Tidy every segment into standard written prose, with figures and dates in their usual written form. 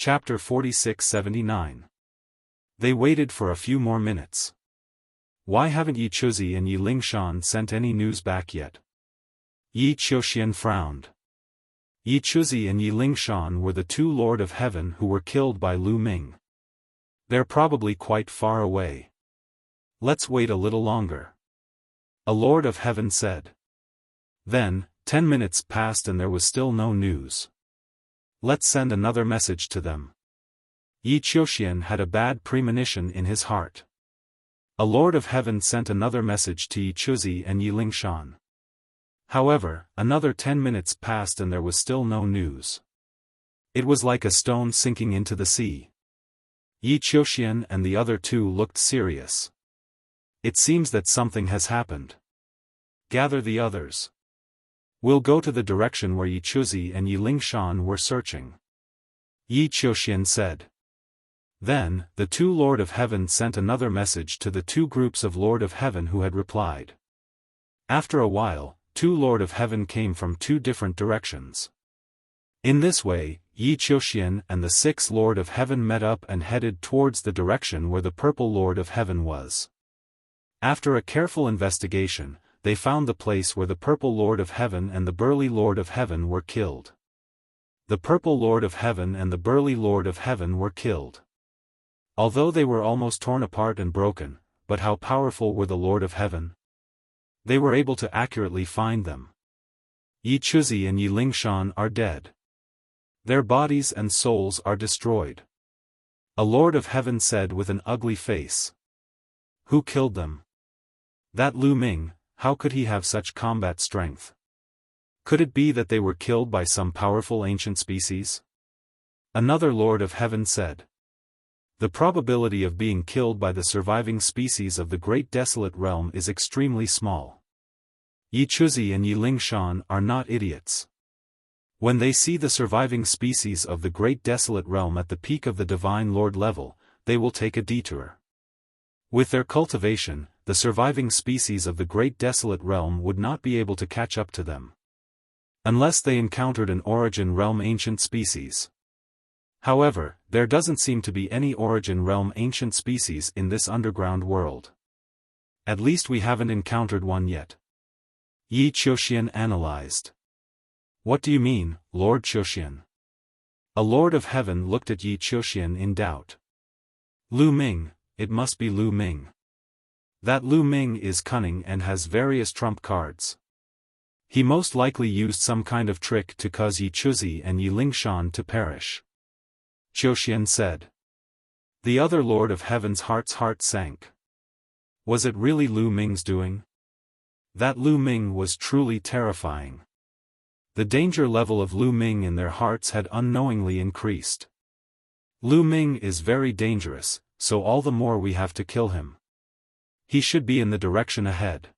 Chapter 46-79. They waited for a few more minutes. Why haven't Yi Chuzi and Yi Lingshan sent any news back yet? Yi Qiuxian frowned. Yi Chuzi and Yi Lingshan were the two Lord of Heaven who were killed by Lu Ming. They're probably quite far away. Let's wait a little longer. A Lord of Heaven said. Then, 10 minutes passed and there was still no news. Let's send another message to them. Yi Qiuxian had a bad premonition in his heart. A Lord of Heaven sent another message to Yi Chuzi and Yi Lingshan. However, another 10 minutes passed and there was still no news. It was like a stone sinking into the sea. Yi Qiuxian and the other two looked serious. It seems that something has happened. Gather the others. We'll go to the direction where Yi Chuzi and Yi Lingshan were searching. Yi Qiuxian said. Then, the two Lord of Heaven sent another message to the two groups of Lord of Heaven who had replied. After a while, two Lord of Heaven came from two different directions. In this way, Yi Qiuxian and the sixth Lord of Heaven met up and headed towards the direction where the purple Lord of Heaven was. After a careful investigation, they found the place where the purple Lord of Heaven and the burly Lord of Heaven were killed. The purple Lord of Heaven and the burly Lord of Heaven were killed. Although they were almost torn apart and broken, but how powerful were the Lord of Heaven? They were able to accurately find them. Yi Chuzi and Yi Lingshan are dead. Their bodies and souls are destroyed. A Lord of Heaven said with an ugly face. Who killed them? That Lu Ming. How could he have such combat strength? Could it be that they were killed by some powerful ancient species? Another Lord of Heaven said. The probability of being killed by the surviving species of the Great Desolate Realm is extremely small. Yi Chuzi and Yi Lingshan are not idiots. When they see the surviving species of the Great Desolate Realm at the peak of the Divine Lord level, they will take a detour. With their cultivation, the surviving species of the Great Desolate Realm would not be able to catch up to them. Unless they encountered an Origin Realm ancient species. However, there doesn't seem to be any Origin Realm ancient species in this underground world. At least we haven't encountered one yet. Yi Qiuxian analyzed. What do you mean, Lord Qiuxian? A Lord of Heaven looked at Yi Qiuxian in doubt. Lu Ming, it must be Lu Ming. That Lu Ming is cunning and has various trump cards. He most likely used some kind of trick to cause Yi Chuzi and Yi Lingshan to perish. Qiuxian said. The other Lord of Heaven's heart sank. Was it really Lu Ming's doing? That Lu Ming was truly terrifying. The danger level of Lu Ming in their hearts had unknowingly increased. Lu Ming is very dangerous, so all the more we have to kill him. He should be in the direction ahead.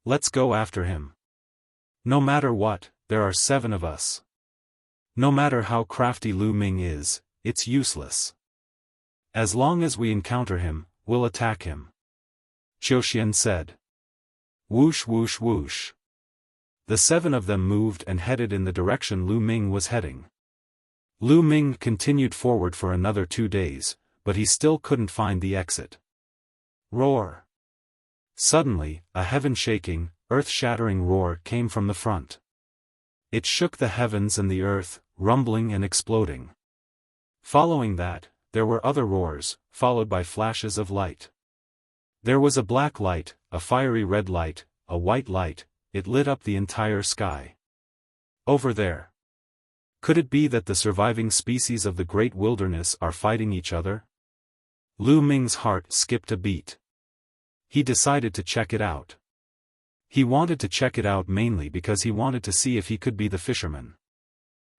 Let's go after him. No matter what, there are 7 of us. No matter how crafty Lu Ming is, it's useless. As long as we encounter him, we'll attack him. Qiuxian said. Whoosh whoosh whoosh. The 7 of them moved and headed in the direction Lu Ming was heading. Lu Ming continued forward for another 2 days, but he still couldn't find the exit. Roar. Suddenly, a heaven-shaking, earth-shattering roar came from the front. It shook the heavens and the earth, rumbling and exploding. Following that, there were other roars, followed by flashes of light. There was a black light, a fiery red light, a white light, it lit up the entire sky. Over there. Could it be that the surviving species of the great wilderness are fighting each other? Lu Ming's heart skipped a beat. He decided to check it out. He wanted to check it out mainly because he wanted to see if he could be the fisherman.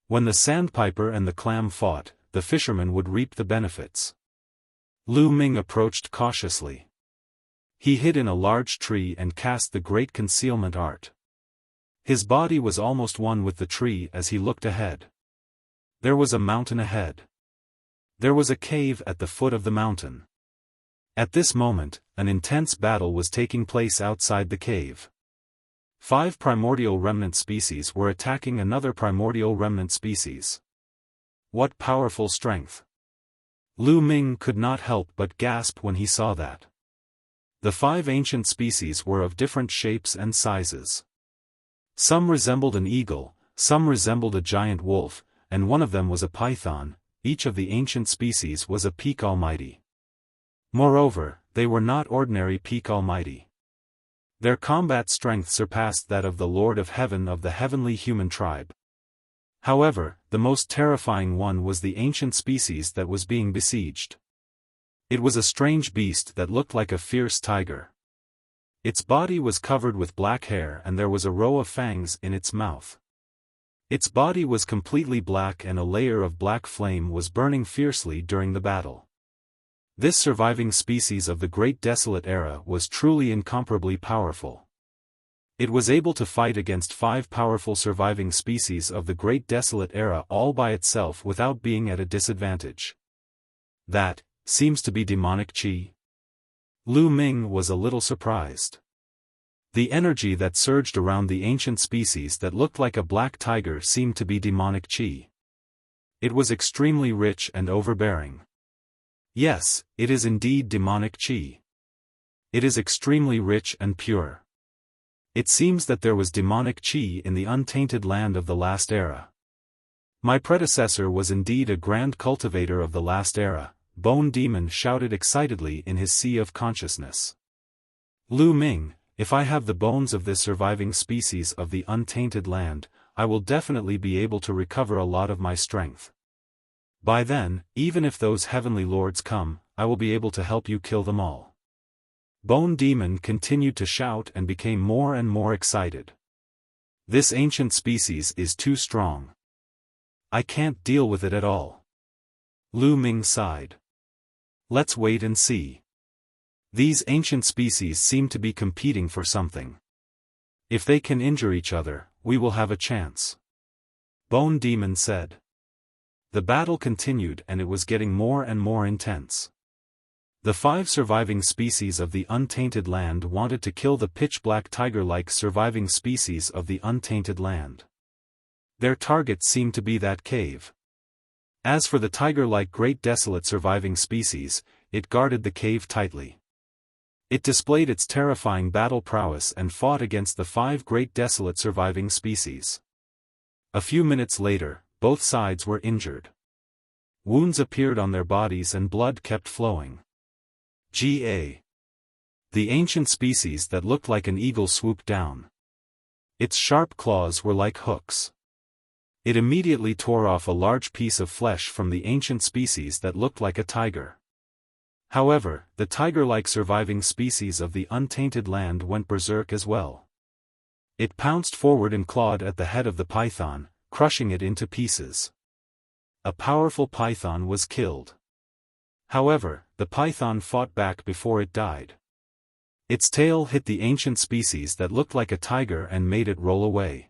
When the sandpiper and the clam fought, the fisherman would reap the benefits. Lu Ming approached cautiously. He hid in a large tree and cast the great concealment art. His body was almost one with the tree as he looked ahead. There was a mountain ahead. There was a cave at the foot of the mountain. At this moment, an intense battle was taking place outside the cave. 5 primordial remnant species were attacking another primordial remnant species. What powerful strength! Lu Ming could not help but gasp when he saw that. The 5 ancient species were of different shapes and sizes. Some resembled an eagle, some resembled a giant wolf, and one of them was a python. Each of the ancient species was a peak almighty. Moreover, they were not ordinary peak almighty. Their combat strength surpassed that of the Lord of Heaven of the heavenly human tribe. However, the most terrifying one was the ancient species that was being besieged. It was a strange beast that looked like a fierce tiger. Its body was covered with black hair and there was a row of fangs in its mouth. Its body was completely black and a layer of black flame was burning fiercely during the battle. This surviving species of the Great Desolate Era was truly incomparably powerful. It was able to fight against 5 powerful surviving species of the Great Desolate Era all by itself without being at a disadvantage. That seems to be demonic chi. Lu Ming was a little surprised. The energy that surged around the ancient species that looked like a black tiger seemed to be demonic chi. It was extremely rich and overbearing. Yes, it is indeed demonic chi. It is extremely rich and pure. It seems that there was demonic chi in the untainted land of the last era. My predecessor was indeed a grand cultivator of the last era, Bone Demon shouted excitedly in his sea of consciousness. Lu Ming, if I have the bones of this surviving species of the untainted land, I will definitely be able to recover a lot of my strength. By then, even if those heavenly lords come, I will be able to help you kill them all. Bone Demon continued to shout and became more and more excited. This ancient species is too strong. I can't deal with it at all. Lu Ming sighed. Let's wait and see. These ancient species seem to be competing for something. If they can injure each other, we will have a chance. Bone Demon said. The battle continued and it was getting more and more intense. The 5 surviving species of the untainted land wanted to kill the pitch-black tiger-like surviving species of the untainted land. Their target seemed to be that cave. As for the tiger-like great desolate surviving species, it guarded the cave tightly. It displayed its terrifying battle prowess and fought against the 5 great desolate surviving species. A few minutes later, both sides were injured. Wounds appeared on their bodies and blood kept flowing. The ancient species that looked like an eagle swooped down. Its sharp claws were like hooks. It immediately tore off a large piece of flesh from the ancient species that looked like a tiger. However, the tiger-like surviving species of the untainted land went berserk as well. It pounced forward and clawed at the head of the python, crushing it into pieces. A powerful python was killed. However, the python fought back before it died. Its tail hit the ancient species that looked like a tiger and made it roll away.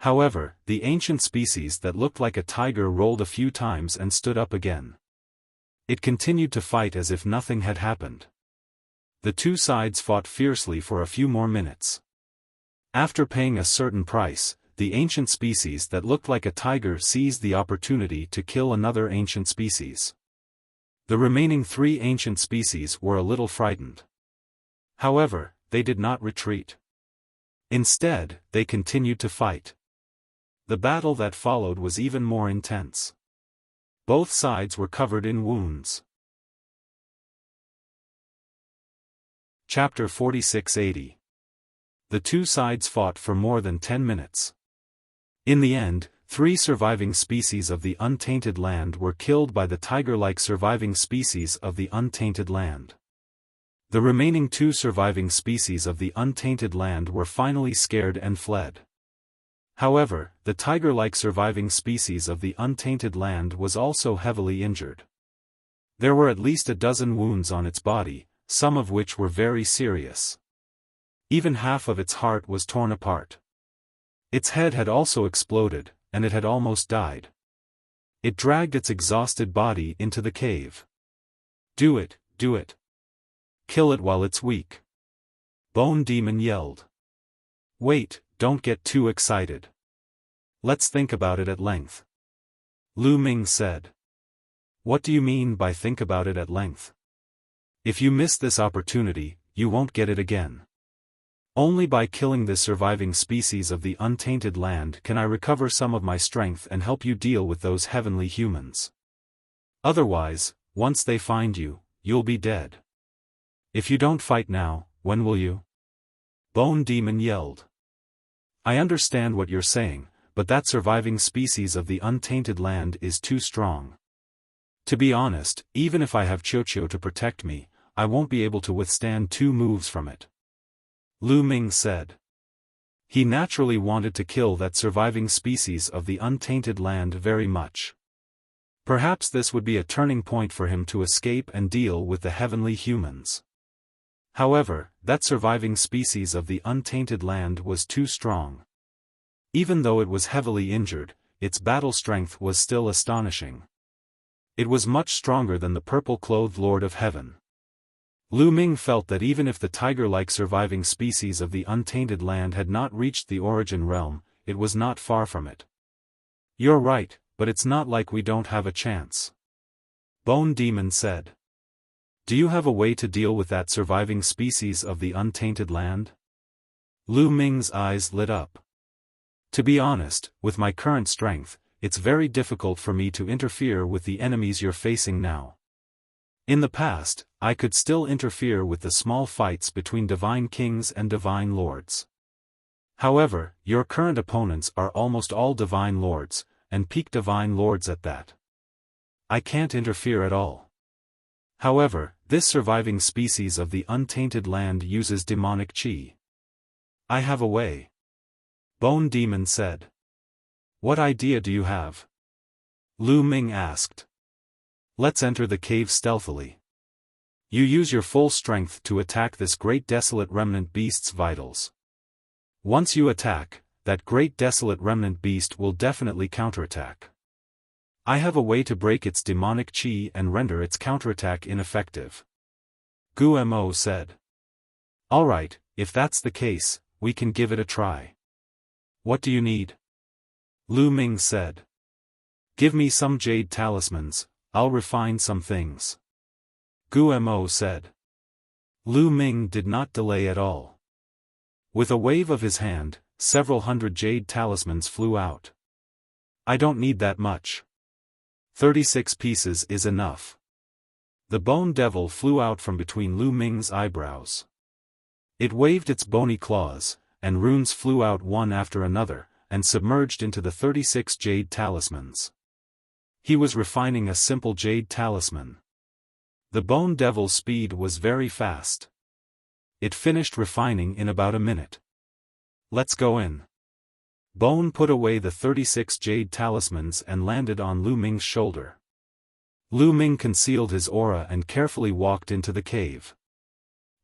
However, the ancient species that looked like a tiger rolled a few times and stood up again. It continued to fight as if nothing had happened. The 2 sides fought fiercely for a few more minutes. After paying a certain price, the ancient species that looked like a tiger seized the opportunity to kill another ancient species. The remaining 3 ancient species were a little frightened. However, they did not retreat. Instead, they continued to fight. The battle that followed was even more intense. Both sides were covered in wounds. Chapter 4680. The 2 sides fought for more than 10 minutes. In the end, 3 surviving species of the untainted land were killed by the tiger-like surviving species of the untainted land. The remaining 2 surviving species of the untainted land were finally scared and fled. However, the tiger-like surviving species of the untainted land was also heavily injured. There were at least a dozen wounds on its body, some of which were very serious. Even half of its heart was torn apart. Its head had also exploded, and it had almost died. It dragged its exhausted body into the cave. Do it, do it. Kill it while it's weak. Bone Demon yelled. Wait, don't get too excited. Let's think about it at length. Lu Ming said. What do you mean by think about it at length? If you miss this opportunity, you won't get it again. Only by killing this surviving species of the untainted land can I recover some of my strength and help you deal with those heavenly humans. Otherwise, once they find you, you'll be dead. If you don't fight now, when will you? Bone Demon yelled. I understand what you're saying, but that surviving species of the untainted land is too strong. To be honest, even if I have Qiuqiu to protect me, I won't be able to withstand 2 moves from it. Lu Ming said. He naturally wanted to kill that surviving species of the untainted land very much. Perhaps this would be a turning point for him to escape and deal with the heavenly humans. However, that surviving species of the untainted land was too strong. Even though it was heavily injured, its battle strength was still astonishing. It was much stronger than the purple-clothed Lord of Heaven. Lu Ming felt that even if the tiger-like surviving species of the untainted land had not reached the origin realm, it was not far from it. You're right, but it's not like we don't have a chance. Bone Demon said. Do you have a way to deal with that surviving species of the untainted land? Lu Ming's eyes lit up. To be honest, with my current strength, it's very difficult for me to interfere with the enemies you're facing now. In the past, I could still interfere with the small fights between divine kings and divine lords. However, your current opponents are almost all divine lords, and peak divine lords at that. I can't interfere at all. However, this surviving species of the untainted land uses demonic qi. I have a way. Bone Demon said. What idea do you have? Lu Ming asked. Let's enter the cave stealthily. You use your full strength to attack this great desolate remnant beast's vitals. Once you attack, that great desolate remnant beast will definitely counterattack. I have a way to break its demonic qi and render its counterattack ineffective. Guo said. Alright, if that's the case, we can give it a try. What do you need? Lu Ming said. Give me some jade talismans, I'll refine some things. Guo said. Lu Ming did not delay at all. With a wave of his hand, several hundred jade talismans flew out. I don't need that much. 36 pieces is enough. The bone devil flew out from between Lu Ming's eyebrows. It waved its bony claws, and runes flew out one after another, and submerged into the 36 jade talismans. He was refining a simple jade talisman. The bone devil's speed was very fast. It finished refining in about a minute. Let's go in. Bone put away the 36 jade talismans and landed on Lu Ming's shoulder. Lu Ming concealed his aura and carefully walked into the cave.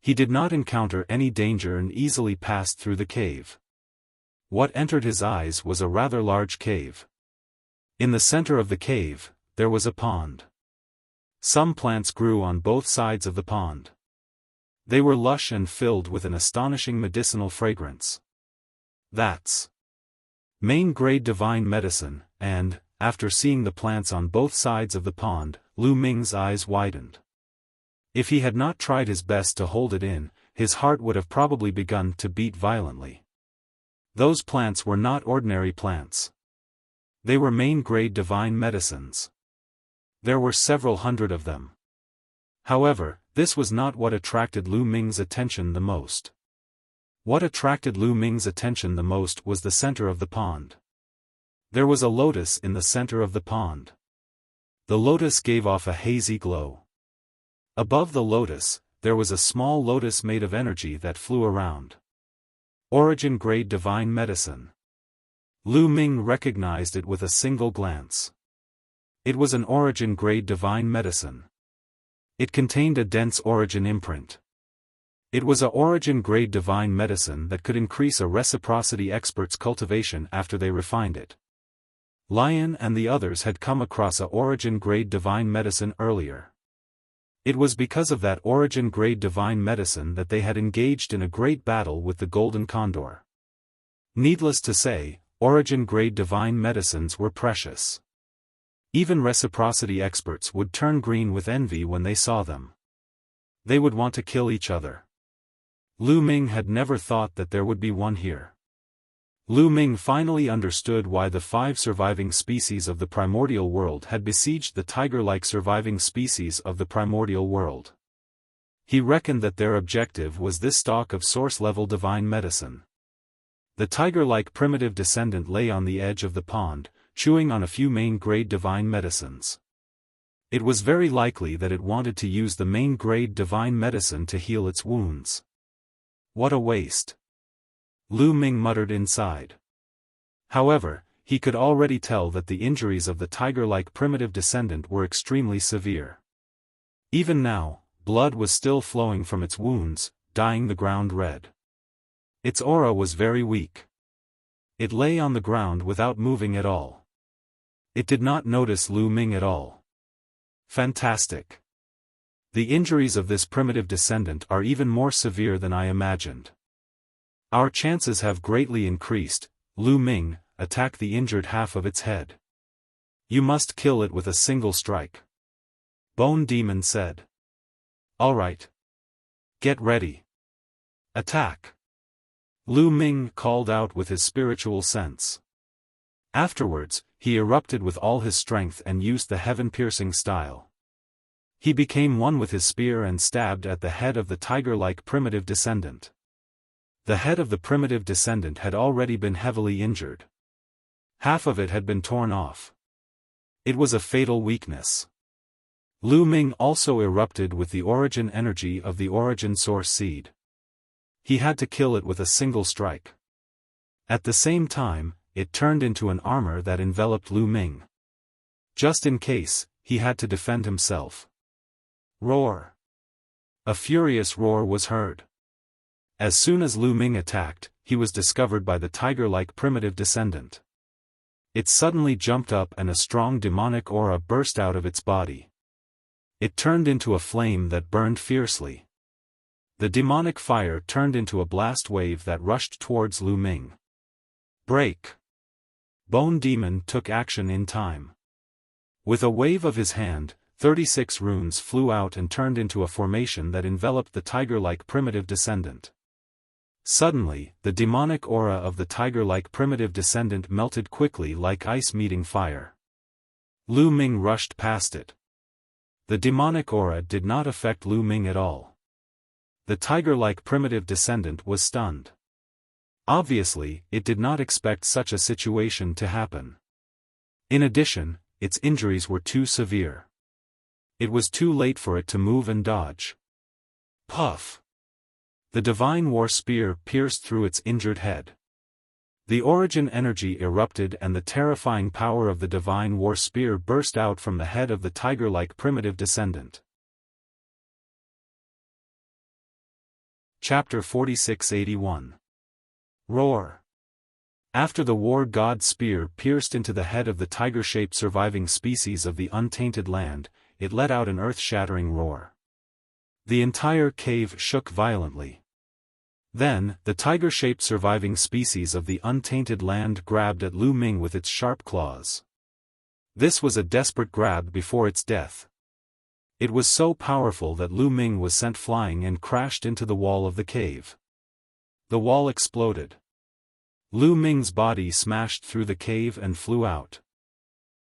He did not encounter any danger and easily passed through the cave. What entered his eyes was a rather large cave. In the center of the cave, there was a pond. Some plants grew on both sides of the pond. They were lush and filled with an astonishing medicinal fragrance. That's main-grade divine medicine, and, after seeing the plants on both sides of the pond, Lu Ming's eyes widened. If he had not tried his best to hold it in, his heart would have probably begun to beat violently. Those plants were not ordinary plants. They were main-grade divine medicines. There were several hundred of them. However, this was not what attracted Lu Ming's attention the most. What attracted Lu Ming's attention the most was the center of the pond. There was a lotus in the center of the pond. The lotus gave off a hazy glow. Above the lotus, there was a small lotus made of energy that flew around. Origin-grade divine medicine. Lu Ming recognized it with a single glance. It was an origin-grade divine medicine. It contained a dense origin imprint. It was a origin-grade divine medicine that could increase a reciprocity expert's cultivation after they refined it. Lion and the others had come across a origin-grade divine medicine earlier. It was because of that origin-grade divine medicine that they had engaged in a great battle with the Golden Condor. Needless to say, origin-grade divine medicines were precious. Even reciprocity experts would turn green with envy when they saw them. They would want to kill each other. Lu Ming had never thought that there would be one here. Lu Ming finally understood why the 5 surviving species of the primordial world had besieged the tiger-like surviving species of the primordial world. He reckoned that their objective was this stock of source-level divine medicine. The tiger-like primitive descendant lay on the edge of the pond, chewing on a few main-grade divine medicines. It was very likely that it wanted to use the main-grade divine medicine to heal its wounds. What a waste! Lu Ming muttered inside. However, he could already tell that the injuries of the tiger-like primitive descendant were extremely severe. Even now, blood was still flowing from its wounds, dyeing the ground red. Its aura was very weak. It lay on the ground without moving at all. It did not notice Lu Ming at all. Fantastic. The injuries of this primitive descendant are even more severe than I imagined. Our chances have greatly increased. Lu Ming, attack the injured half of its head. You must kill it with a single strike. Bone Demon said. All right. Get ready. Attack. Lu Ming called out with his spiritual sense. Afterwards, he erupted with all his strength and used the heaven-piercing style. He became one with his spear and stabbed at the head of the tiger-like primitive descendant. The head of the primitive descendant had already been heavily injured. Half of it had been torn off. It was a fatal weakness. Lu Ming also erupted with the origin energy of the origin source seed. He had to kill it with a single strike. At the same time, it turned into an armor that enveloped Lu Ming. Just in case, he had to defend himself. Roar! A furious roar was heard. As soon as Lu Ming attacked, he was discovered by the tiger-like primitive descendant. It suddenly jumped up and a strong demonic aura burst out of its body. It turned into a flame that burned fiercely. The demonic fire turned into a blast wave that rushed towards Lu Ming. Break! Bone Demon took action in time. With a wave of his hand, 36 runes flew out and turned into a formation that enveloped the tiger-like primitive descendant. Suddenly, the demonic aura of the tiger-like primitive descendant melted quickly like ice meeting fire. Lu Ming rushed past it. The demonic aura did not affect Lu Ming at all. The tiger-like primitive descendant was stunned. Obviously, it did not expect such a situation to happen. In addition, its injuries were too severe. It was too late for it to move and dodge. Puff! The divine war spear pierced through its injured head. The origin energy erupted and the terrifying power of the divine war spear burst out from the head of the tiger-like primitive descendant. Chapter 4681. Roar. After the war god spear pierced into the head of the tiger-shaped surviving species of the untainted land, it let out an earth-shattering roar. The entire cave shook violently. Then, the tiger-shaped surviving species of the untainted land grabbed at Lu Ming with its sharp claws. This was a desperate grab before its death. It was so powerful that Lu Ming was sent flying and crashed into the wall of the cave. The wall exploded. Lu Ming's body smashed through the cave and flew out.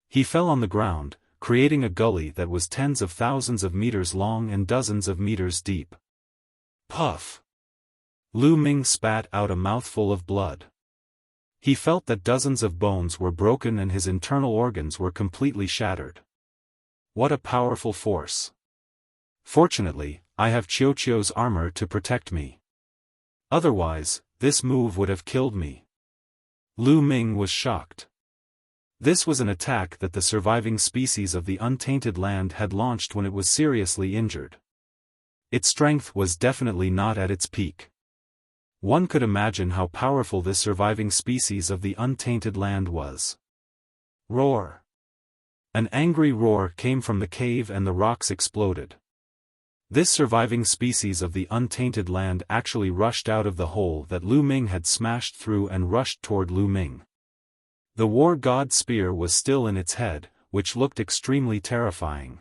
He fell on the ground, creating a gully that was tens of thousands of meters long and dozens of meters deep. Puff! Lu Ming spat out a mouthful of blood. He felt that dozens of bones were broken and his internal organs were completely shattered. What a powerful force! Fortunately, I have Qiuqiu's armor to protect me. Otherwise, this move would have killed me. Lu Ming was shocked. This was an attack that the surviving species of the untainted land had launched when it was seriously injured. Its strength was definitely not at its peak. One could imagine how powerful this surviving species of the untainted land was. Roar! An angry roar came from the cave and the rocks exploded. This surviving species of the untainted land actually rushed out of the hole that Lu Ming had smashed through and rushed toward Lu Ming. The war god spear was still in its head, which looked extremely terrifying.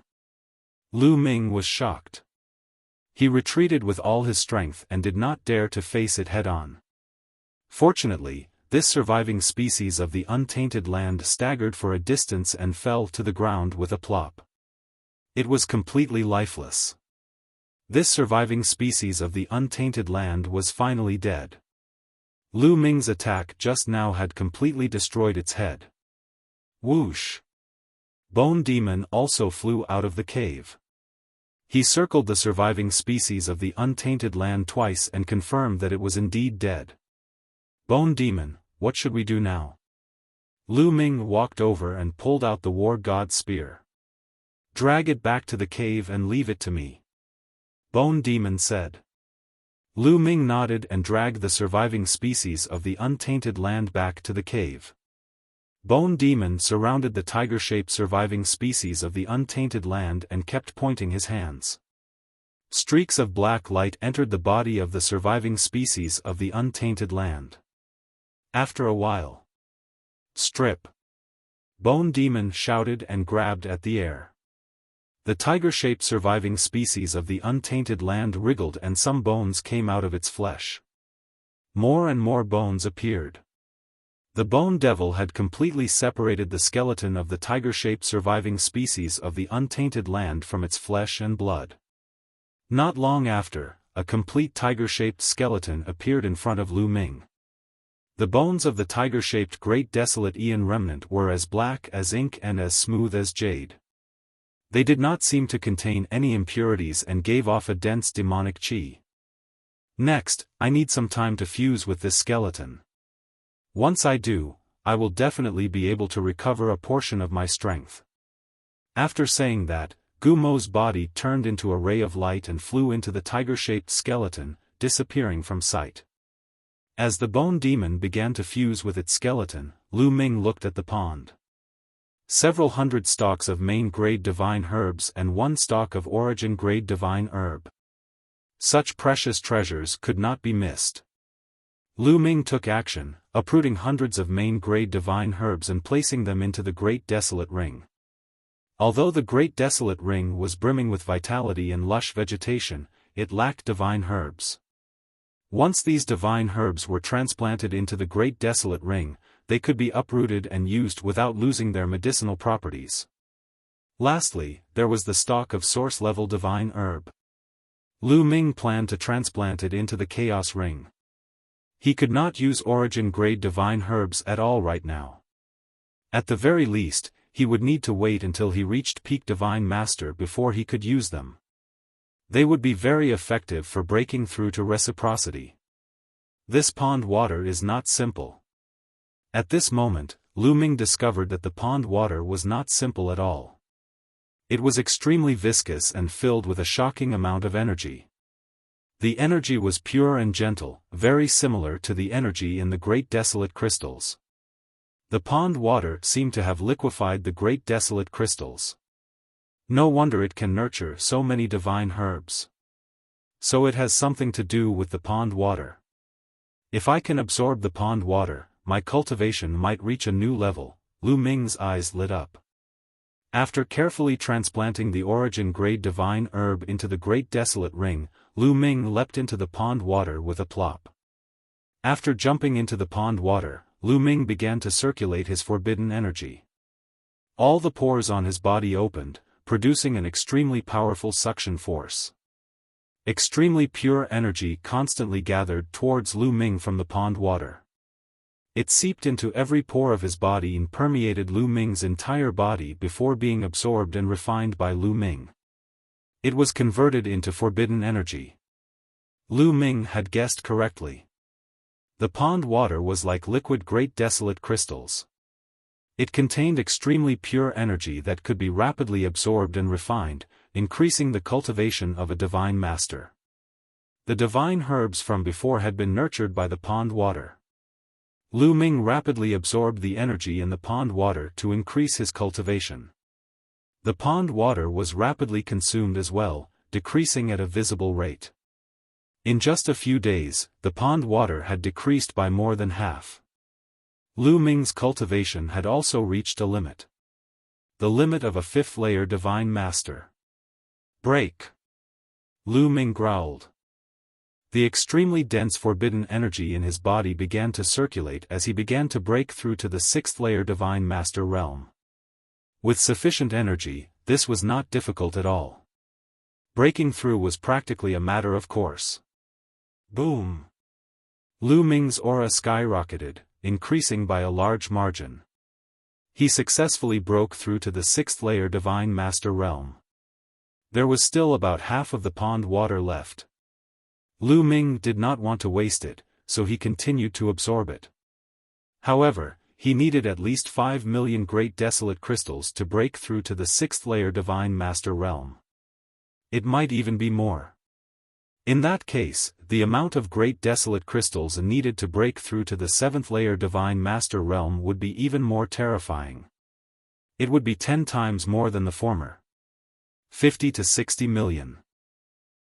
Lu Ming was shocked. He retreated with all his strength and did not dare to face it head-on. Fortunately, this surviving species of the untainted land staggered for a distance and fell to the ground with a plop. It was completely lifeless. This surviving species of the untainted land was finally dead. Lu Ming's attack just now had completely destroyed its head. Whoosh! Bone Demon also flew out of the cave. He circled the surviving species of the untainted land twice and confirmed that it was indeed dead. Bone Demon, what should we do now? Lu Ming walked over and pulled out the War God's spear. Drag it back to the cave and leave it to me. Bone Demon said. Lu Ming nodded and dragged the surviving species of the untainted land back to the cave. Bone Demon surrounded the tiger-shaped surviving species of the untainted land and kept pointing his hands. Streaks of black light entered the body of the surviving species of the untainted land. After a while, strip! Bone Demon shouted and grabbed at the air. The tiger-shaped surviving species of the untainted land wriggled and some bones came out of its flesh. More and more bones appeared. The Bone Devil had completely separated the skeleton of the tiger-shaped surviving species of the untainted land from its flesh and blood. Not long after, a complete tiger-shaped skeleton appeared in front of Lu Ming. The bones of the tiger-shaped Great Desolate Aeon Remnant were as black as ink and as smooth as jade. They did not seem to contain any impurities and gave off a dense demonic chi. Next, I need some time to fuse with this skeleton. Once I do, I will definitely be able to recover a portion of my strength. After saying that, Gumo's body turned into a ray of light and flew into the tiger-shaped skeleton, disappearing from sight. As the Bone Demon began to fuse with its skeleton, Lu Ming looked at the pond. Several hundred stalks of main-grade divine herbs and one stalk of origin-grade divine herb. Such precious treasures could not be missed. Lu Ming took action, uprooting hundreds of main-grade divine herbs and placing them into the Great Desolate Ring. Although the Great Desolate Ring was brimming with vitality and lush vegetation, it lacked divine herbs. Once these divine herbs were transplanted into the Great Desolate Ring, they could be uprooted and used without losing their medicinal properties. Lastly, there was the stalk of source-level divine herb. Lu Ming planned to transplant it into the Chaos Ring. He could not use origin-grade divine herbs at all right now. At the very least, he would need to wait until he reached peak Divine Master before he could use them. They would be very effective for breaking through to reciprocity. This pond water is not simple. At this moment, Lu Ming discovered that the pond water was not simple at all. It was extremely viscous and filled with a shocking amount of energy. The energy was pure and gentle, very similar to the energy in the Great Desolate Crystals. The pond water seemed to have liquefied the Great Desolate Crystals. No wonder it can nurture so many divine herbs. So it has something to do with the pond water. If I can absorb the pond water, my cultivation might reach a new level. Lu Ming's eyes lit up. After carefully transplanting the origin-grade divine herb into the Great Desolate Ring, Lu Ming leapt into the pond water with a plop. After jumping into the pond water, Lu Ming began to circulate his forbidden energy. All the pores on his body opened, producing an extremely powerful suction force. Extremely pure energy constantly gathered towards Lu Ming from the pond water. It seeped into every pore of his body and permeated Lu Ming's entire body before being absorbed and refined by Lu Ming. It was converted into forbidden energy. Lu Ming had guessed correctly. The pond water was like liquid Great Desolate Crystals. It contained extremely pure energy that could be rapidly absorbed and refined, increasing the cultivation of a divine master. The divine herbs from before had been nurtured by the pond water. Lu Ming rapidly absorbed the energy in the pond water to increase his cultivation. The pond water was rapidly consumed as well, decreasing at a visible rate. In just a few days, the pond water had decreased by more than half. Lu Ming's cultivation had also reached a limit. the limit of a fifth-layer divine master. Break! Lu Ming growled. The extremely dense forbidden energy in his body began to circulate as he began to break through to the sixth-layer divine master realm. With sufficient energy, this was not difficult at all. Breaking through was practically a matter of course. Boom! Lu Ming's aura skyrocketed, increasing by a large margin. He successfully broke through to the sixth-layer divine master realm. There was still about half of the pond water left. Lu Ming did not want to waste it, so he continued to absorb it. However, he needed at least 5 million great desolate crystals to break through to the sixth-layer divine master realm. It might even be more. In that case, the amount of great desolate crystals needed to break through to the seventh-layer divine master realm would be even more terrifying. It would be 10 times more than the former. 50 to 60 million.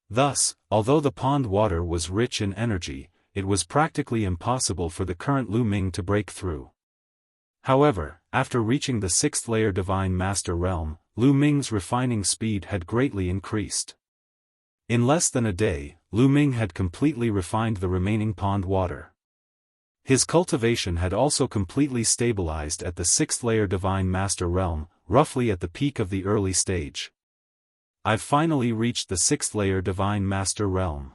Thus, although the pond water was rich in energy, it was practically impossible for the current Lu Ming to break through. However, after reaching the sixth-layer divine master realm, Lu Ming's refining speed had greatly increased. In less than a day, Lu Ming had completely refined the remaining pond water. His cultivation had also completely stabilized at the sixth-layer divine master realm, roughly at the peak of the early stage. I've finally reached the sixth-layer divine master realm.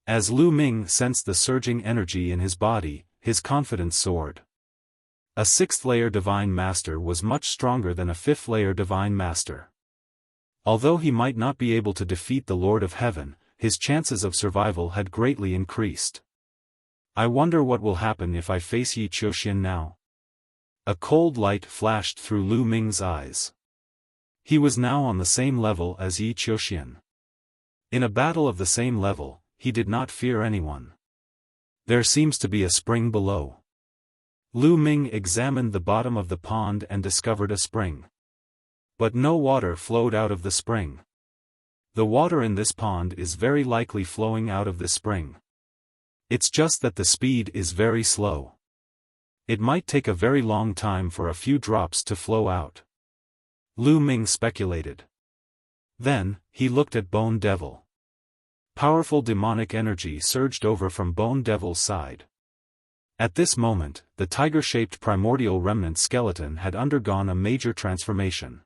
As Lu Ming sensed the surging energy in his body, his confidence soared. A sixth-layer divine master was much stronger than a fifth-layer divine master. Although he might not be able to defeat the Lord of Heaven, his chances of survival had greatly increased. I wonder what will happen if I face Yi Qiuxian now. A cold light flashed through Lu Ming's eyes. He was now on the same level as Yi Qiuxian. In a battle of the same level, he did not fear anyone. There seems to be a spring below. Lu Ming examined the bottom of the pond and discovered a spring. But no water flowed out of the spring. The water in this pond is very likely flowing out of this spring. It's just that the speed is very slow. It might take a very long time for a few drops to flow out. Lu Ming speculated. Then, he looked at Bone Devil. Powerful demonic energy surged over from Bone Devil's side. At this moment, the tiger-shaped primordial remnant skeleton had undergone a major transformation.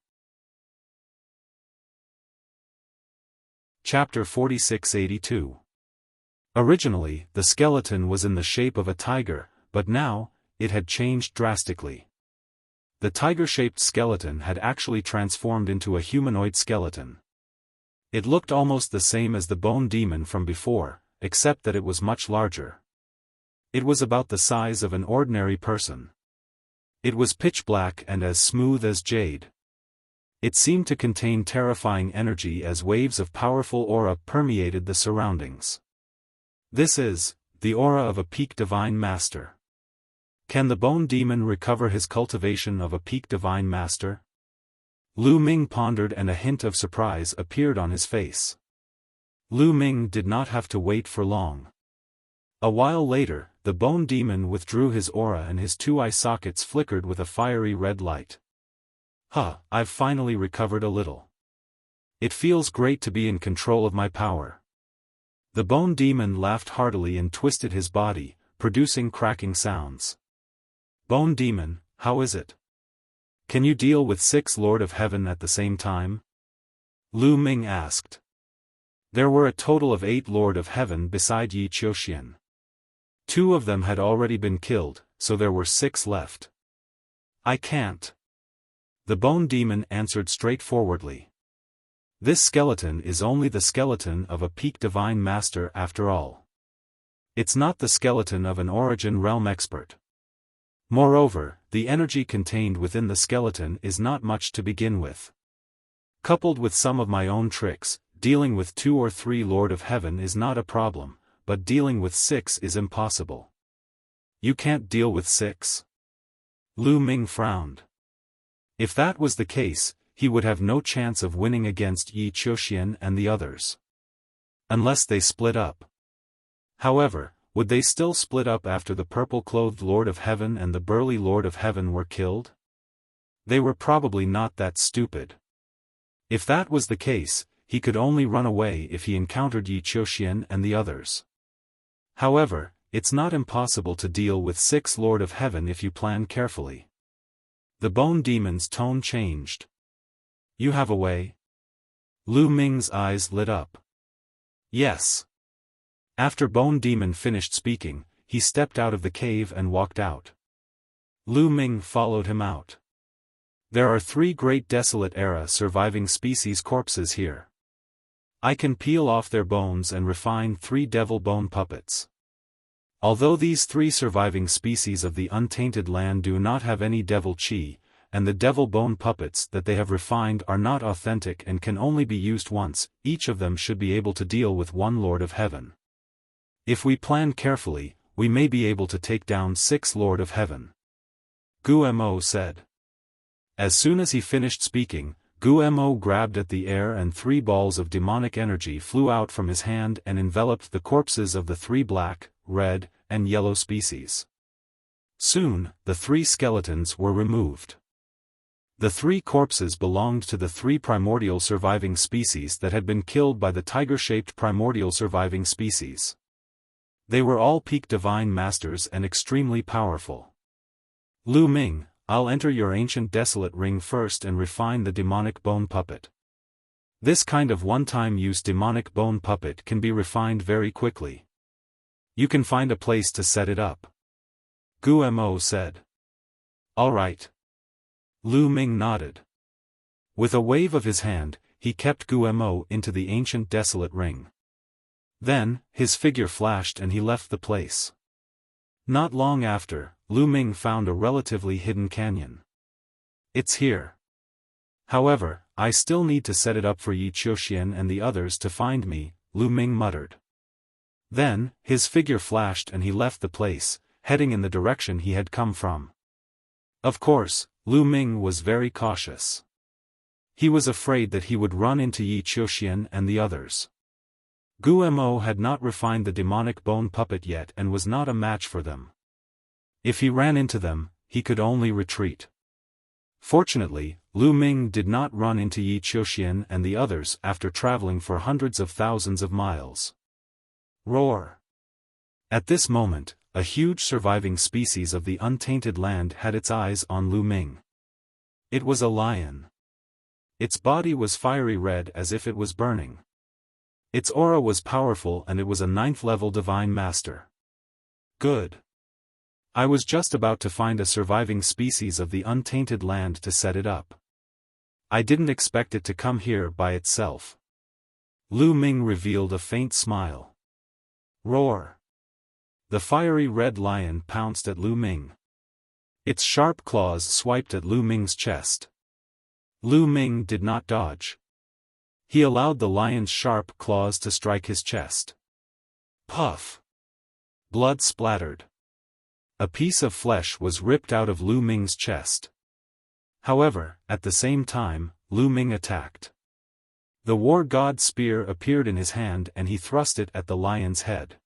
Chapter 4682. Originally, the skeleton was in the shape of a tiger, but now, it had changed drastically. The tiger-shaped skeleton had actually transformed into a humanoid skeleton. It looked almost the same as the bone demon from before, except that it was much larger. It was about the size of an ordinary person. It was pitch black and as smooth as jade. It seemed to contain terrifying energy as waves of powerful aura permeated the surroundings. This is the aura of a peak divine master. Can the bone demon recover his cultivation of a peak divine master? Lu Ming pondered and a hint of surprise appeared on his face. Lu Ming did not have to wait for long. A while later, the bone demon withdrew his aura and his two eye sockets flickered with a fiery red light. I've finally recovered a little. It feels great to be in control of my power. The bone demon laughed heartily and twisted his body, producing cracking sounds. Bone demon, how is it? Can you deal with 6 Lord of Heaven at the same time? Lu Ming asked. There were a total of 8 Lord of Heaven beside Yi Qiuxian. 2 of them had already been killed, so there were 6 left. I can't. The bone demon answered straightforwardly. This skeleton is only the skeleton of a peak divine master after all. It's not the skeleton of an origin realm expert. Moreover, the energy contained within the skeleton is not much to begin with. Coupled with some of my own tricks, dealing with 2 or 3 Lord of Heaven is not a problem, but dealing with 6 is impossible. You can't deal with 6? Lu Ming frowned. If that was the case, he would have no chance of winning against Yi Qiuxian and the others. Unless they split up. However, would they still split up after the purple-clothed Lord of Heaven and the burly Lord of Heaven were killed? They were probably not that stupid. If that was the case, he could only run away if he encountered Yi Qiuxian and the others. However, it's not impossible to deal with 6 Lord of Heaven if you plan carefully. The Bone Demon's tone changed. You have a way? Lu Ming's eyes lit up. Yes. After Bone Demon finished speaking, he stepped out of the cave and walked out. Lu Ming followed him out. There are 3 great Desolate Era surviving species corpses here. I can peel off their bones and refine 3 devil bone puppets. Although these 3 surviving species of the untainted land do not have any devil chi, and the devil bone puppets that they have refined are not authentic and can only be used once, each of them should be able to deal with 1 Lord of Heaven. If we plan carefully, we may be able to take down 6 Lord of Heaven. Gu Mo said. As soon as he finished speaking, Gu Mo grabbed at the air and 3 balls of demonic energy flew out from his hand and enveloped the corpses of the 3 black, red, and yellow species. Soon, the 3 skeletons were removed. The 3 corpses belonged to the 3 primordial surviving species that had been killed by the tiger-shaped primordial surviving species. They were all peak divine masters and extremely powerful. Lu Ming, I'll enter your ancient desolate ring first and refine the demonic bone puppet. This kind of one-time use demonic bone puppet can be refined very quickly. You can find a place to set it up. Gu Mo said. All right. Lu Ming nodded. With a wave of his hand, he kept Gu Mo into the ancient desolate ring. Then, his figure flashed and he left the place. Not long after, Lu Ming found a relatively hidden canyon. It's here. However, I still need to set it up for Yi Qiuxian and the others to find me, Lu Ming muttered. Then, his figure flashed and he left the place, heading in the direction he had come from. Of course, Lu Ming was very cautious. He was afraid that he would run into Yi Qiuxian and the others. Gu Mo had not refined the demonic bone puppet yet and was not a match for them. If he ran into them, he could only retreat. Fortunately, Lu Ming did not run into Yi Qiuxian and the others after traveling for hundreds of thousands of miles. Roar! At this moment, a huge surviving species of the untainted land had its eyes on Lu Ming. It was a lion. Its body was fiery red as if it was burning. Its aura was powerful and it was a 9th-level divine master. Good. I was just about to find a surviving species of the untainted land to set it up. I didn't expect it to come here by itself. Lu Ming revealed a faint smile. Roar! The fiery red lion pounced at Lu Ming. Its sharp claws swiped at Lu Ming's chest. Lu Ming did not dodge. He allowed the lion's sharp claws to strike his chest. Puff! Blood splattered. A piece of flesh was ripped out of Lu Ming's chest. However, at the same time, Lu Ming attacked. The war god spear appeared in his hand and he thrust it at the lion's head.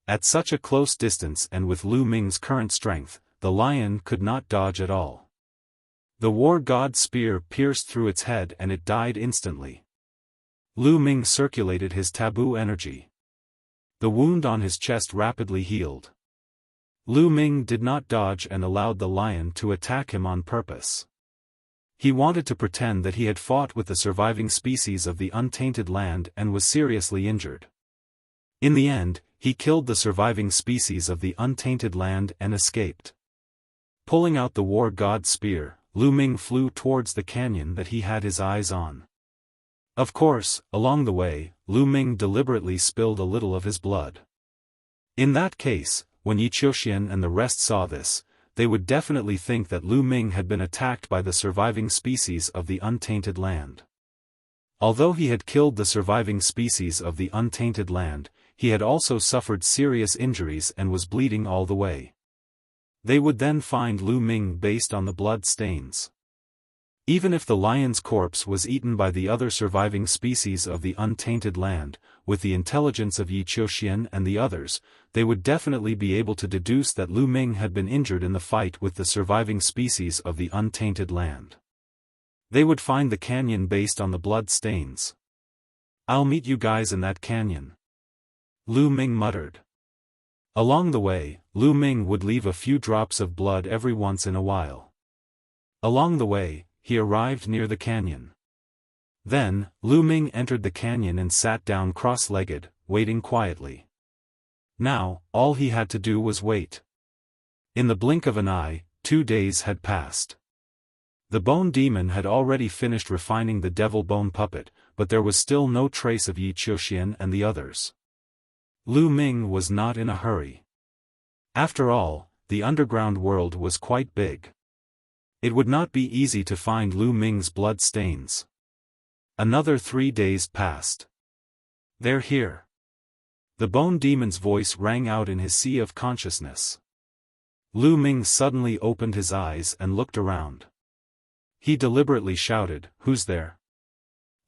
At such a close distance and with Lu Ming's current strength, the lion could not dodge at all. The war god spear pierced through its head and it died instantly. Lu Ming circulated his taboo energy. The wound on his chest rapidly healed. Lu Ming did not dodge and allowed the lion to attack him on purpose. He wanted to pretend that he had fought with the surviving species of the untainted land and was seriously injured. In the end, he killed the surviving species of the untainted land and escaped. Pulling out the war god spear, Lu Ming flew towards the canyon that he had his eyes on. Of course, along the way, Lu Ming deliberately spilled a little of his blood. In that case, when Yi Qiuxian and the rest saw this, they would definitely think that Lu Ming had been attacked by the surviving species of the untainted land. Although he had killed the surviving species of the untainted land, he had also suffered serious injuries and was bleeding all the way. They would then find Lu Ming based on the blood stains. Even if the lion's corpse was eaten by the other surviving species of the untainted land, with the intelligence of Yi Qiuxian and the others, they would definitely be able to deduce that Lu Ming had been injured in the fight with the surviving species of the untainted land. They would find the canyon based on the blood stains. "I'll meet you guys in that canyon," Lu Ming muttered. Along the way, Lu Ming would leave a few drops of blood every once in a while. Along the way, he arrived near the canyon. Then, Lu Ming entered the canyon and sat down cross-legged, waiting quietly. Now, all he had to do was wait. In the blink of an eye, 2 days had passed. The bone demon had already finished refining the devil bone puppet, but there was still no trace of Yi Qiuxian and the others. Lu Ming was not in a hurry. After all, the underground world was quite big. It would not be easy to find Lu Ming's blood stains. Another 3 days passed. "They're here." The bone demon's voice rang out in his sea of consciousness. Lu Ming suddenly opened his eyes and looked around. He deliberately shouted, "Who's there?"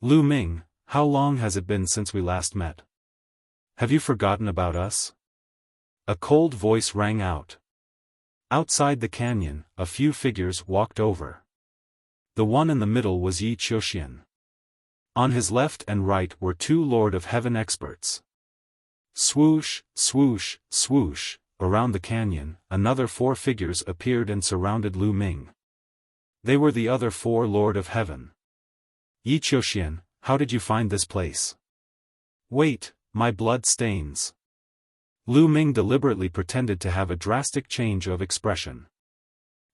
"Lu Ming, how long has it been since we last met? Have you forgotten about us?" A cold voice rang out. Outside the canyon, a few figures walked over. The one in the middle was Yi Qiuxian. On his left and right were 2 Lord of Heaven experts. Swoosh, swoosh, swoosh, around the canyon, another 4 figures appeared and surrounded Lu Ming. They were the other 4 Lord of Heaven. "Yi Qiuxian, how did you find this place?" "Wait, my blood stains." Lu Ming deliberately pretended to have a drastic change of expression.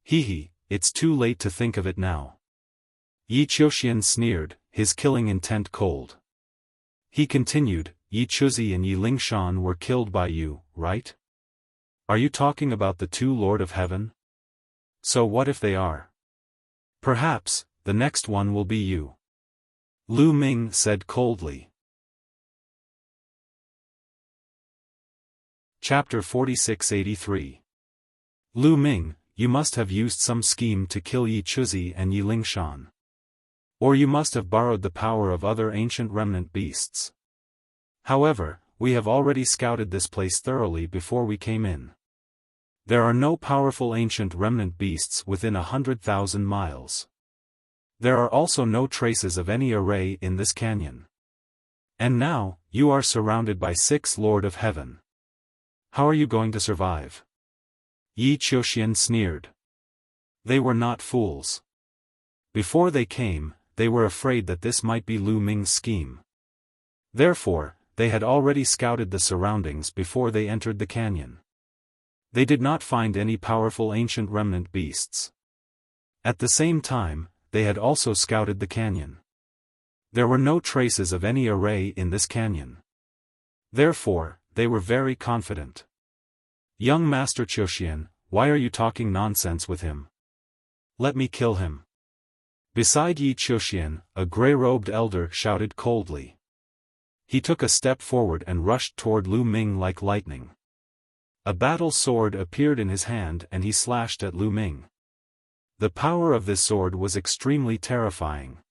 "Hee, it's too late to think of it now." Yi Qiuxian sneered, his killing intent cold. He continued, "Yi Chuzi and Yi Lingshan were killed by you, right? Are you talking about the 2 Lord of Heaven? So what if they are? Perhaps, the next one will be you." Lu Ming said coldly. Chapter 4683. Lu Ming, you must have used some scheme to kill Yi Chuzi and Yi Lingshan. Or you must have borrowed the power of other ancient remnant beasts. However, we have already scouted this place thoroughly before we came in. There are no powerful ancient remnant beasts within 100,000 miles. There are also no traces of any array in this canyon. And now, you are surrounded by 6 Lord of Heaven. How are you going to survive?" Yi Qiuxian sneered. They were not fools. Before they came, they were afraid that this might be Lu Ming's scheme. Therefore, they had already scouted the surroundings before they entered the canyon. They did not find any powerful ancient remnant beasts. At the same time, they had also scouted the canyon. There were no traces of any array in this canyon. Therefore, they were very confident. "Young Master Qiuxian, why are you talking nonsense with him? Let me kill him." Beside Yi Qiuxian, a gray-robed elder shouted coldly. He took a step forward and rushed toward Lu Ming like lightning. A battle sword appeared in his hand and he slashed at Lu Ming. The power of this sword was extremely terrifying.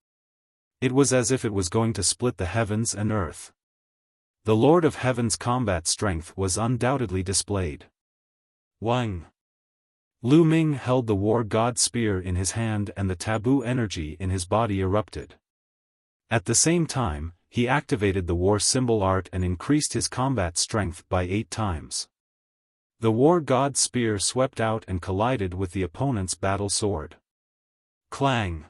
It was as if it was going to split the heavens and earth. The Lord of Heaven's combat strength was undoubtedly displayed. Wang! Lu Ming held the war god spear in his hand and the taboo energy in his body erupted. At the same time, he activated the war symbol art and increased his combat strength by 8 times. The war god spear swept out and collided with the opponent's battle sword. Clang!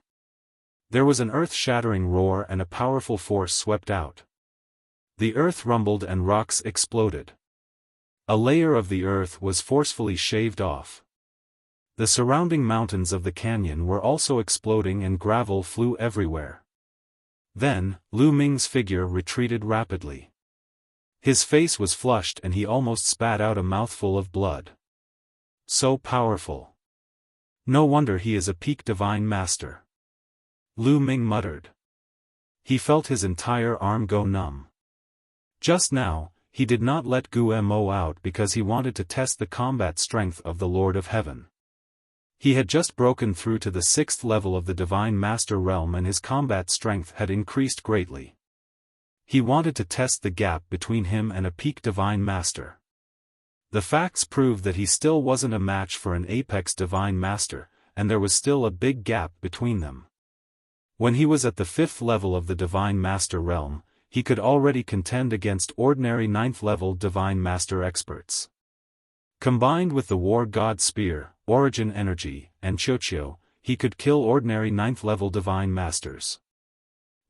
There was an earth-shattering roar and a powerful force swept out. The earth rumbled and rocks exploded. A layer of the earth was forcefully shaved off. The surrounding mountains of the canyon were also exploding and gravel flew everywhere. Then, Lu Ming's figure retreated rapidly. His face was flushed and he almost spat out a mouthful of blood. So powerful. No wonder he is a peak divine master. Lu Ming muttered. He felt his entire arm go numb. Just now, he did not let Guo Mo out because he wanted to test the combat strength of the Lord of Heaven. He had just broken through to the 6th level of the Divine Master realm and his combat strength had increased greatly. He wanted to test the gap between him and a peak Divine Master. The facts proved that he still wasn't a match for an apex Divine Master, and there was still a big gap between them. When he was at the 5th level of the Divine Master realm, he could already contend against ordinary 9th level Divine Master experts. Combined with the War God Spear, Origin Energy, and Chochio, he could kill ordinary 9th level Divine Masters.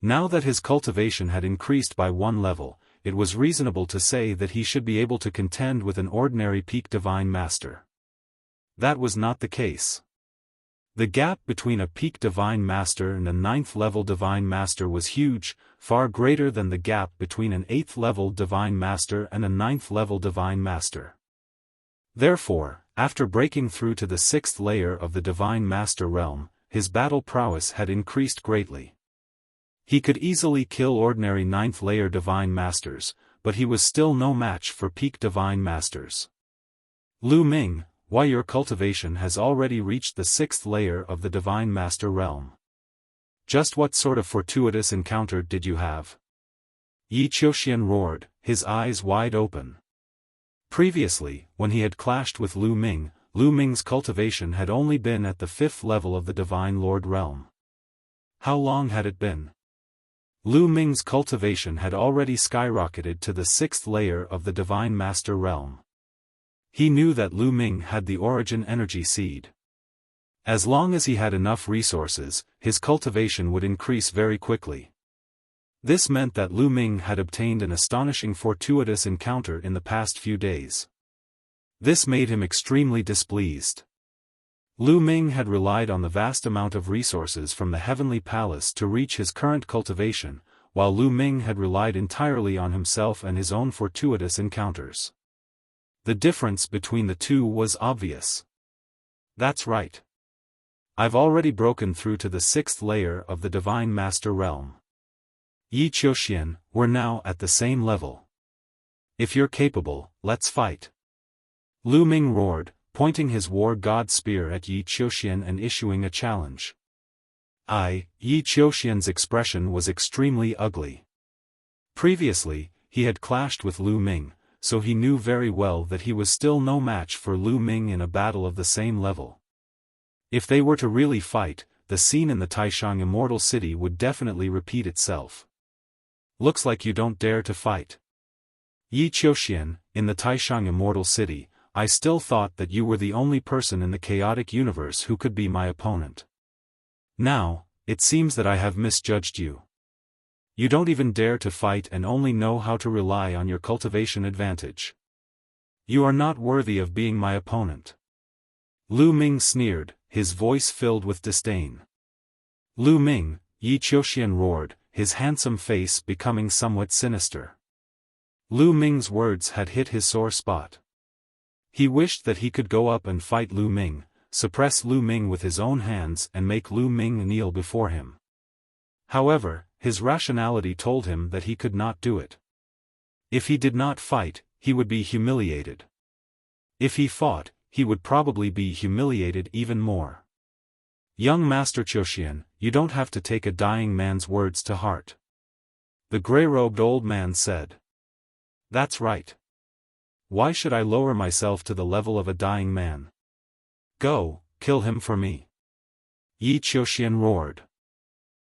Now that his cultivation had increased by 1 level, it was reasonable to say that he should be able to contend with an ordinary peak Divine Master. That was not the case. The gap between a peak Divine Master and a 9th level Divine Master was huge, far greater than the gap between an 8th level Divine Master and a 9th level Divine Master. Therefore, after breaking through to the 6th layer of the Divine Master realm, his battle prowess had increased greatly. He could easily kill ordinary 9th layer Divine Masters, but he was still no match for peak Divine Masters. Lu Ming, why your cultivation has already reached the 6th layer of the Divine Master realm. Just what sort of fortuitous encounter did you have? Yi Qiuxian roared, his eyes wide open. Previously, when he had clashed with Lu Ming's cultivation had only been at the 5th level of the Divine Lord realm. How long had it been? Lu Ming's cultivation had already skyrocketed to the 6th layer of the Divine Master realm. He knew that Lu Ming had the Origin Energy Seed. As long as he had enough resources, his cultivation would increase very quickly. This meant that Lu Ming had obtained an astonishing fortuitous encounter in the past few days. This made him extremely displeased. Lu Ming had relied on the vast amount of resources from the Heavenly Palace to reach his current cultivation, while Lu Ming had relied entirely on himself and his own fortuitous encounters. The difference between the two was obvious. That's right. I've already broken through to the 6th layer of the Divine Master realm. Yi Qiuxian, we're now at the same level. If you're capable, let's fight. Lu Ming roared, pointing his War God Spear at Yi Qiuxian and issuing a challenge. Yi Qiuxian's expression was extremely ugly. Previously, he had clashed with Lu Ming, so he knew very well that he was still no match for Lu Ming in a battle of the same level. If they were to really fight, the scene in the Taishang Immortal City would definitely repeat itself. Looks like you don't dare to fight. Yi Qiuxian, in the Taishang Immortal City, I still thought that you were the only person in the chaotic universe who could be my opponent. Now, it seems that I have misjudged you. You don't even dare to fight and only know how to rely on your cultivation advantage. You are not worthy of being my opponent. Lu Ming sneered, his voice filled with disdain. Lu Ming, Yi Qiuxian roared, his handsome face becoming somewhat sinister. Lu Ming's words had hit his sore spot. He wished that he could go up and fight Lu Ming, suppress Lu Ming with his own hands and make Lu Ming kneel before him. However, his rationality told him that he could not do it. If he did not fight, he would be humiliated. If he fought, he would probably be humiliated even more. Young Master Qiuxian, you don't have to take a dying man's words to heart. The gray-robed old man said. That's right. Why should I lower myself to the level of a dying man? Go, kill him for me. Yi Qiuxian roared.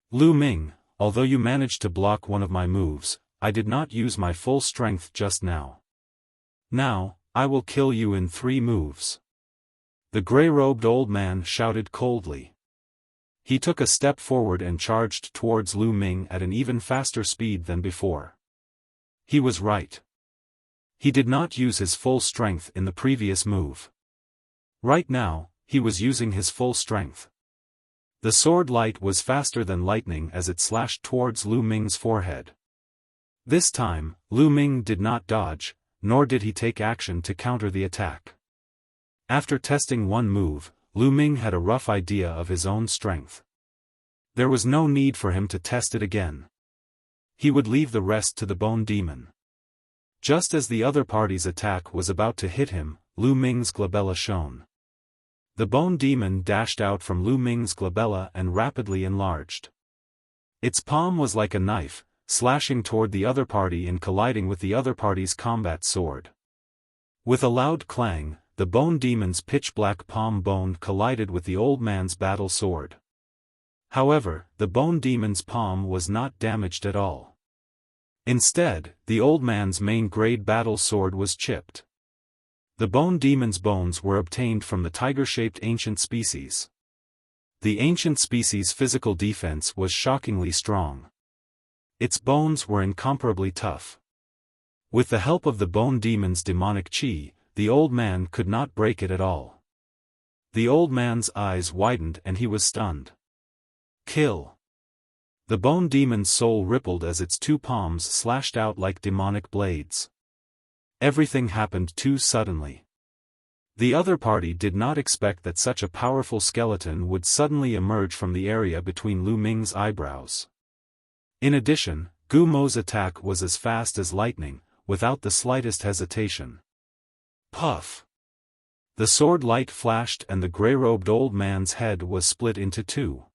Lu Ming, although you managed to block one of my moves, I did not use my full strength just now. Now, I will kill you in 3 moves. The gray-robed old man shouted coldly. He took a step forward and charged towards Lu Ming at an even faster speed than before. He was right. He did not use his full strength in the previous move. Right now, he was using his full strength. The sword light was faster than lightning as it slashed towards Lu Ming's forehead. This time, Lu Ming did not dodge, nor did he take action to counter the attack. After testing one move, Lu Ming had a rough idea of his own strength. There was no need for him to test it again. He would leave the rest to the Bone Demon. Just as the other party's attack was about to hit him, Lu Ming's glabella shone. The bone demon dashed out from Lu Ming's glabella and rapidly enlarged. Its palm was like a knife, slashing toward the other party and colliding with the other party's combat sword. With a loud clang, the bone demon's pitch-black palm bone collided with the old man's battle sword. However, the bone demon's palm was not damaged at all. Instead, the old man's main-grade battle sword was chipped. The bone demon's bones were obtained from the tiger-shaped ancient species. The ancient species' physical defense was shockingly strong. Its bones were incomparably tough. With the help of the bone demon's demonic chi, the old man could not break it at all. The old man's eyes widened and he was stunned. Kill! The bone demon's soul rippled as its two palms slashed out like demonic blades. Everything happened too suddenly. The other party did not expect that such a powerful skeleton would suddenly emerge from the area between Lu Ming's eyebrows. In addition, Gu Mo's attack was as fast as lightning, without the slightest hesitation. Puff! The sword light flashed and the gray-robed old man's head was split into two.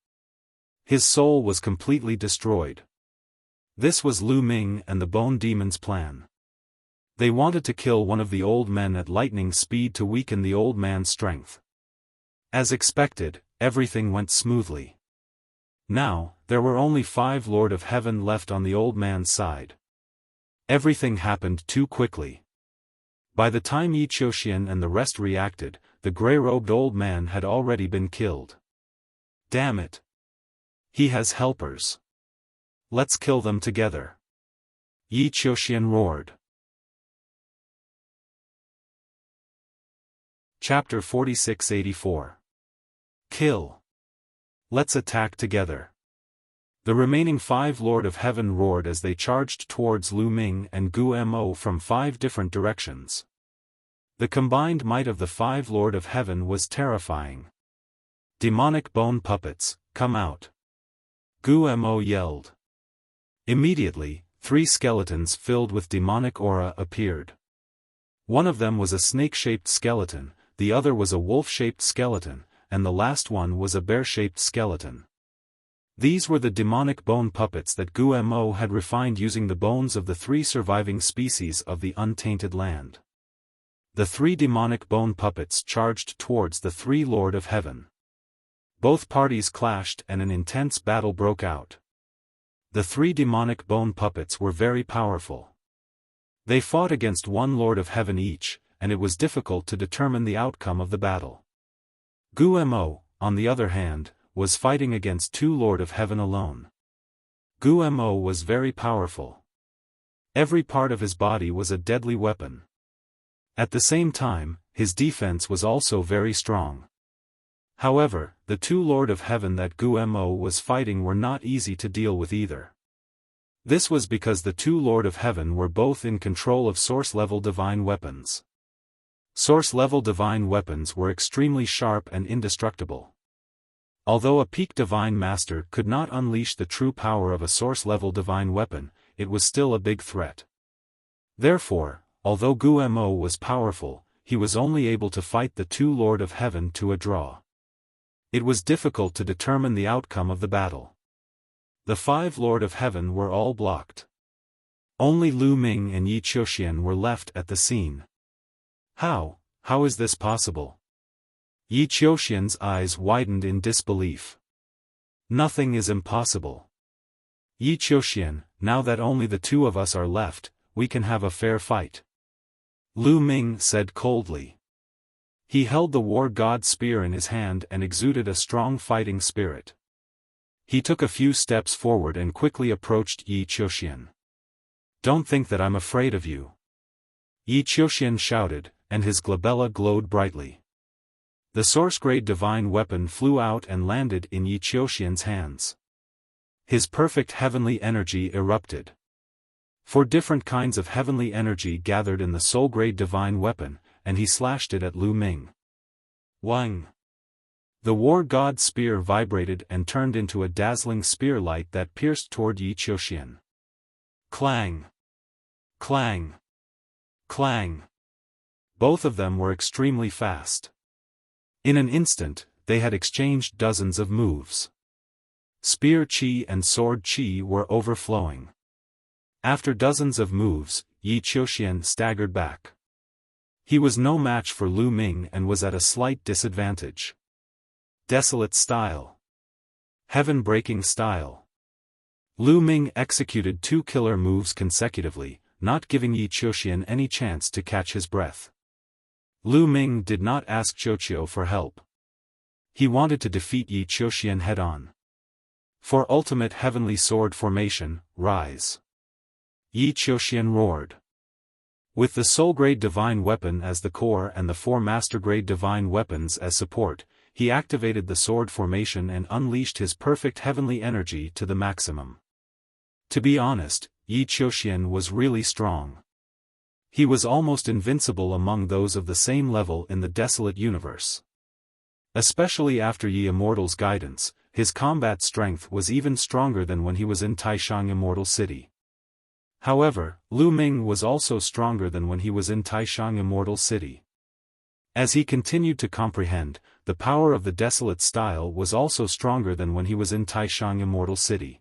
His soul was completely destroyed. This was Lu Ming and the bone demon's plan. They wanted to kill one of the old men at lightning speed to weaken the old man's strength. As expected, everything went smoothly. Now, there were only 5 Lord of Heaven left on the old man's side. Everything happened too quickly. By the time Yi Qiuxian and the rest reacted, the gray-robed old man had already been killed. Damn it! He has helpers. Let's kill them together. Yi Qiuxian roared. Chapter 4684. Kill. Let's attack together. The remaining 5 Lord of Heaven roared as they charged towards Lu Ming and Gu Mo from 5 different directions. The combined might of the 5 Lord of Heaven was terrifying. Demonic bone puppets, come out! Gu Mo yelled. Immediately, 3 skeletons filled with demonic aura appeared. One of them was a snake-shaped skeleton, the other was a wolf-shaped skeleton, and the last one was a bear-shaped skeleton. These were the demonic bone puppets that Gu Mo had refined using the bones of the 3 surviving species of the untainted land. The 3 demonic bone puppets charged towards the 3 Lord of Heaven. Both parties clashed and an intense battle broke out. The 3 demonic bone puppets were very powerful. They fought against 1 Lord of Heaven each, and it was difficult to determine the outcome of the battle. Gu Mo, on the other hand, was fighting against 2 Lord of Heaven alone. Gu Mo was very powerful. Every part of his body was a deadly weapon. At the same time, his defense was also very strong. However, the 2 Lord of Heaven that Gu Mo was fighting were not easy to deal with either. This was because the 2 Lord of Heaven were both in control of source-level divine weapons. Source-level divine weapons were extremely sharp and indestructible. Although a peak divine master could not unleash the true power of a source-level divine weapon, it was still a big threat. Therefore, although Gu Mo was powerful, he was only able to fight the 2 Lord of Heaven to a draw. It was difficult to determine the outcome of the battle. The 5 Lord of Heaven were all blocked. Only Lu Ming and Yi Qiuxian were left at the scene. How is this possible? Yi Qiuxian's eyes widened in disbelief. Nothing is impossible. Yi Qiuxian, now that only the 2 of us are left, we can have a fair fight. Lu Ming said coldly. He held the war god spear in his hand and exuded a strong fighting spirit. He took a few steps forward and quickly approached Yi Qiuxian. Don't think that I'm afraid of you. Yi Qiuxian shouted, and his glabella glowed brightly. The source-grade divine weapon flew out and landed in Yi Qiuxian's hands. His perfect heavenly energy erupted. 4 different kinds of heavenly energy gathered in the soul-grade divine weapon, and he slashed it at Lu Ming. Wang! The war god spear vibrated and turned into a dazzling spear light that pierced toward Yi Qiuxian. Clang! Clang! Clang! Both of them were extremely fast. In an instant, they had exchanged dozens of moves. Spear chi and sword chi were overflowing. After dozens of moves, Yi Qiuxian staggered back. He was no match for Lu Ming and was at a slight disadvantage. Desolate style. Heaven-breaking style. Lu Ming executed 2 killer moves consecutively, not giving Yi Qiuxian any chance to catch his breath. Lu Ming did not ask Qiuqiu for help. He wanted to defeat Yi Qiuxian head-on. For ultimate heavenly sword formation, rise. Yi Qiuxian roared. With the soul-grade divine weapon as the core and the 4 master-grade divine weapons as support, he activated the sword formation and unleashed his perfect heavenly energy to the maximum. To be honest, Yi Qiuxian was really strong. He was almost invincible among those of the same level in the desolate universe. Especially after Yi Immortal's guidance, his combat strength was even stronger than when he was in Taishang Immortal City. However, Lu Ming was also stronger than when he was in Taishang Immortal City. As he continued to comprehend, the power of the desolate style was also stronger than when he was in Taishang Immortal City.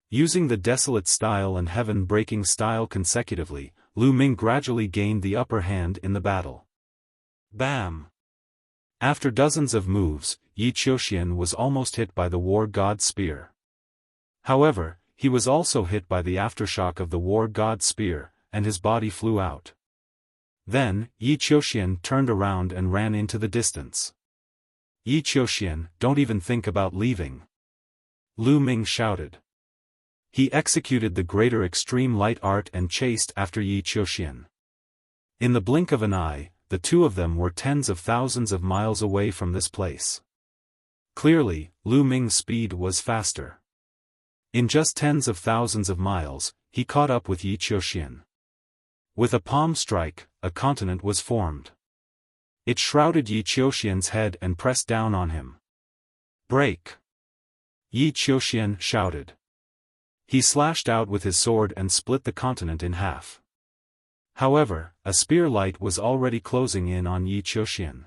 Using the desolate style and heaven-breaking style consecutively, Lu Ming gradually gained the upper hand in the battle. Bam! After dozens of moves, Yi Qiuxian was almost hit by the War God's spear. However, he was also hit by the aftershock of the War God's spear, and his body flew out. Then, Yi Qiuxian turned around and ran into the distance. Yi Qiuxian, don't even think about leaving. Lu Ming shouted. He executed the greater extreme light art and chased after Yi Qiuxian. In the blink of an eye, the two of them were tens of thousands of miles away from this place. Clearly, Lu Ming's speed was faster. In just tens of thousands of miles, he caught up with Yi Qiuxian. With a palm strike, a continent was formed. It shrouded Yi Qiuxian's head and pressed down on him. Break! Yi Qiuxian shouted. He slashed out with his sword and split the continent in half. However, a spear light was already closing in on Yi Qiuxian.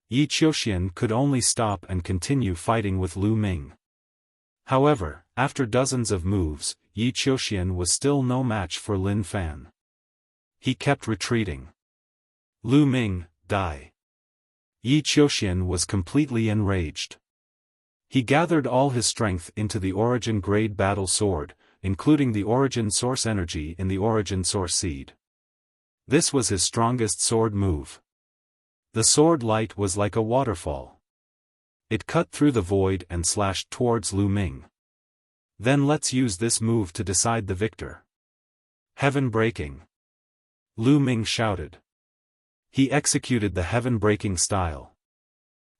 Yi Qiuxian could only stop and continue fighting with Lu Ming. However, after dozens of moves, Yi Qiuxian was still no match for Lin Fan. He kept retreating. Lu Ming, die. Yi Qiuxian was completely enraged. He gathered all his strength into the Origin Grade Battle Sword, including the Origin Source Energy in the Origin Source Seed. This was his strongest sword move. The sword light was like a waterfall. It cut through the void and slashed towards Lu Ming. Then let's use this move to decide the victor. Heaven-breaking. Lu Ming shouted. He executed the heaven-breaking style.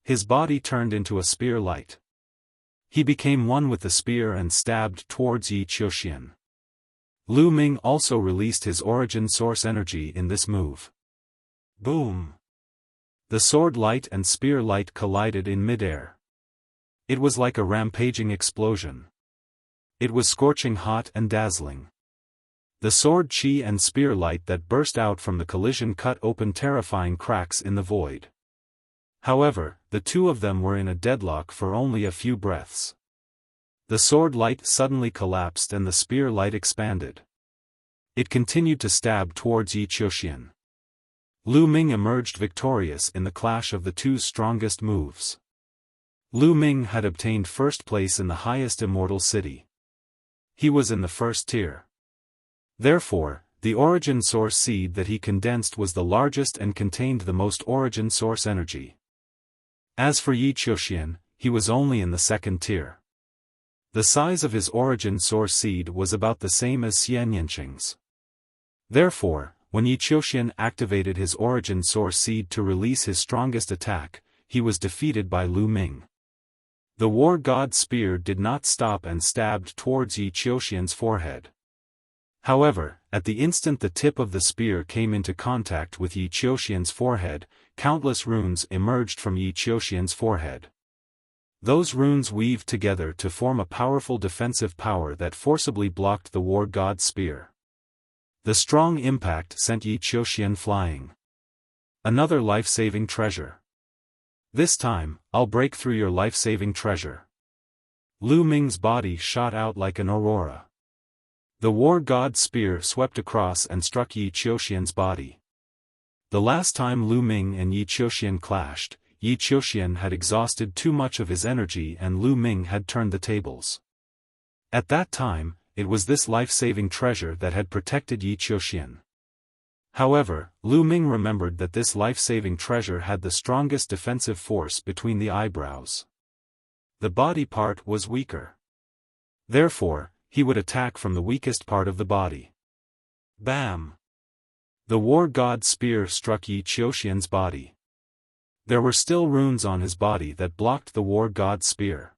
His body turned into a spear light. He became one with the spear and stabbed towards Yi Qiuxian. Lu Ming also released his origin source energy in this move. Boom! The sword light and spear light collided in midair. It was like a rampaging explosion. It was scorching hot and dazzling. The sword chi and spear light that burst out from the collision cut open terrifying cracks in the void. However, the two of them were in a deadlock for only a few breaths. The sword light suddenly collapsed and the spear light expanded. It continued to stab towards Yi Qiuxian. Lu Ming emerged victorious in the clash of the two strongest moves. Lu Ming had obtained first place in the highest immortal city. He was in the first tier. Therefore, the origin source seed that he condensed was the largest and contained the most origin source energy. As for Yi Qiuxian, he was only in the second tier. The size of his origin source seed was about the same as Xian Yanqing's. Therefore, when Yi Qiuxian activated his origin source seed to release his strongest attack, he was defeated by Lu Ming. The War God Spear did not stop and stabbed towards Yi Qiuxian's forehead. However, at the instant the tip of the spear came into contact with Yi Qiuxian's forehead, countless runes emerged from Yi Qiuxian's forehead. Those runes weaved together to form a powerful defensive power that forcibly blocked the War God's spear. The strong impact sent Yi Qiuxian flying. Another life-saving treasure. This time, I'll break through your life-saving treasure. Lu Ming's body shot out like an aurora. The war god's spear swept across and struck Yi Qiuxian's body. The last time Lu Ming and Yi Qiuxian clashed, Yi Qiuxian had exhausted too much of his energy and Lu Ming had turned the tables. At that time, it was this life-saving treasure that had protected Yi Qiuxian. However, Lu Ming remembered that this life-saving treasure had the strongest defensive force between the eyebrows. The body part was weaker. Therefore, he would attack from the weakest part of the body. Bam! The war god's spear struck Yi Qiuxian's body. There were still runes on his body that blocked the war god's spear.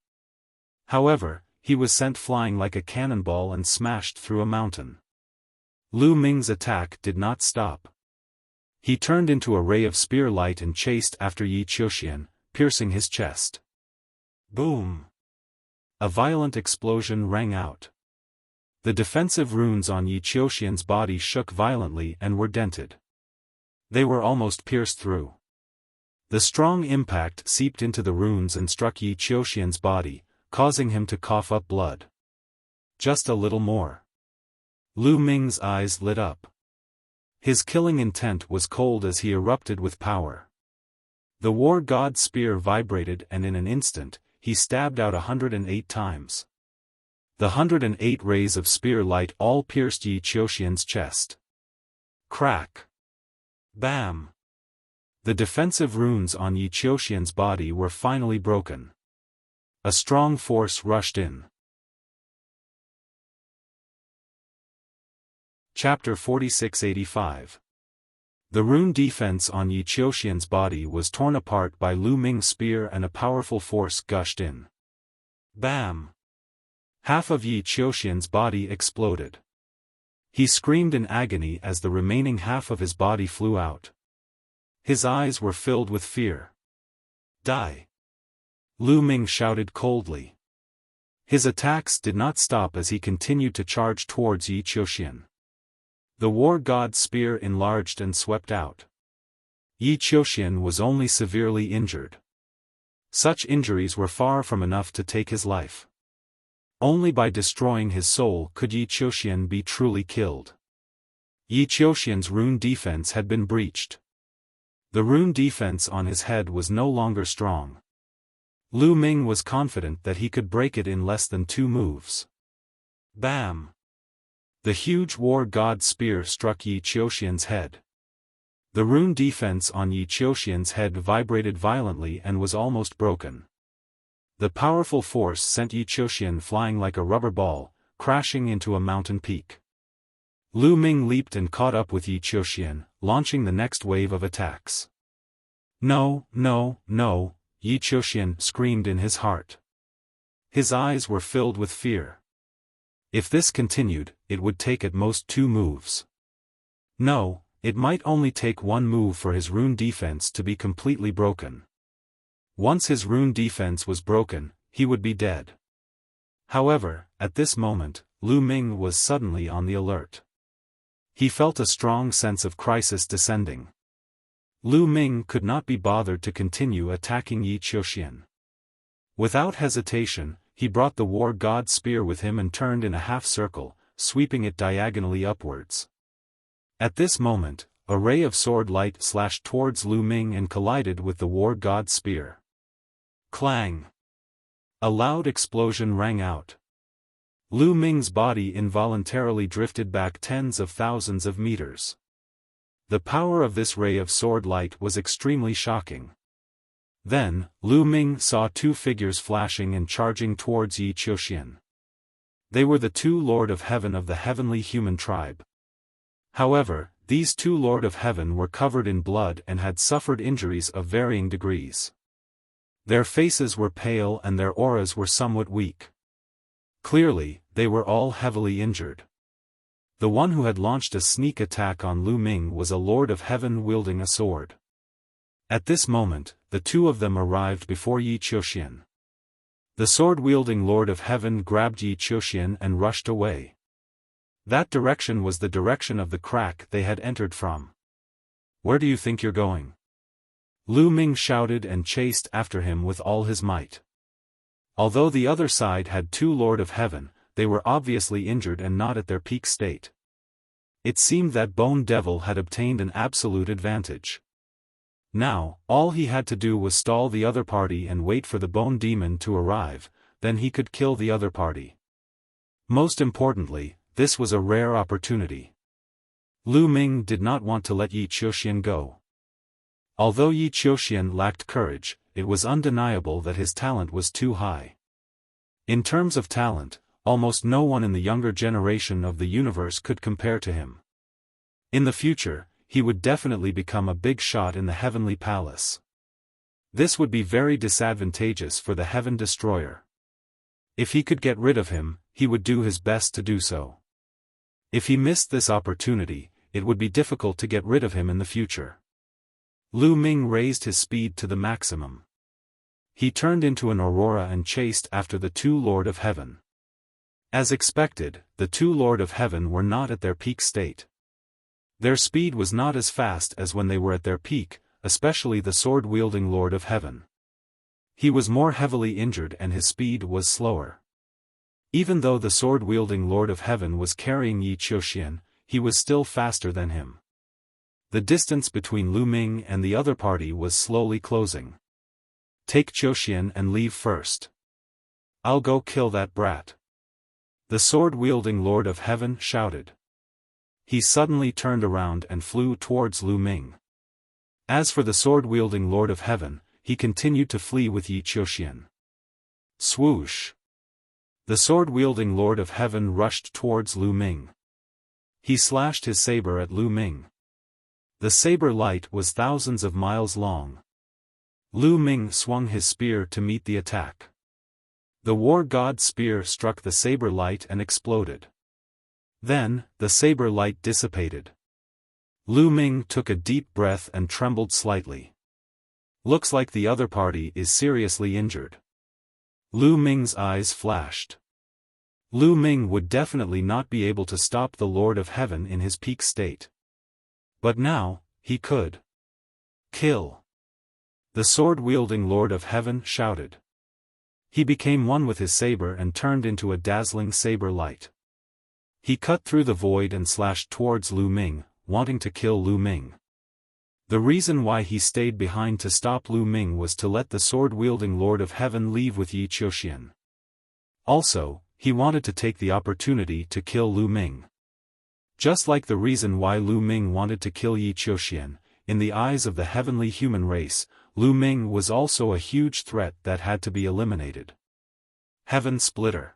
However, he was sent flying like a cannonball and smashed through a mountain. Lu Ming's attack did not stop. He turned into a ray of spear light and chased after Yi Qiuxian, piercing his chest. Boom! A violent explosion rang out. The defensive runes on Yi Qiuxian's body shook violently and were dented. They were almost pierced through. The strong impact seeped into the runes and struck Yi Qiuxian's body, causing him to cough up blood. Just a little more. Lu Ming's eyes lit up. His killing intent was cold as he erupted with power. The war god's spear vibrated and in an instant, he stabbed out 108 times. The 108 rays of spear light all pierced Yi Qiuxian's chest. Crack! Bam! The defensive runes on Yi Qiuxian's body were finally broken. A strong force rushed in. Chapter 4685. The rune defense on Yi Qiuxian's body was torn apart by Lu Ming's spear and a powerful force gushed in. Bam! Half of Yi Qiuxian's body exploded. He screamed in agony as the remaining half of his body flew out. His eyes were filled with fear. Die! Lu Ming shouted coldly. His attacks did not stop as he continued to charge towards Yi Qiuxian. The war god's spear enlarged and swept out. Yi Qiuxian was only severely injured. Such injuries were far from enough to take his life. Only by destroying his soul could Yi Qiuxian be truly killed. Yi Qiuxian's rune defense had been breached. The rune defense on his head was no longer strong. Lu Ming was confident that he could break it in less than 2 moves. Bam! The huge war god's spear struck Yi Qiuxian's head. The rune defense on Yi Qiuxian's head vibrated violently and was almost broken. The powerful force sent Yi Qiuxian flying like a rubber ball, crashing into a mountain peak. Lu Ming leaped and caught up with Yi Qiuxian, launching the next wave of attacks. No, no, no, Yi Qiuxian screamed in his heart. His eyes were filled with fear. If this continued, it would take at most 2 moves. No, it might only take 1 move for his rune defense to be completely broken. Once his rune defense was broken, he would be dead. However, at this moment, Lu Ming was suddenly on the alert. He felt a strong sense of crisis descending. Lu Ming could not be bothered to continue attacking Yi Qiuxian. Without hesitation, he brought the war god's spear with him and turned in a half-circle, sweeping it diagonally upwards. At this moment, a ray of sword light slashed towards Lu Ming and collided with the war god's spear. Clang! A loud explosion rang out. Lu Ming's body involuntarily drifted back tens of thousands of meters. The power of this ray of sword light was extremely shocking. Then, Lu Ming saw 2 figures flashing and charging towards Yi Qiuxian. They were the 2 Lord of Heaven of the heavenly human tribe. However, these 2 Lord of Heaven were covered in blood and had suffered injuries of varying degrees. Their faces were pale and their auras were somewhat weak. Clearly, they were all heavily injured. The one who had launched a sneak attack on Lu Ming was a Lord of Heaven wielding a sword. At this moment, the 2 of them arrived before Yi Qiuxian. The sword-wielding Lord of Heaven grabbed Yi Qiuxian and rushed away. That direction was the direction of the crack they had entered from. "Where do you think you're going?" Lu Ming shouted and chased after him with all his might. Although the other side had two Lord of Heaven, they were obviously injured and not at their peak state. It seemed that Bone Devil had obtained an absolute advantage. Now, all he had to do was stall the other party and wait for the Bone Demon to arrive, then he could kill the other party. Most importantly, this was a rare opportunity. Lu Ming did not want to let Yi Qiuxian go. Although Yi Qiuxian lacked courage, it was undeniable that his talent was too high. In terms of talent, almost no one in the younger generation of the universe could compare to him. In the future, he would definitely become a big shot in the Heavenly Palace. This would be very disadvantageous for the Heaven Destroyer. If he could get rid of him, he would do his best to do so. If he missed this opportunity, it would be difficult to get rid of him in the future. Lu Ming raised his speed to the maximum. He turned into an aurora and chased after the two Lord of Heaven. As expected, the two Lord of Heaven were not at their peak state. Their speed was not as fast as when they were at their peak, especially the sword-wielding Lord of Heaven. He was more heavily injured and his speed was slower. Even though the sword-wielding Lord of Heaven was carrying Yi Qiuxian, he was still faster than him. The distance between Lu Ming and the other party was slowly closing. Take Qiuxian and leave first. I'll go kill that brat. The sword-wielding Lord of Heaven shouted. He suddenly turned around and flew towards Lu Ming. As for the sword-wielding Lord of Heaven, he continued to flee with Yi Qiuxian. Swoosh! The sword-wielding Lord of Heaven rushed towards Lu Ming. He slashed his saber at Lu Ming. The saber light was thousands of miles long. Lu Ming swung his spear to meet the attack. The war god's spear struck the saber light and exploded. Then, the saber light dissipated. Lu Ming took a deep breath and trembled slightly. Looks like the other party is seriously injured. Lu Ming's eyes flashed. Lu Ming would definitely not be able to stop the Lord of Heaven in his peak state. But now, he could. Kill! The sword-wielding Lord of Heaven shouted. He became one with his saber and turned into a dazzling saber light. He cut through the void and slashed towards Lu Ming, wanting to kill Lu Ming. The reason why he stayed behind to stop Lu Ming was to let the sword-wielding Lord of Heaven leave with Yi Qiuxian. Also, he wanted to take the opportunity to kill Lu Ming. Just like the reason why Lu Ming wanted to kill Yi Qiuxian, in the eyes of the heavenly human race, Lu Ming was also a huge threat that had to be eliminated. Heaven Splitter.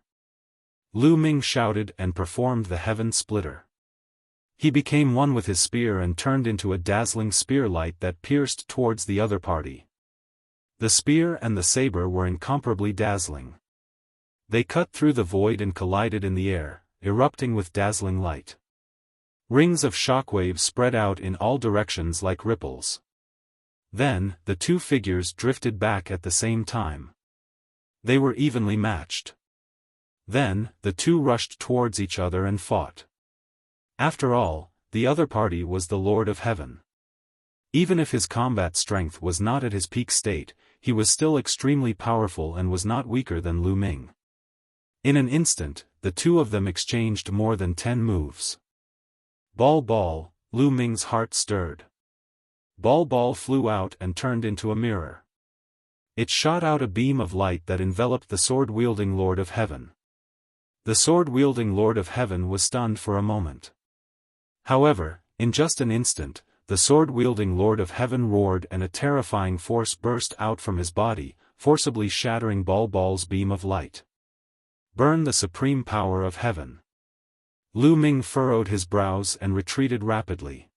Lu Ming shouted and performed the Heaven Splitter. He became one with his spear and turned into a dazzling spear light that pierced towards the other party. The spear and the saber were incomparably dazzling. They cut through the void and collided in the air, erupting with dazzling light. Rings of shockwaves spread out in all directions like ripples. Then, the two figures drifted back at the same time. They were evenly matched. Then, the two rushed towards each other and fought. After all, the other party was the Lord of Heaven. Even if his combat strength was not at his peak state, he was still extremely powerful and was not weaker than Lu Ming. In an instant, the two of them exchanged more than 10 moves. Ball, Lu Ming's heart stirred. Ball flew out and turned into a mirror. It shot out a beam of light that enveloped the sword-wielding Lord of Heaven. The sword-wielding Lord of Heaven was stunned for a moment. However, in just an instant, the sword-wielding Lord of Heaven roared and a terrifying force burst out from his body, forcibly shattering Ball's beam of light. Burn the supreme power of heaven. Lu Ming furrowed his brows and retreated rapidly.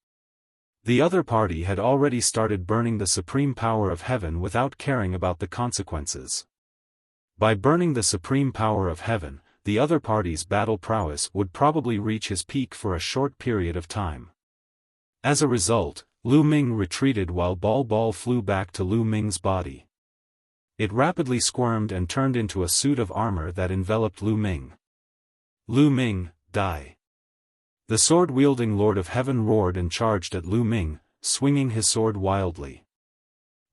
The other party had already started burning the supreme power of heaven without caring about the consequences. By burning the supreme power of heaven, the other party's battle prowess would probably reach his peak for a short period of time. As a result, Lu Ming retreated while Ball flew back to Lu Ming's body. It rapidly squirmed and turned into a suit of armor that enveloped Lu Ming. Lu Ming, die! The sword-wielding Lord of Heaven roared and charged at Lu Ming, swinging his sword wildly.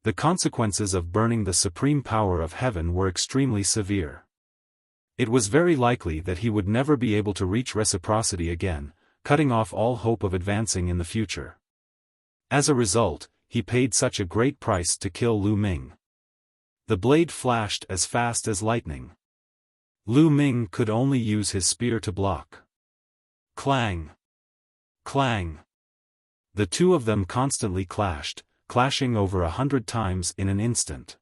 The consequences of burning the supreme power of heaven were extremely severe. It was very likely that he would never be able to reach reciprocity again, cutting off all hope of advancing in the future. As a result, he paid such a great price to kill Lu Ming. The blade flashed as fast as lightning. Lu Ming could only use his spear to block. Clang! Clang! The two of them constantly clashed, clashing over 100 times in an instant.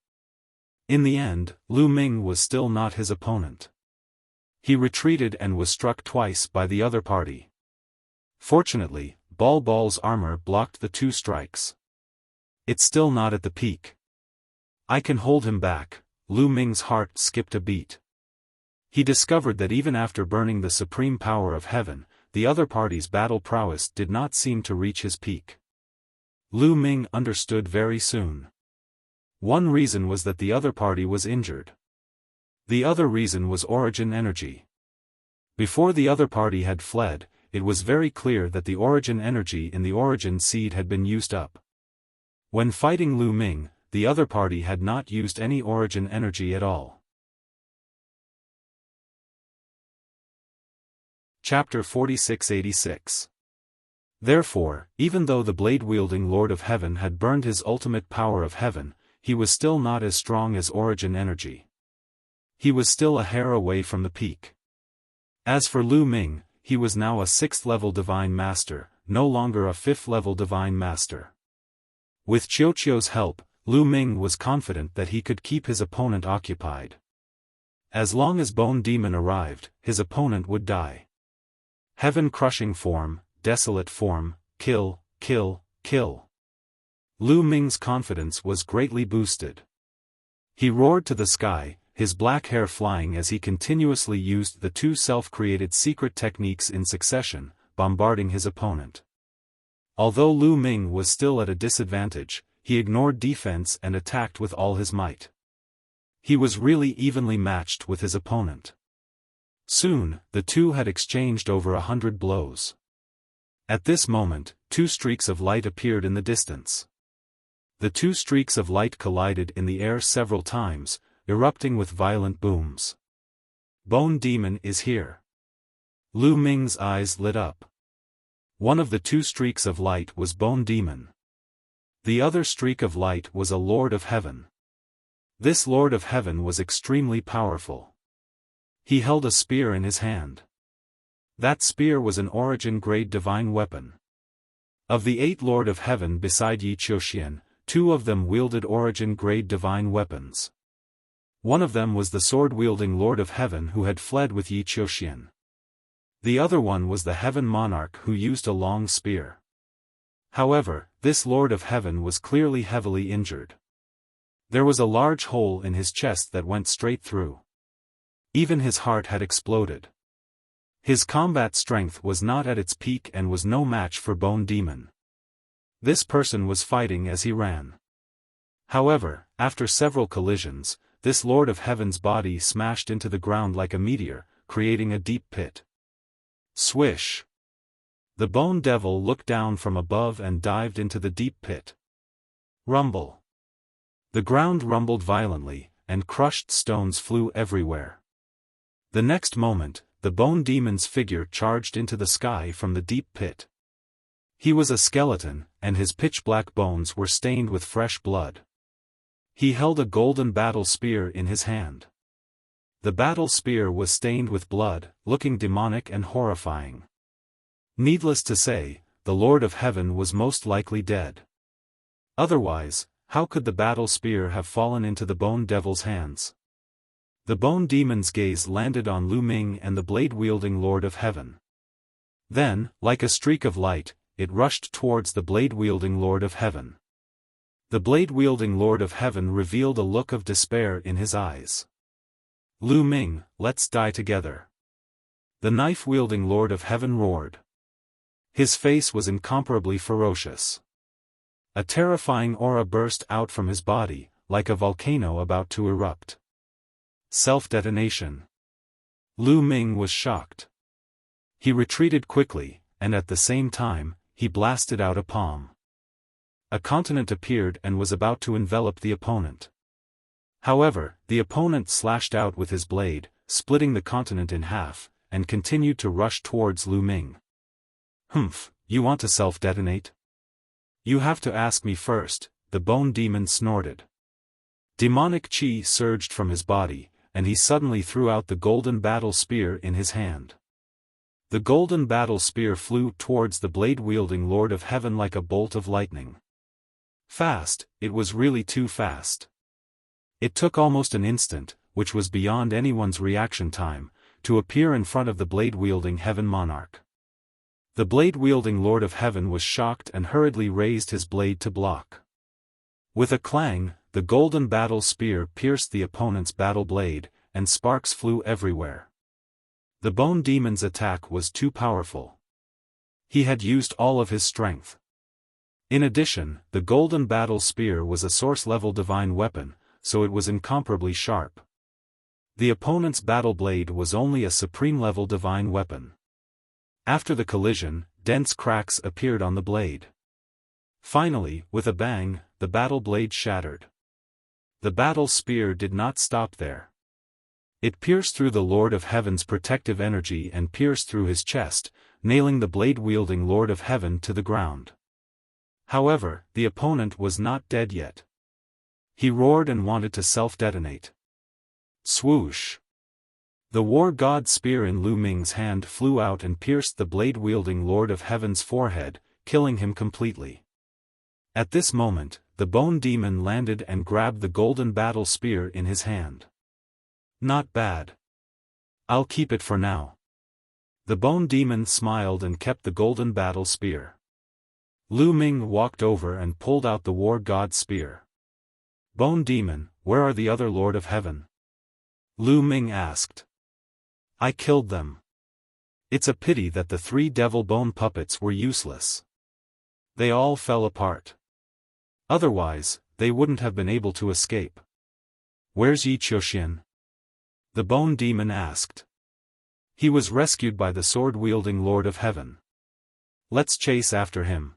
In the end, Lu Ming was still not his opponent. He retreated and was struck twice by the other party. Fortunately, Bal's armor blocked the two strikes. It's still not at the peak. I can hold him back. Lu Ming's heart skipped a beat. He discovered that even after burning the supreme power of heaven, the other party's battle prowess did not seem to reach his peak. Lu Ming understood very soon. One reason was that the other party was injured. The other reason was origin energy. Before the other party had fled, it was very clear that the origin energy in the origin seed had been used up. When fighting Lu Ming, the other party had not used any origin energy at all. Chapter 4686. Therefore, even though the blade-wielding Lord of Heaven had burned his ultimate power of heaven, he was still not as strong as origin energy. He was still a hair away from the peak. As for Lu Ming, he was now a 6th-level Divine Master, no longer a 5th-level Divine Master. With Qiuqiu's help, Lu Ming was confident that he could keep his opponent occupied. As long as Bone Demon arrived, his opponent would die. Heaven-crushing form, desolate form, kill, kill, kill. Lu Ming's confidence was greatly boosted. He roared to the sky, his black hair flying as he continuously used the two self-created secret techniques in succession, bombarding his opponent. Although Lu Ming was still at a disadvantage, he ignored defense and attacked with all his might. He was really evenly matched with his opponent. Soon, the two had exchanged over 100 blows. At this moment, two streaks of light appeared in the distance. The two streaks of light collided in the air several times, erupting with violent booms. Bone Demon is here. Lu Ming's eyes lit up. One of the two streaks of light was Bone Demon. The other streak of light was a Lord of Heaven. This Lord of Heaven was extremely powerful. He held a spear in his hand. That spear was an origin-grade divine weapon. Of the 8 Lord of Heaven beside Yi Qiuxian, 2 of them wielded origin-grade divine weapons. One of them was the sword-wielding Lord of Heaven who had fled with Yi Qiuxian. The other one was the Heaven Monarch who used a long spear. However, this Lord of Heaven was clearly heavily injured. There was a large hole in his chest that went straight through. Even his heart had exploded. His combat strength was not at its peak and was no match for Bone Demon. This person was fighting as he ran. However, after several collisions, this Lord of Heaven's body smashed into the ground like a meteor, creating a deep pit. Swish! The Bone Devil looked down from above and dived into the deep pit. Rumble! The ground rumbled violently, and crushed stones flew everywhere. The next moment, the Bone Demon's figure charged into the sky from the deep pit. He was a skeleton, and his pitch-black bones were stained with fresh blood. He held a golden battle spear in his hand. The battle spear was stained with blood, looking demonic and horrifying. Needless to say, the Lord of Heaven was most likely dead. Otherwise, how could the battle spear have fallen into the Bone Devil's hands? The Bone Demon's gaze landed on Lu Ming and the blade-wielding Lord of Heaven. Then, like a streak of light, it rushed towards the blade-wielding Lord of Heaven. The blade-wielding Lord of Heaven revealed a look of despair in his eyes. Lu Ming, let's die together. The knife-wielding Lord of Heaven roared. His face was incomparably ferocious. A terrifying aura burst out from his body, like a volcano about to erupt. Self-detonation. Lu Ming was shocked. He retreated quickly, and at the same time, he blasted out a palm. a continent appeared and was about to envelop the opponent. However, the opponent slashed out with his blade, splitting the continent in half, and continued to rush towards Lu Ming. "Humph, you want to self-detonate? You have to ask me first," the bone demon snorted. Demonic chi surged from his body, and he suddenly threw out the golden battle spear in his hand. The golden battle spear flew towards the blade-wielding Lord of Heaven like a bolt of lightning. Fast, it was really too fast. It took almost an instant, which was beyond anyone's reaction time, to appear in front of the blade-wielding Heaven Monarch. The blade-wielding Lord of Heaven was shocked and hurriedly raised his blade to block. With a clang, the golden battle spear pierced the opponent's battle blade, and sparks flew everywhere. The bone demon's attack was too powerful. He had used all of his strength. In addition, the golden battle spear was a source-level divine weapon, so it was incomparably sharp. The opponent's battle blade was only a supreme-level divine weapon. After the collision, dense cracks appeared on the blade. Finally, with a bang, the battle blade shattered. The battle spear did not stop there. It pierced through the Lord of Heaven's protective energy and pierced through his chest, nailing the blade-wielding Lord of Heaven to the ground. However, the opponent was not dead yet. He roared and wanted to self-detonate. Swoosh! The war god spear in Lu Ming's hand flew out and pierced the blade-wielding Lord of Heaven's forehead, killing him completely. At this moment, the bone demon landed and grabbed the golden battle spear in his hand. "Not bad. I'll keep it for now." The bone demon smiled and kept the golden battle spear. Lu Ming walked over and pulled out the war god spear. "Bone demon, where are the other Lord of Heaven?" Lu Ming asked. "I killed them. It's a pity that the 3 devil bone puppets were useless. They all fell apart. Otherwise, they wouldn't have been able to escape." "Where's Yi Qiuxian?" the bone demon asked. "He was rescued by the sword-wielding Lord of Heaven. Let's chase after him,"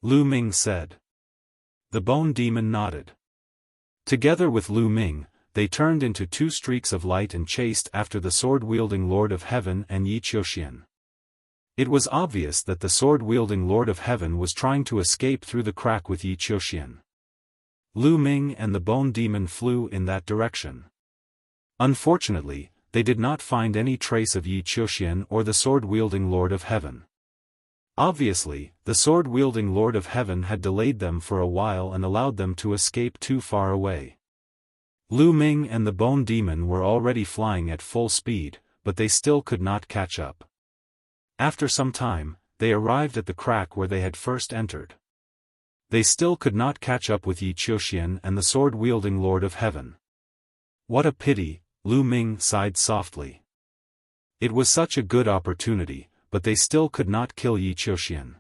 Lu Ming said. The bone demon nodded. Together with Lu Ming, they turned into 2 streaks of light and chased after the sword-wielding Lord of Heaven and Yi Qiuxian. It was obvious that the sword-wielding Lord of Heaven was trying to escape through the crack with Yi Qiuxian. Lu Ming and the bone demon flew in that direction. Unfortunately, they did not find any trace of Yi Qiuxian or the sword-wielding Lord of Heaven. Obviously, the sword-wielding Lord of Heaven had delayed them for a while and allowed them to escape too far away. Lu Ming and the bone demon were already flying at full speed, but they still could not catch up. After some time, they arrived at the crack where they had first entered. They still could not catch up with Yi Qiuxian and the sword-wielding Lord of Heaven. "What a pity," Lu Ming sighed softly. It was such a good opportunity, but they still could not kill Yi Qiuxian.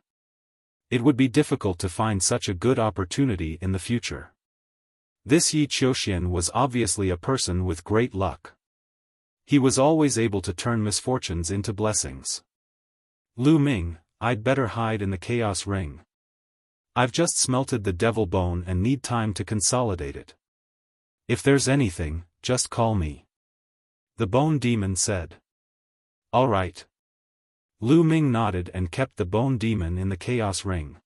It would be difficult to find such a good opportunity in the future. This Yi Qiuxian was obviously a person with great luck. He was always able to turn misfortunes into blessings. "Lu Ming, I'd better hide in the Chaos Ring. I've just smelted the devil bone and need time to consolidate it. If there's anything, just call me," the bone demon said. "All right." Lu Ming nodded and kept the bone demon in the Chaos Ring.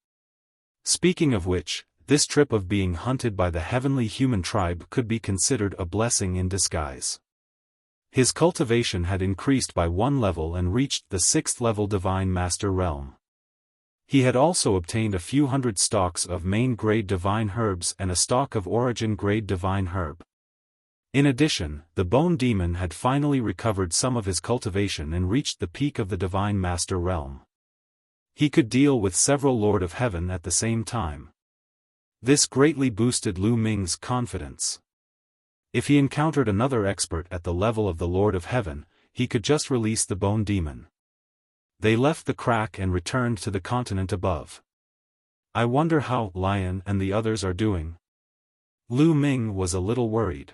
Speaking of which, this trip of being hunted by the heavenly human tribe could be considered a blessing in disguise. His cultivation had increased by 1 level and reached the 6th level Divine Master realm. He had also obtained a few hundred stalks of main-grade divine herbs and a stalk of origin-grade divine herb. In addition, the bone demon had finally recovered some of his cultivation and reached the peak of the Divine Master realm. He could deal with several Lord of Heaven at the same time. This greatly boosted Lu Ming's confidence. If he encountered another expert at the level of the Lord of Heaven, he could just release the bone demon. They left the crack and returned to the continent above. "I wonder how Lion and the others are doing." Lu Ming was a little worried.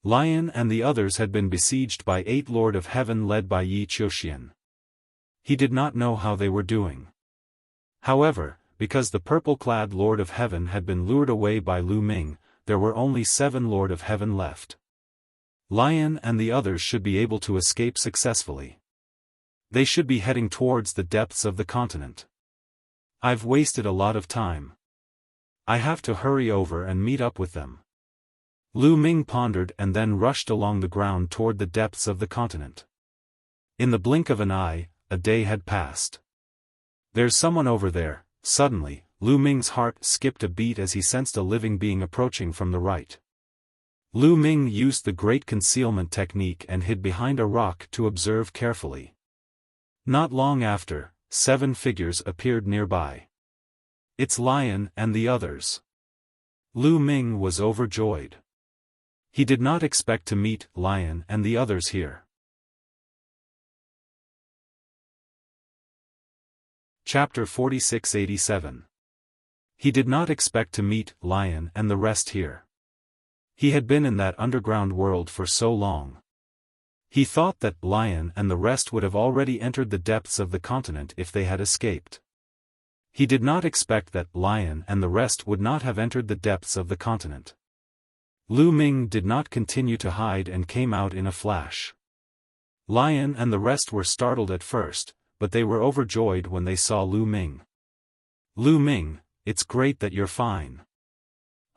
Lion and the others had been besieged by 8 Lord of Heaven led by Yi Qiuxian. He did not know how they were doing. However, because the purple-clad Lord of Heaven had been lured away by Lu Ming, there were only 7 Lord of Heaven left. Lion and the others should be able to escape successfully. They should be heading towards the depths of the continent. I've wasted a lot of time. I have to hurry over and meet up with them. Lu Ming pondered and then rushed along the ground toward the depths of the continent. In the blink of an eye, a day had passed. There's someone over there. Suddenly, Lu Ming's heart skipped a beat as he sensed a living being approaching from the right. Lu Ming used the great concealment technique and hid behind a rock to observe carefully. Not long after, 7 figures appeared nearby. It's Lion and the others. Lu Ming was overjoyed. He did not expect to meet Lion and the others here. Chapter 4687. He did not expect to meet Lion and the rest here. He had been in that underground world for so long. He thought that Lion and the rest would have already entered the depths of the continent if they had escaped. He did not expect that Lion and the rest would not have entered the depths of the continent. Lu Ming did not continue to hide and came out in a flash. Lion and the rest were startled at first, but they were overjoyed when they saw Lu Ming. Lu Ming, it's great that you're fine.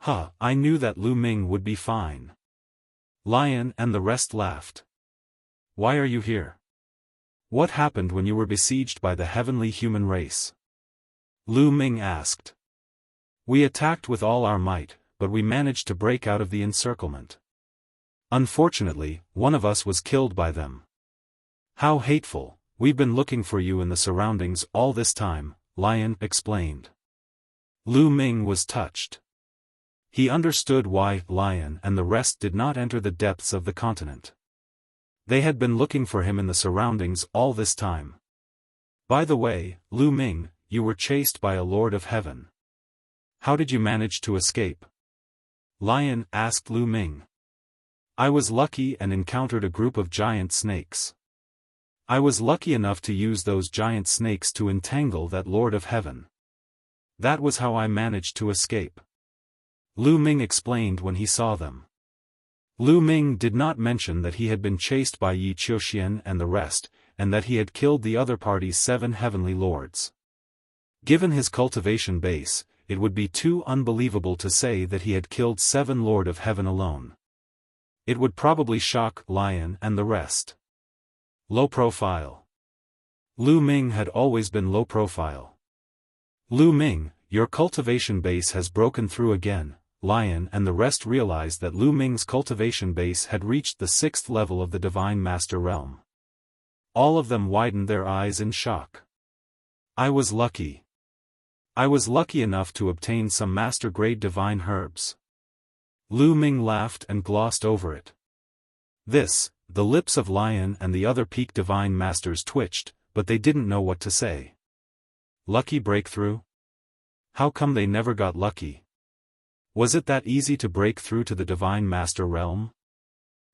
Huh, I knew that Lu Ming would be fine. Lion and the rest laughed. Why are you here? What happened when you were besieged by the heavenly human race? Lu Ming asked. We attacked with all our might, but we managed to break out of the encirclement. Unfortunately, one of us was killed by them. How hateful. We've been looking for you in the surroundings all this time, Lion explained. Lu Ming was touched. He understood why Lion and the rest did not enter the depths of the continent. They had been looking for him in the surroundings all this time. By the way, Lu Ming, you were chased by a Lord of Heaven. How did you manage to escape? Lion asked Lu Ming. I was lucky and encountered a group of giant snakes. I was lucky enough to use those giant snakes to entangle that Lord of Heaven. That was how I managed to escape. Lu Ming explained when he saw them. Lu Ming did not mention that he had been chased by Yi Qiuxian and the rest, and that he had killed the other party's 7 heavenly lords. Given his cultivation base, it would be too unbelievable to say that he had killed 7 Lord of Heaven alone. It would probably shock Lion and the rest. Low profile. Lu Ming had always been low profile. Lu Ming, your cultivation base has broken through again. Lion and the rest realized that Lu Ming's cultivation base had reached the 6th level of the Divine Master Realm. All of them widened their eyes in shock. I was lucky. I was lucky enough to obtain some master-grade divine herbs. Lu Ming laughed and glossed over it. The lips of Lion and the other peak divine masters twitched, but they didn't know what to say. Lucky breakthrough? How come they never got lucky? Was it that easy to break through to the Divine Master Realm?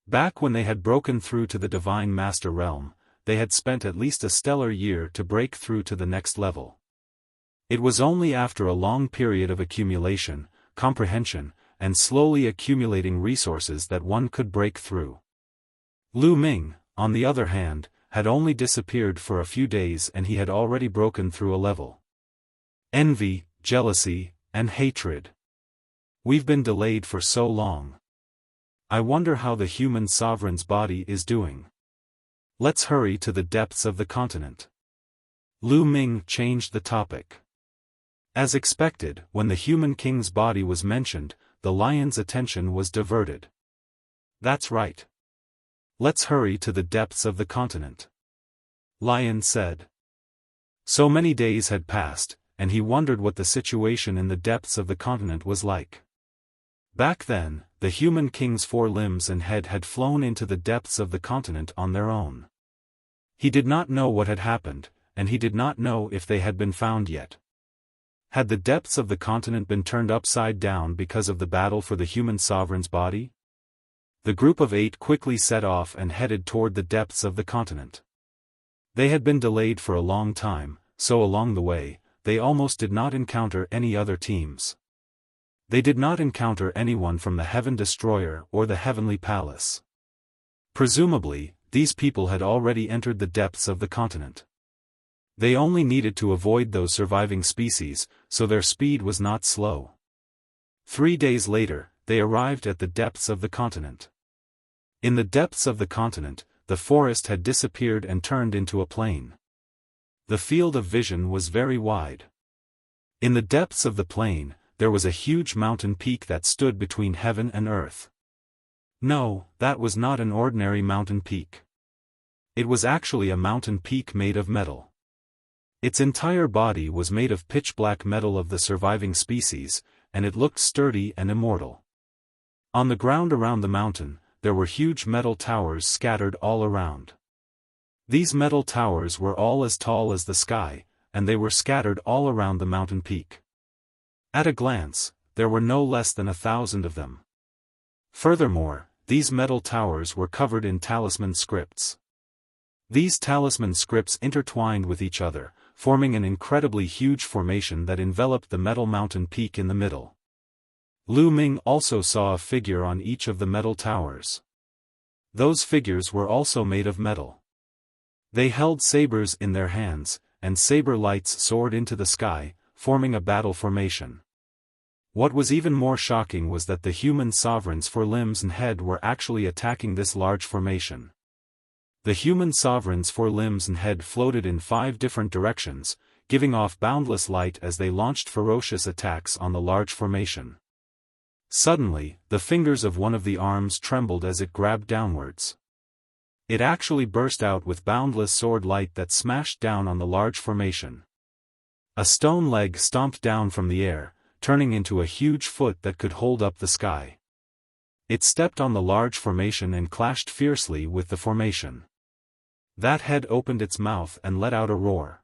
Back when they had broken through to the Divine Master Realm, they had spent at least a stellar year to break through to the next level. It was only after a long period of accumulation, comprehension, and slowly accumulating resources that one could break through. Lu Ming, on the other hand, had only disappeared for a few days and he had already broken through a level. Envy, jealousy, and hatred. We've been delayed for so long. I wonder how the human sovereign's body is doing. Let's hurry to the depths of the continent. Lu Ming changed the topic. As expected, when the human king's body was mentioned, the lion's attention was diverted. That's right. Let's hurry to the depths of the continent. Lion said. So many days had passed, and he wondered what the situation in the depths of the continent was like. Back then, the human king's 4 limbs and head had flown into the depths of the continent on their own. He did not know what had happened, and he did not know if they had been found yet. Had the depths of the continent been turned upside down because of the battle for the human sovereign's body? The group of 8 quickly set off and headed toward the depths of the continent. They had been delayed for a long time, so along the way, they almost did not encounter any other teams. They did not encounter anyone from the Heaven Destroyer or the Heavenly Palace. Presumably, these people had already entered the depths of the continent. They only needed to avoid those surviving species, so their speed was not slow. 3 days later, they arrived at the depths of the continent. In the depths of the continent, the forest had disappeared and turned into a plain. The field of vision was very wide. In the depths of the plain, there was a huge mountain peak that stood between heaven and earth. No, that was not an ordinary mountain peak. It was actually a mountain peak made of metal. Its entire body was made of pitch-black metal of the surviving species, and it looked sturdy and immortal. On the ground around the mountain, there were huge metal towers scattered all around. These metal towers were all as tall as the sky, and they were scattered all around the mountain peak. At a glance, there were no less than 1,000 of them. Furthermore, these metal towers were covered in talisman scripts. These talisman scripts intertwined with each other, forming an incredibly huge formation that enveloped the metal mountain peak in the middle. Lu Ming also saw a figure on each of the metal towers. Those figures were also made of metal. They held sabers in their hands, and saber lights soared into the sky, forming a battle formation. What was even more shocking was that the human sovereigns for limbs and head were actually attacking this large formation. The human sovereigns for limbs and head floated in 5 different directions, giving off boundless light as they launched ferocious attacks on the large formation. Suddenly, the fingers of one of the arms trembled as it grabbed downwards. It actually burst out with boundless sword light that smashed down on the large formation. A stone leg stomped down from the air, turning into a huge foot that could hold up the sky. It stepped on the large formation and clashed fiercely with the formation. That head opened its mouth and let out a roar.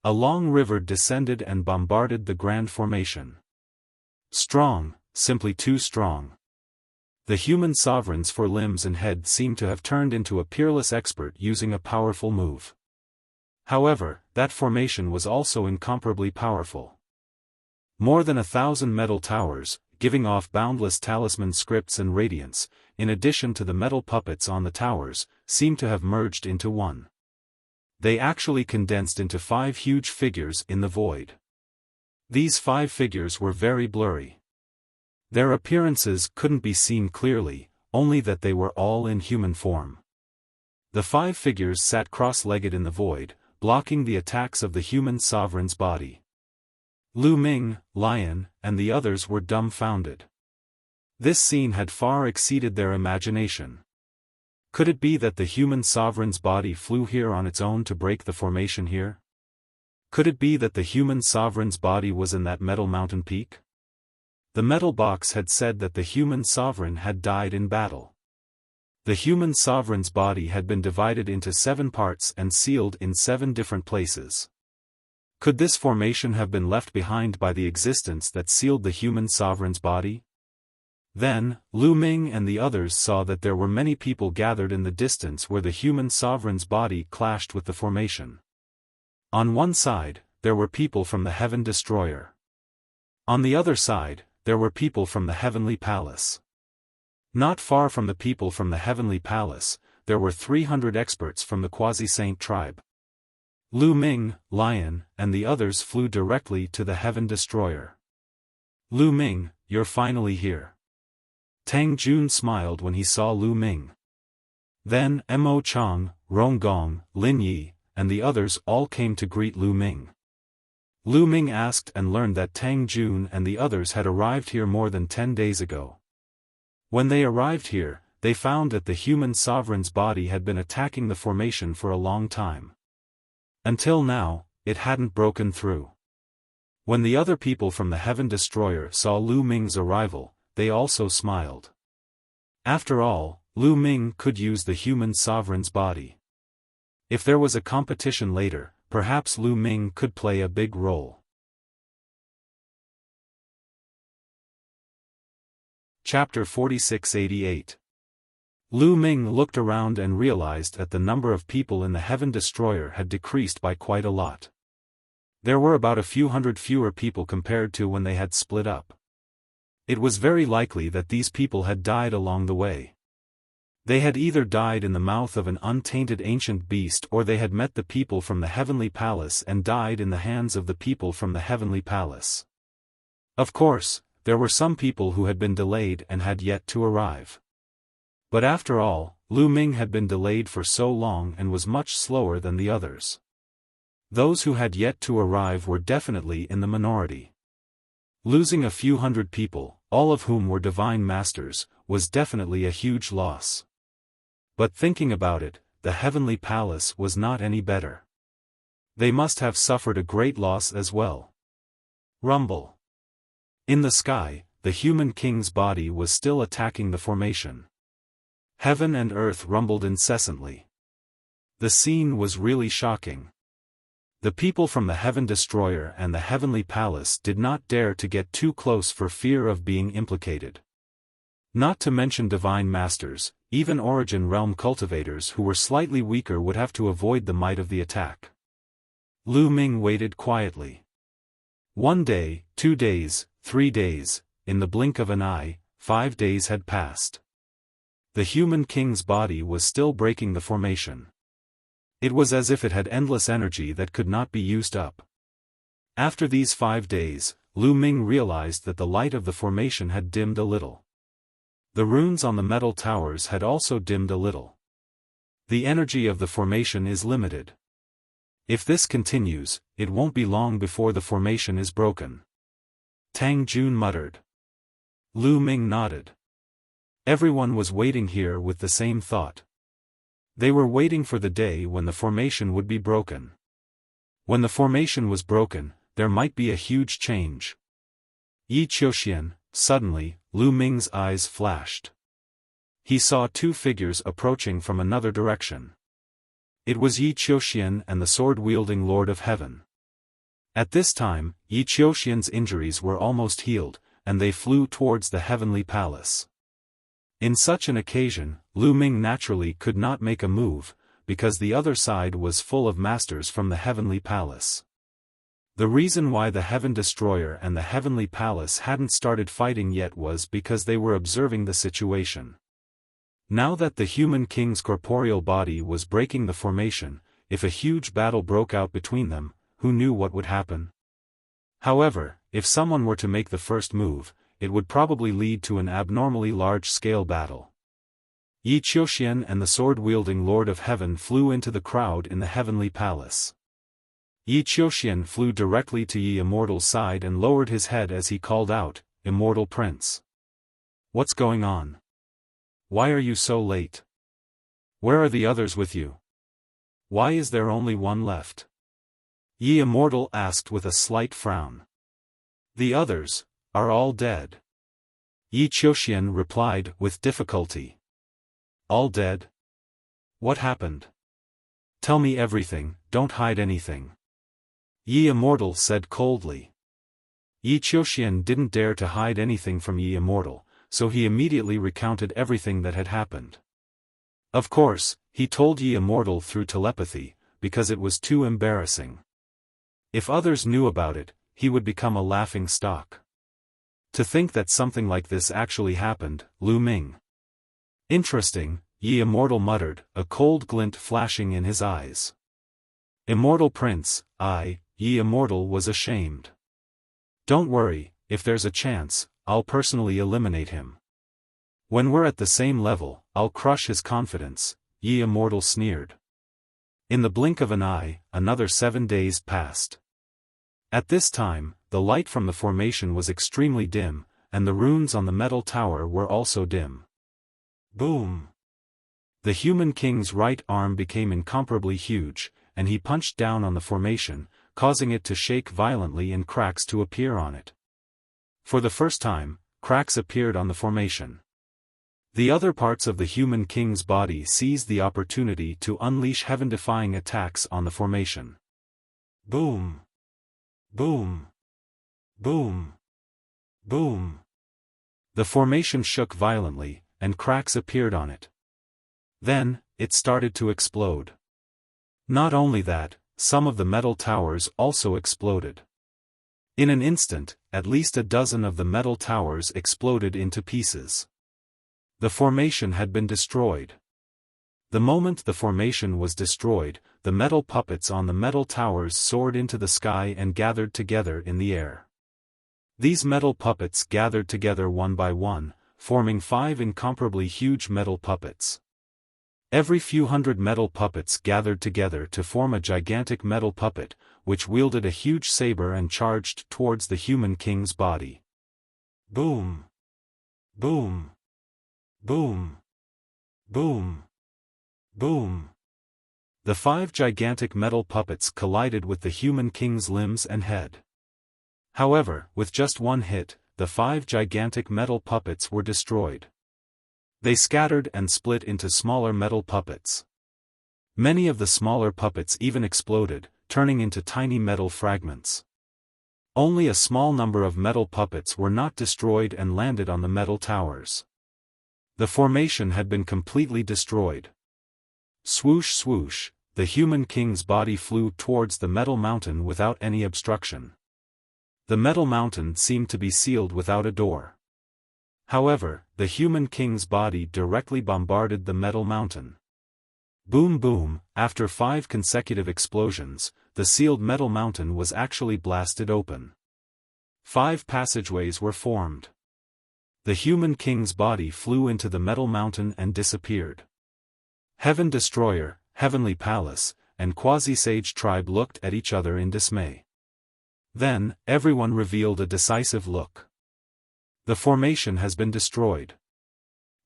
A long river descended and bombarded the grand formation. Strong, simply too strong. The human sovereigns for limbs and head seemed to have turned into a peerless expert using a powerful move. However, that formation was also incomparably powerful. More than 1,000 metal towers, giving off boundless talisman scripts and radiance, in addition to the metal puppets on the towers, seemed to have merged into one. They actually condensed into 5 huge figures in the void. These 5 figures were very blurry. Their appearances couldn't be seen clearly, only that they were all in human form. The 5 figures sat cross-legged in the void, blocking the attacks of the human sovereign's body. Lu Ming, Lion, and the others were dumbfounded. This scene had far exceeded their imagination. Could it be that the human sovereign's body flew here on its own to break the formation here? Could it be that the human sovereign's body was in that metal mountain peak? The metal box had said that the human sovereign had died in battle. The human sovereign's body had been divided into 7 parts and sealed in 7 different places. Could this formation have been left behind by the existence that sealed the human sovereign's body? Then, Lu Ming and the others saw that there were many people gathered in the distance where the human sovereign's body clashed with the formation. On one side, there were people from the Heaven Destroyer. On the other side, there were people from the Heavenly Palace. Not far from the people from the Heavenly Palace, there were 300 experts from the Quasi-Saint tribe. Lu Ming, Lion, and the others flew directly to the Heaven Destroyer. Lu Ming, you're finally here. Tang Jun smiled when he saw Lu Ming. Then Mo Chang, Rong Gong, Lin Yi, and the others all came to greet Lu Ming. Lu Ming asked and learned that Tang Jun and the others had arrived here more than 10 days ago. When they arrived here, they found that the human sovereign's body had been attacking the formation for a long time. Until now, it hadn't broken through. When the other people from the Heaven Destroyer saw Lu Ming's arrival, they also smiled. After all, Lu Ming could use the human sovereign's body. If there was a competition later, perhaps Lu Ming could play a big role. Chapter 4688. Lu Ming looked around and realized that the number of people in the Heaven Destroyer had decreased by quite a lot. There were about a few hundred fewer people compared to when they had split up. It was very likely that these people had died along the way. They had either died in the mouth of an untainted ancient beast, or they had met the people from the heavenly palace and died in the hands of the people from the heavenly palace. Of course, there were some people who had been delayed and had yet to arrive. But after all, Lu Ming had been delayed for so long and was much slower than the others. Those who had yet to arrive were definitely in the minority. Losing a few hundred people, all of whom were divine masters, was definitely a huge loss. But thinking about it, the heavenly palace was not any better. They must have suffered a great loss as well. Rumble. In the sky, the human king's body was still attacking the formation. Heaven and earth rumbled incessantly. The scene was really shocking. The people from the Heaven Destroyer and the Heavenly Palace did not dare to get too close for fear of being implicated. Not to mention divine masters, even Origin Realm cultivators who were slightly weaker would have to avoid the might of the attack. Lu Ming waited quietly. 1 day, 2 days, 3 days, in the blink of an eye, 5 days had passed. The human king's body was still breaking the formation. It was as if it had endless energy that could not be used up. After these 5 days, Lu Ming realized that the light of the formation had dimmed a little. The runes on the metal towers had also dimmed a little. The energy of the formation is limited. If this continues, it won't be long before the formation is broken. Tang Jun muttered. Lu Ming nodded. Everyone was waiting here with the same thought. They were waiting for the day when the formation would be broken. When the formation was broken, there might be a huge change. Yi Qiuxian, suddenly, Lu Ming's eyes flashed. He saw 2 figures approaching from another direction. It was Yi Qiuxian and the sword-wielding Lord of Heaven. At this time, Yi Qiuxian's injuries were almost healed, and they flew towards the heavenly palace. In such an occasion, Lu Ming naturally could not make a move, because the other side was full of masters from the heavenly palace. The reason why the Heaven Destroyer and the heavenly palace hadn't started fighting yet was because they were observing the situation. Now that the human king's corporeal body was breaking the formation, if a huge battle broke out between them, who knew what would happen? However, if someone were to make the first move, it would probably lead to an abnormally large-scale battle. Yi Qiuxian and the sword-wielding Lord of Heaven flew into the crowd in the heavenly palace. Yi Qiuxian flew directly to Yi Immortal's side and lowered his head as he called out, "Immortal Prince. What's going on? Why are you so late? Where are the others with you? Why is there only one left?" Yi Immortal asked with a slight frown. "The others are all dead." Yi Qiuxian replied with difficulty. "All dead? What happened? Tell me everything, don't hide anything." Yi Immortal said coldly. Yi Qiuxian didn't dare to hide anything from Yi Immortal, so he immediately recounted everything that had happened. Of course, he told Yi Immortal through telepathy, because it was too embarrassing. If others knew about it, he would become a laughing stock. To think that something like this actually happened, Lu Ming. Interesting, Yi Immortal muttered, a cold glint flashing in his eyes. Immortal Prince, Yi Immortal was ashamed. "Don't worry, if there's a chance, I'll personally eliminate him. When we're at the same level, I'll crush his confidence," Yi Immortal sneered. In the blink of an eye, another 7 days passed. At this time, the light from the formation was extremely dim, and the runes on the metal tower were also dim. Boom! The human king's right arm became incomparably huge, and he punched down on the formation, causing it to shake violently and cracks to appear on it. For the first time, cracks appeared on the formation. The other parts of the human king's body seized the opportunity to unleash heaven-defying attacks on the formation. Boom! Boom! Boom! Boom! The formation shook violently, and cracks appeared on it. Then, it started to explode. Not only that, some of the metal towers also exploded. In an instant, at least a dozen of the metal towers exploded into pieces. The formation had been destroyed. The moment the formation was destroyed, the metal puppets on the metal towers soared into the sky and gathered together in the air. These metal puppets gathered together one by one, forming 5 incomparably huge metal puppets. Every few hundred metal puppets gathered together to form a gigantic metal puppet, which wielded a huge saber and charged towards the human king's body. Boom! Boom! Boom! Boom! Boom! The 5 gigantic metal puppets collided with the human king's limbs and head. However, with just one hit, the 5 gigantic metal puppets were destroyed. They scattered and split into smaller metal puppets. Many of the smaller puppets even exploded, turning into tiny metal fragments. Only a small number of metal puppets were not destroyed and landed on the metal towers. The formation had been completely destroyed. Swoosh swoosh, the human king's body flew towards the metal mountain without any obstruction. The metal mountain seemed to be sealed without a door. However, the human king's body directly bombarded the metal mountain. Boom boom, after 5 consecutive explosions, the sealed metal mountain was actually blasted open. 5 passageways were formed. The human king's body flew into the metal mountain and disappeared. Heaven Destroyer, Heavenly Palace, and Quasi-Sage Tribe looked at each other in dismay. Then, everyone revealed a decisive look. The formation has been destroyed.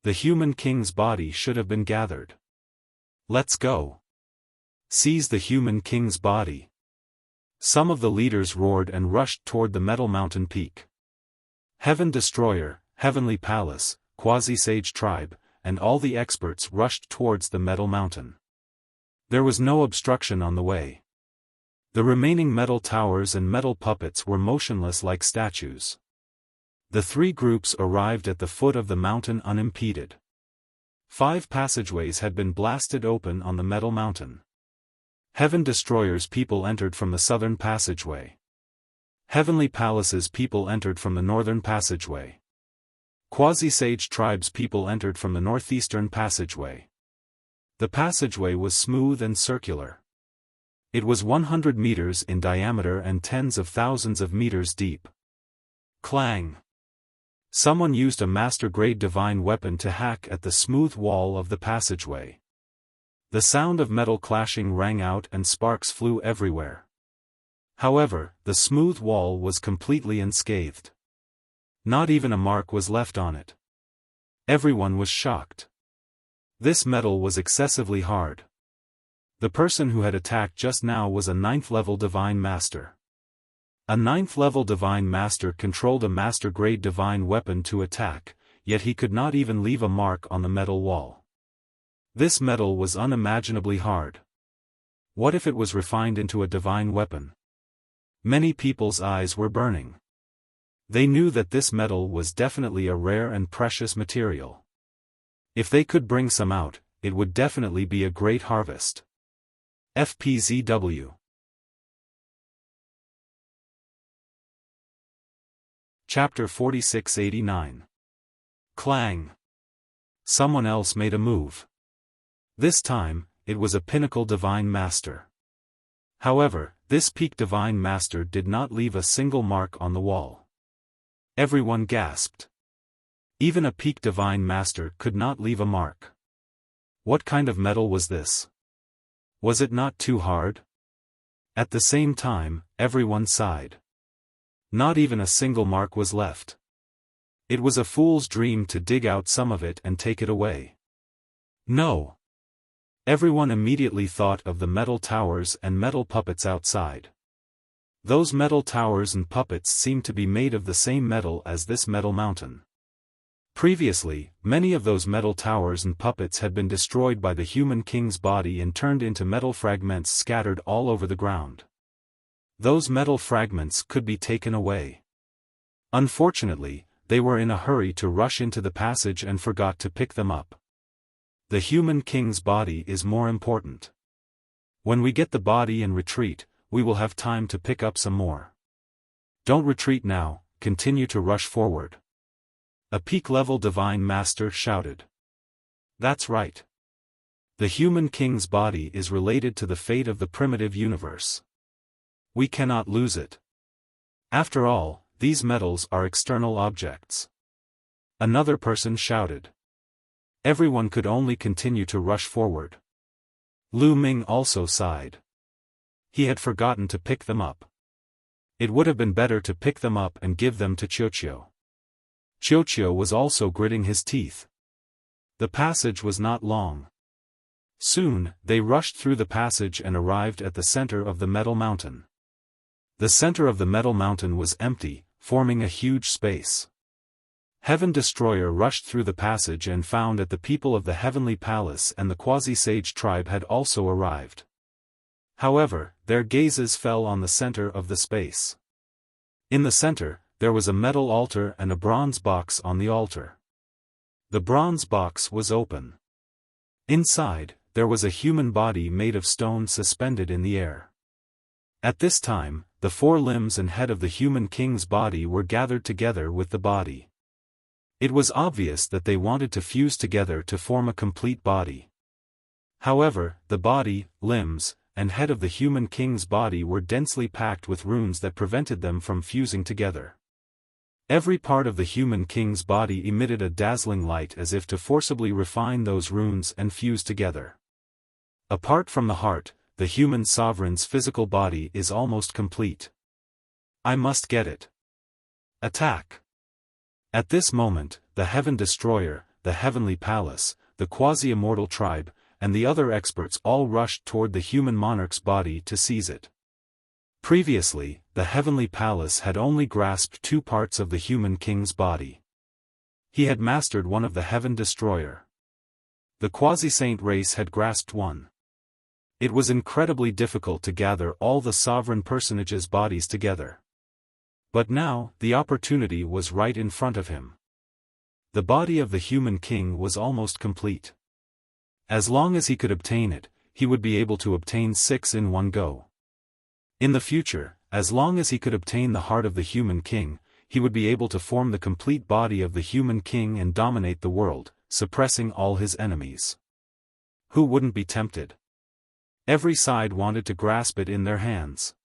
The human king's body should have been gathered. Let's go. Seize the human king's body. Some of the leaders roared and rushed toward the metal mountain peak. Heaven Destroyer, Heavenly Palace, Quasi-Sage Tribe, and all the experts rushed towards the metal mountain. There was no obstruction on the way. The remaining metal towers and metal puppets were motionless like statues. The 3 groups arrived at the foot of the mountain unimpeded. 5 passageways had been blasted open on the metal mountain. Heaven Destroyer's people entered from the southern passageway. Heavenly Palace's people entered from the northern passageway. Quasi-Sage Tribe's people entered from the northeastern passageway. The passageway was smooth and circular. It was 100 meters in diameter and tens of thousands of meters deep. Clang! Someone used a master-grade divine weapon to hack at the smooth wall of the passageway. The sound of metal clashing rang out and sparks flew everywhere. However, the smooth wall was completely unscathed. Not even a mark was left on it. Everyone was shocked. This metal was excessively hard. The person who had attacked just now was a 9th-level Divine Master. A 9th-level Divine Master controlled a master-grade divine weapon to attack, yet he could not even leave a mark on the metal wall. This metal was unimaginably hard. What if it was refined into a divine weapon? Many people's eyes were burning. They knew that this metal was definitely a rare and precious material. If they could bring some out, it would definitely be a great harvest. FPZW. Chapter 4689. Clang. Someone else made a move. This time, it was a pinnacle divine master. However, this peak divine master did not leave a single mark on the wall. Everyone gasped. Even a peak divine master could not leave a mark. What kind of metal was this? Was it not too hard? At the same time, everyone sighed. Not even a single mark was left. It was a fool's dream to dig out some of it and take it away. No. Everyone immediately thought of the metal towers and metal puppets outside. Those metal towers and puppets seemed to be made of the same metal as this metal mountain. Previously, many of those metal towers and puppets had been destroyed by the human king's body and turned into metal fragments scattered all over the ground. Those metal fragments could be taken away. Unfortunately, they were in a hurry to rush into the passage and forgot to pick them up. The human king's body is more important. When we get the body and retreat, we will have time to pick up some more. Don't retreat now, continue to rush forward. A peak-level divine master shouted. That's right. The human king's body is related to the fate of the primitive universe. We cannot lose it. After all, these metals are external objects. Another person shouted. Everyone could only continue to rush forward. Lu Ming also sighed. He had forgotten to pick them up. It would have been better to pick them up and give them to Qiuqiu. Qiuqiu was also gritting his teeth. The passage was not long. Soon, they rushed through the passage and arrived at the center of the metal mountain. The center of the metal mountain was empty, forming a huge space. Heaven Destroyer rushed through the passage and found that the people of the Heavenly Palace and the Quasi-Sage tribe had also arrived. However, their gazes fell on the center of the space. In the center, there was a metal altar and a bronze box on the altar. The bronze box was open. Inside, there was a human body made of stone suspended in the air. At this time, the four limbs and head of the human king's body were gathered together with the body. It was obvious that they wanted to fuse together to form a complete body. However, the body, limbs, and head of the human king's body were densely packed with runes that prevented them from fusing together. Every part of the human king's body emitted a dazzling light as if to forcibly refine those runes and fuse together. Apart from the heart, the human sovereign's physical body is almost complete. I must get it. Attack! At this moment, the Heaven Destroyer, the Heavenly Palace, the Quasi-Immortal tribe, and the other experts all rushed toward the human monarch's body to seize it. Previously, the Heavenly Palace had only grasped two parts of the human king's body. He had mastered one of the Heaven Destroyer. The Quasi-Saint race had grasped one. It was incredibly difficult to gather all the sovereign personages' bodies together. But now, the opportunity was right in front of him. The body of the human king was almost complete. As long as he could obtain it, he would be able to obtain 6 in one go. In the future, as long as he could obtain the heart of the human king, he would be able to form the complete body of the human king and dominate the world, suppressing all his enemies. Who wouldn't be tempted? Every side wanted to grasp it in their hands.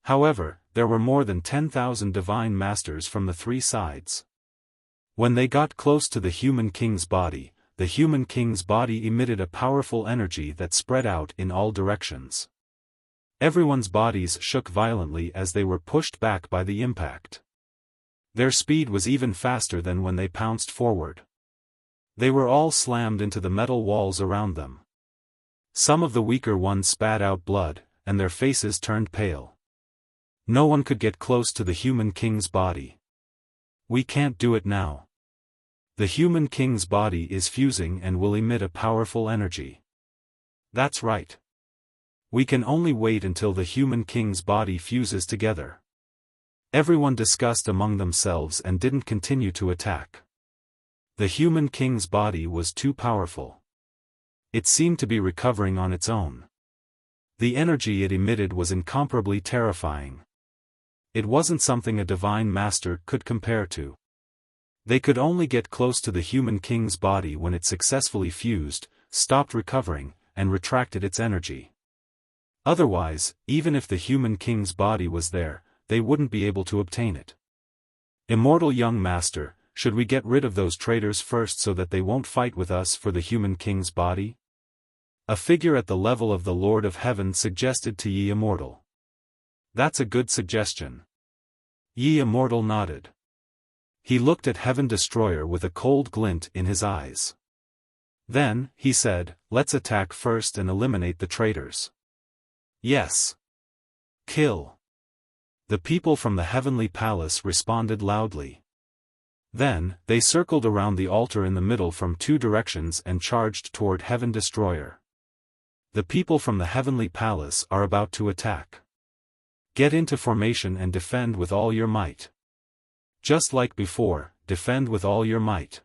However, there were more than 10,000 divine masters from the three sides. When they got close to the human king's body, the human king's body emitted a powerful energy that spread out in all directions. Everyone's bodies shook violently as they were pushed back by the impact. Their speed was even faster than when they pounced forward. They were all slammed into the metal walls around them. Some of the weaker ones spat out blood, and their faces turned pale. No one could get close to the human king's body. We can't do it now. The human king's body is fusing and will emit a powerful energy. That's right. We can only wait until the human king's body fuses together. Everyone discussed among themselves and didn't continue to attack. The human king's body was too powerful. It seemed to be recovering on its own. The energy it emitted was incomparably terrifying. It wasn't something a divine master could compare to. They could only get close to the human king's body when it successfully fused, stopped recovering, and retracted its energy. Otherwise, even if the human king's body was there, they wouldn't be able to obtain it. Immortal young master, should we get rid of those traitors first so that they won't fight with us for the human king's body? A figure at the level of the Lord of Heaven suggested to Yi Immortal. That's a good suggestion. Yi Immortal nodded. He looked at Heaven Destroyer with a cold glint in his eyes. Then, he said, let's attack first and eliminate the traitors. Yes. Kill. The people from the Heavenly Palace responded loudly. Then, they circled around the altar in the middle from two directions and charged toward Heaven Destroyer. The people from the Heavenly Palace are about to attack. Get into formation and defend with all your might. Just like before, defend with all your might.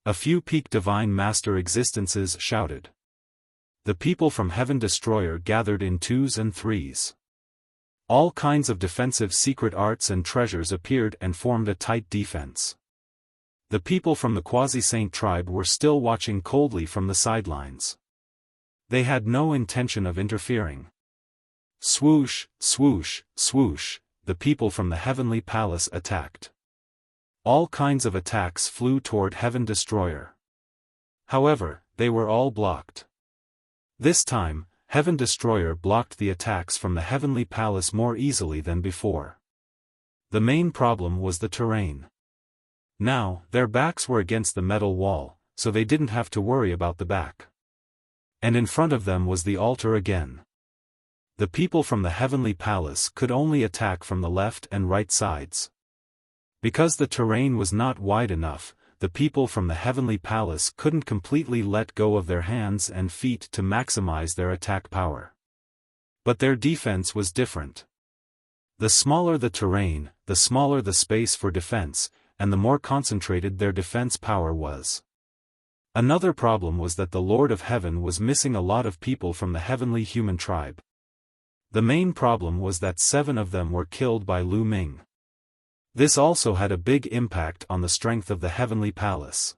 A few peak divine master existences shouted. The people from Heaven Destroyer gathered in twos and threes. All kinds of defensive secret arts and treasures appeared and formed a tight defense. The people from the Quasi-Saint tribe were still watching coldly from the sidelines. They had no intention of interfering. Swoosh, swoosh, swoosh, the people from the Heavenly Palace attacked. All kinds of attacks flew toward Heaven Destroyer. However, they were all blocked. This time, Heaven Destroyer blocked the attacks from the Heavenly Palace more easily than before. The main problem was the terrain. Now, their backs were against the metal wall, so they didn't have to worry about the back. And in front of them was the altar again. The people from the Heavenly Palace could only attack from the left and right sides. Because the terrain was not wide enough, the people from the Heavenly Palace couldn't completely let go of their hands and feet to maximize their attack power. But their defense was different. The smaller the terrain, the smaller the space for defense, and the more concentrated their defense power was. Another problem was that the Lord of Heaven was missing a lot of people from the heavenly human tribe. The main problem was that 7 of them were killed by Lu Ming. This also had a big impact on the strength of the Heavenly Palace.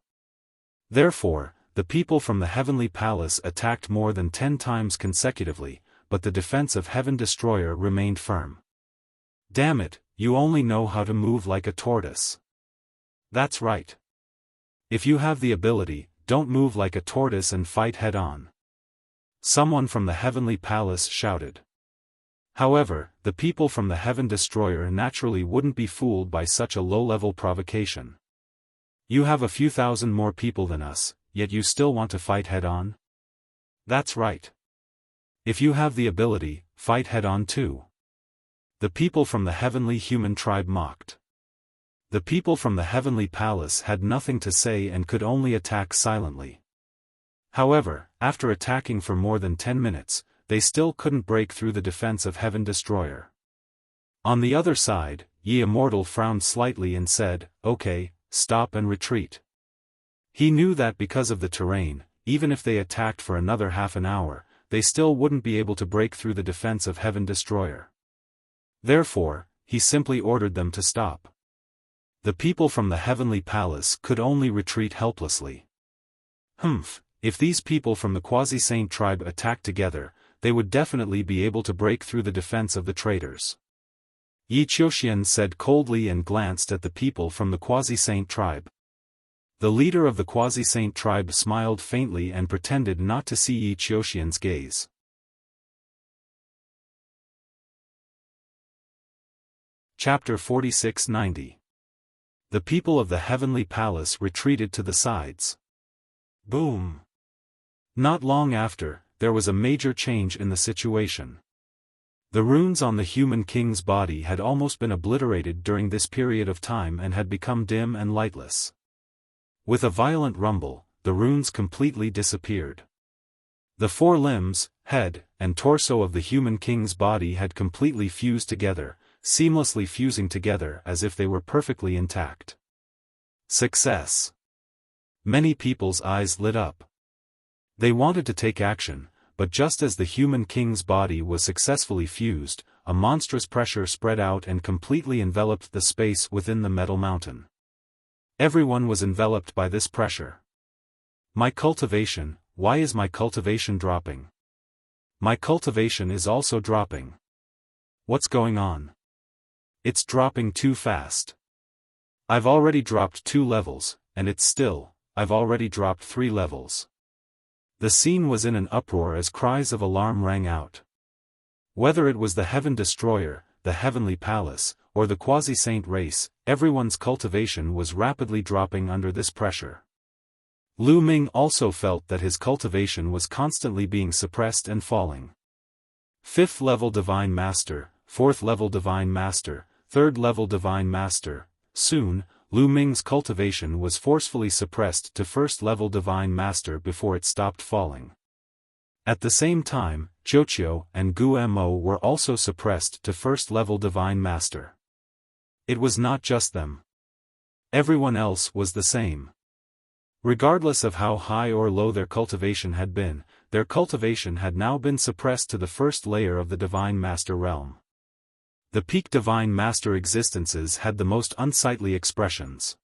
Therefore, the people from the Heavenly Palace attacked more than 10 times consecutively, but the defense of Heaven Destroyer remained firm. Damn it, you only know how to move like a tortoise. That's right. If you have the ability, don't move like a tortoise and fight head-on. Someone from the Heavenly Palace shouted. However, the people from the Heaven Destroyer naturally wouldn't be fooled by such a low-level provocation. You have a few thousand more people than us, yet you still want to fight head-on? That's right. If you have the ability, fight head-on too. The people from the heavenly human tribe mocked. The people from the Heavenly Palace had nothing to say and could only attack silently. However, after attacking for more than 10 minutes, they still couldn't break through the defense of Heaven Destroyer. On the other side, Immortal frowned slightly and said, "Okay, stop and retreat." He knew that because of the terrain, even if they attacked for another half an hour, they still wouldn't be able to break through the defense of Heaven Destroyer. Therefore, he simply ordered them to stop. The people from the Heavenly Palace could only retreat helplessly. If these people from the Quasi-Saint tribe attacked together, they would definitely be able to break through the defense of the traitors. Yi Xiaoxian said coldly and glanced at the people from the Quasi-Saint tribe. The leader of the Quasi-Saint tribe smiled faintly and pretended not to see Yi Xiaoxian's gaze. Chapter 4690. The people of the Heavenly Palace retreated to the sides. Boom! Not long after, there was a major change in the situation. The runes on the human king's body had almost been obliterated during this period of time and had become dim and lightless. With a violent rumble, the runes completely disappeared. The 4 limbs, head, and torso of the human king's body had completely fused together, seamlessly fusing together as if they were perfectly intact. Success! Many people's eyes lit up. They wanted to take action, but just as the human king's body was successfully fused, a monstrous pressure spread out and completely enveloped the space within the metal mountain. Everyone was enveloped by this pressure. My cultivation, why is my cultivation dropping? My cultivation is also dropping. What's going on? It's dropping too fast. I've already dropped 2 levels, and I've already dropped 3 levels. The scene was in an uproar as cries of alarm rang out. Whether it was the Heaven Destroyer, the Heavenly Palace, or the Quasi-Saint race, everyone's cultivation was rapidly dropping under this pressure. Lu Ming also felt that his cultivation was constantly being suppressed and falling. 5th level Divine Master, 4th level Divine Master, 3rd level Divine Master. Soon, Lu Ming's cultivation was forcefully suppressed to 1st level Divine Master before it stopped falling. At the same time, Zhouqiu and Gu Mo were also suppressed to 1st level Divine Master. It was not just them. Everyone else was the same. Regardless of how high or low their cultivation had been, their cultivation had now been suppressed to the first layer of the Divine Master realm. The peak Divine Master existences had the most unsightly expressions.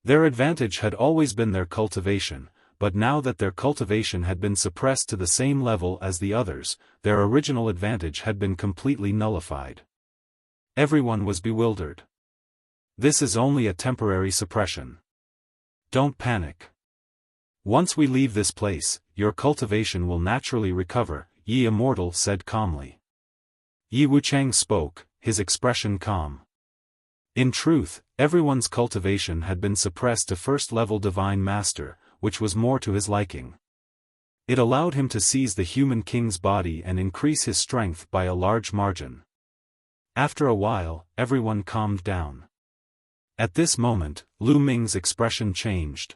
Their advantage had always been their cultivation, but now that their cultivation had been suppressed to the same level as the others, their original advantage had been completely nullified. Everyone was bewildered. This is only a temporary suppression. Don't panic. Once we leave this place, your cultivation will naturally recover, Yi Immortal said calmly. Yi Wuchang spoke, his expression calm. In truth, everyone's cultivation had been suppressed to first-level Divine Master, which was more to his liking. It allowed him to seize the human king's body and increase his strength by a large margin. After a while, everyone calmed down. At this moment, Lu Ming's expression changed.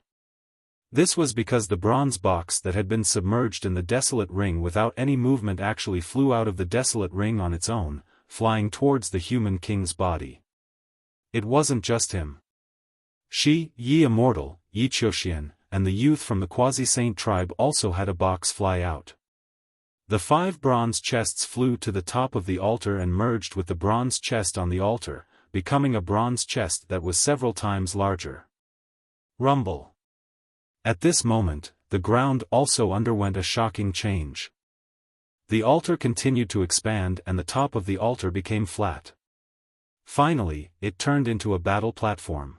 This was because the bronze box that had been submerged in the desolate ring without any movement actually flew out of the desolate ring on its own, flying towards the human king's body. It wasn't just him. She, Yi Immortal, Yi Xiaofan, and the youth from the quasi-saint tribe also had a box fly out. The 5 bronze chests flew to the top of the altar and merged with the bronze chest on the altar, becoming a bronze chest that was several times larger. Rumble. At this moment, the ground also underwent a shocking change. The altar continued to expand and the top of the altar became flat. Finally, it turned into a battle platform.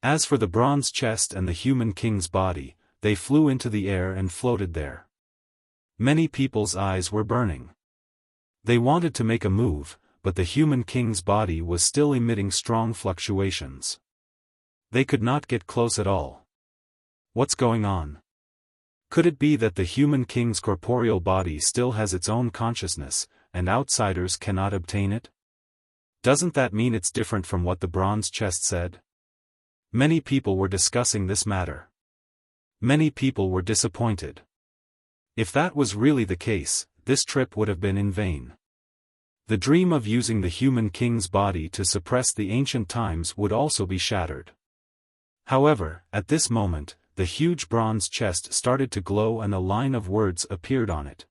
As for the bronze chest and the human king's body, they flew into the air and floated there. Many people's eyes were burning. They wanted to make a move, but the human king's body was still emitting strong fluctuations. They could not get close at all. What's going on? Could it be that the human king's corporeal body still has its own consciousness, and outsiders cannot obtain it? Doesn't that mean it's different from what the bronze chest said? Many people were discussing this matter. Many people were disappointed. If that was really the case, this trip would have been in vain. The dream of using the human king's body to suppress the ancient times would also be shattered. However, at this moment, the huge bronze chest started to glow and a line of words appeared on it.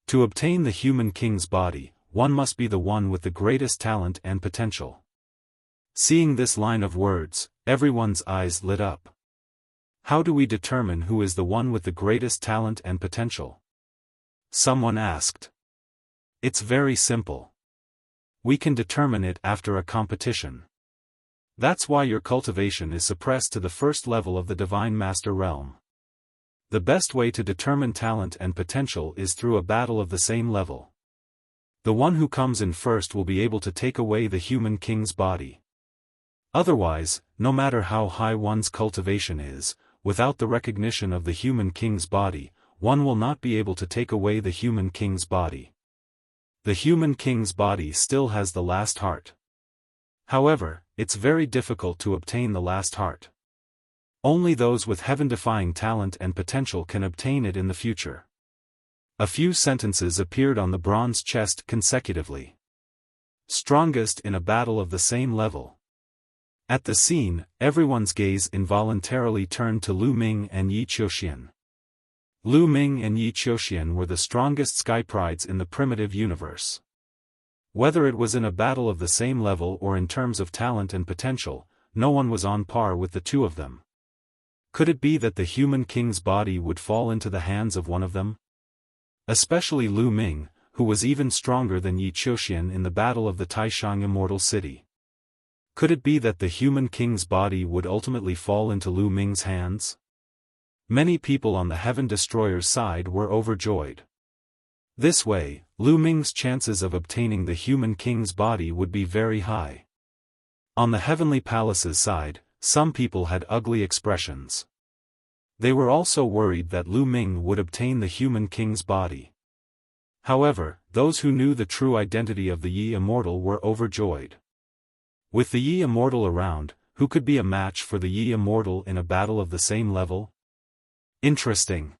To obtain the human king's body, one must be the one with the greatest talent and potential. Seeing this line of words, everyone's eyes lit up. How do we determine who is the one with the greatest talent and potential? Someone asked. It's very simple. We can determine it after a competition. That's why your cultivation is suppressed to the first level of the Divine Master realm. The best way to determine talent and potential is through a battle of the same level. The one who comes in first will be able to take away the human king's body. Otherwise, no matter how high one's cultivation is, without the recognition of the human king's body, one will not be able to take away the human king's body. The human king's body still has the last heart. However, it's very difficult to obtain the last heart. Only those with heaven-defying talent and potential can obtain it in the future. A few sentences appeared on the bronze chest consecutively. Strongest in a battle of the same level. At the scene, everyone's gaze involuntarily turned to Lu Ming and Yi Xiaofan. Lu Ming and Yi Xiaofan were the strongest sky prides in the primitive universe. Whether it was in a battle of the same level or in terms of talent and potential, no one was on par with the two of them. Could it be that the human king's body would fall into the hands of one of them? Especially Lu Ming, who was even stronger than Yi Xiaofan in the battle of the Taishang Immortal City. Could it be that the human king's body would ultimately fall into Lu Ming's hands? Many people on the Heaven Destroyer's side were overjoyed. This way, Lu Ming's chances of obtaining the human king's body would be very high. On the Heavenly Palace's side, some people had ugly expressions. They were also worried that Lu Ming would obtain the human king's body. However, those who knew the true identity of the Yi Immortal were overjoyed. With the Yi Immortal around, who could be a match for the Yi Immortal in a battle of the same level? Interesting.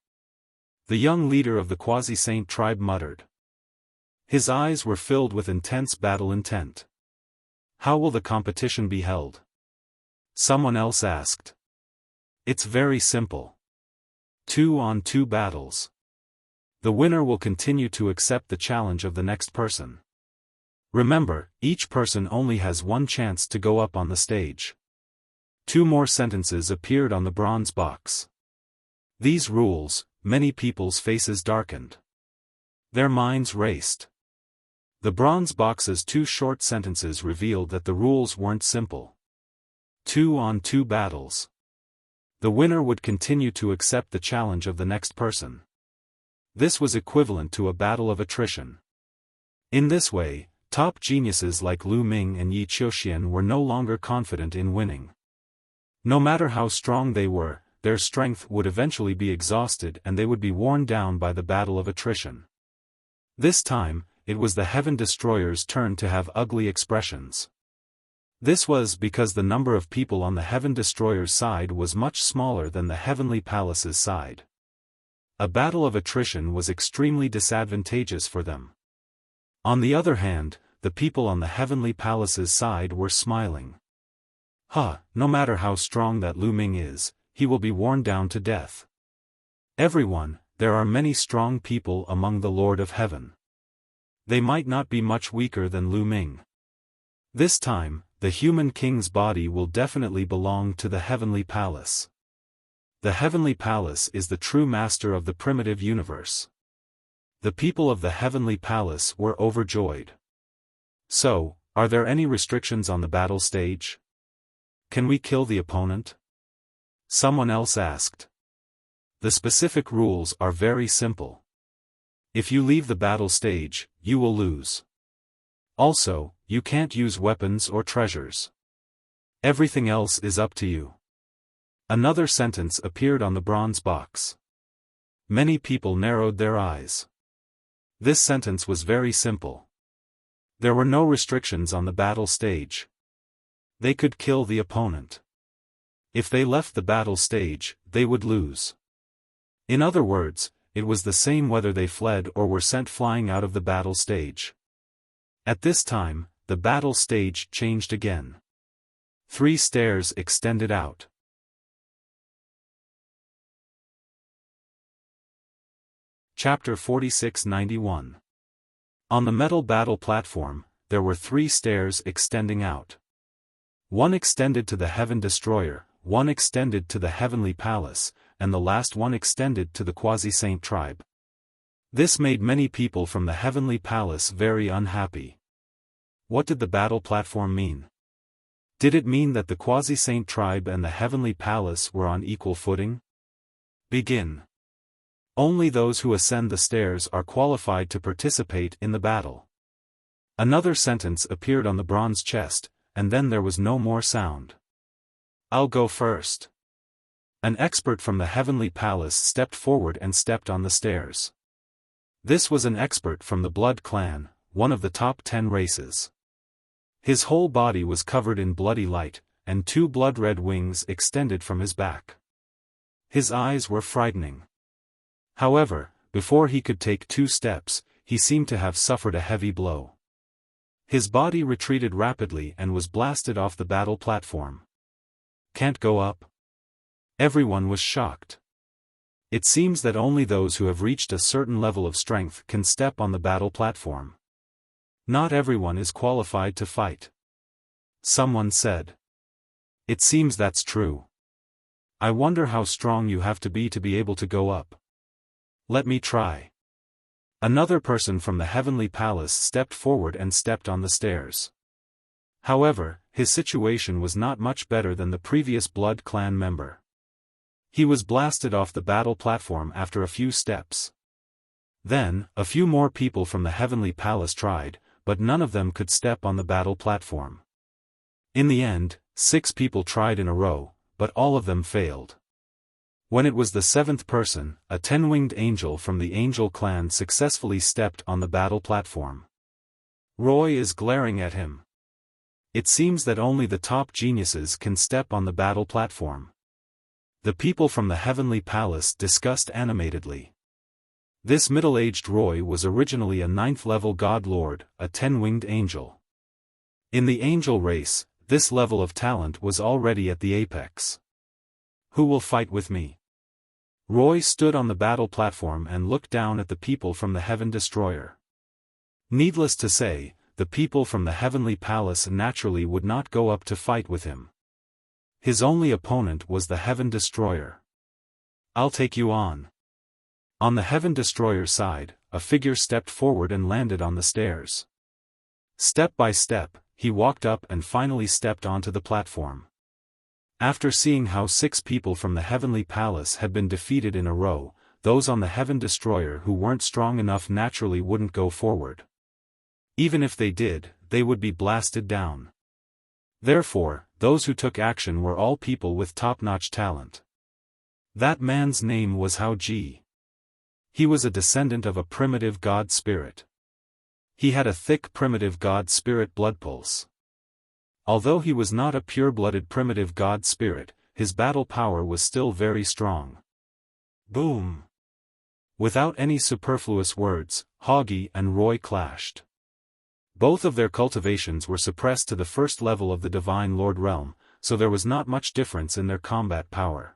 The young leader of the quasi-saint tribe muttered. His eyes were filled with intense battle intent. How will the competition be held? Someone else asked. It's very simple. 2-on-2 battles. The winner will continue to accept the challenge of the next person. Remember, each person only has one chance to go up on the stage. 2 more sentences appeared on the bronze box. These rules, many people's faces darkened. Their minds raced. The bronze box's 2 short sentences revealed that the rules weren't simple. 2-on-2 battles. The winner would continue to accept the challenge of the next person. This was equivalent to a battle of attrition. In this way, top geniuses like Lu Ming and Yi Qiuxian were no longer confident in winning. No matter how strong they were, their strength would eventually be exhausted and they would be worn down by the battle of attrition. This time, it was the Heaven Destroyer's turn to have ugly expressions. This was because the number of people on the Heaven Destroyer's side was much smaller than the Heavenly Palace's side. A battle of attrition was extremely disadvantageous for them. On the other hand, the people on the Heavenly Palace's side were smiling. No matter how strong that Lu Ming is, he will be worn down to death. Everyone, there are many strong people among the Lord of Heaven. They might not be much weaker than Lu Ming. This time, the human king's body will definitely belong to the Heavenly Palace. The Heavenly Palace is the true master of the primitive universe. The people of the Heavenly Palace were overjoyed. So, are there any restrictions on the battle stage? Can we kill the opponent? Someone else asked. The specific rules are very simple. If you leave the battle stage, you will lose. Also, you can't use weapons or treasures. Everything else is up to you. Another sentence appeared on the bronze box. Many people narrowed their eyes. This sentence was very simple. There were no restrictions on the battle stage. They could kill the opponent. If they left the battle stage, they would lose. In other words, it was the same whether they fled or were sent flying out of the battle stage. At this time, the battle stage changed again. 3 stairs extended out. Chapter 4691. On the metal battle platform, there were 3 stairs extending out. One extended to the Heaven Destroyer, one extended to the Heavenly Palace, and the last one extended to the Quasi-Saint tribe. This made many people from the Heavenly Palace very unhappy. What did the battle platform mean? Did it mean that the Quasi-Saint tribe and the Heavenly Palace were on equal footing? Begin. Only those who ascend the stairs are qualified to participate in the battle. Another sentence appeared on the bronze chest, and then there was no more sound. I'll go first. An expert from the Heavenly Palace stepped forward and stepped on the stairs. This was an expert from the Blood Clan, one of the top 10 races. His whole body was covered in bloody light, and 2 blood-red wings extended from his back. His eyes were frightening. However, before he could take 2 steps, he seemed to have suffered a heavy blow. His body retreated rapidly and was blasted off the battle platform. Can't go up? Everyone was shocked. It seems that only those who have reached a certain level of strength can step on the battle platform. Not everyone is qualified to fight. Someone said. It seems that's true. I wonder how strong you have to be able to go up. Let me try. Another person from the Heavenly Palace stepped forward and stepped on the stairs. However, his situation was not much better than the previous Blood Clan member. He was blasted off the battle platform after a few steps. Then, a few more people from the Heavenly Palace tried, but none of them could step on the battle platform. In the end, 6 people tried in a row, but all of them failed. When it was the 7th person, a 10-winged angel from the Angel Clan successfully stepped on the battle platform. Roy is glaring at him. It seems that only the top geniuses can step on the battle platform. The people from the Heavenly Palace discussed animatedly. This middle-aged Roy was originally a 9th-level God Lord, a 10-winged angel. In the angel race, this level of talent was already at the apex. Who will fight with me? Roy stood on the battle platform and looked down at the people from the Heaven Destroyer. Needless to say, the people from the Heavenly Palace naturally would not go up to fight with him. His only opponent was the Heaven Destroyer. "I'll take you on." On the Heaven Destroyer's side, a figure stepped forward and landed on the stairs. Step by step, he walked up and finally stepped onto the platform. After seeing how 6 people from the Heavenly Palace had been defeated in a row, those on the Heaven Destroyer who weren't strong enough naturally wouldn't go forward. Even if they did, they would be blasted down. Therefore, those who took action were all people with top-notch talent. That man's name was Hao Ji. He was a descendant of a primitive god spirit. He had a thick primitive god spirit blood pulse. Although he was not a pure-blooded primitive god spirit, his battle power was still very strong. Boom! Without any superfluous words, Haugi and Roy clashed. Both of their cultivations were suppressed to the first level of the Divine Lord realm, so there was not much difference in their combat power.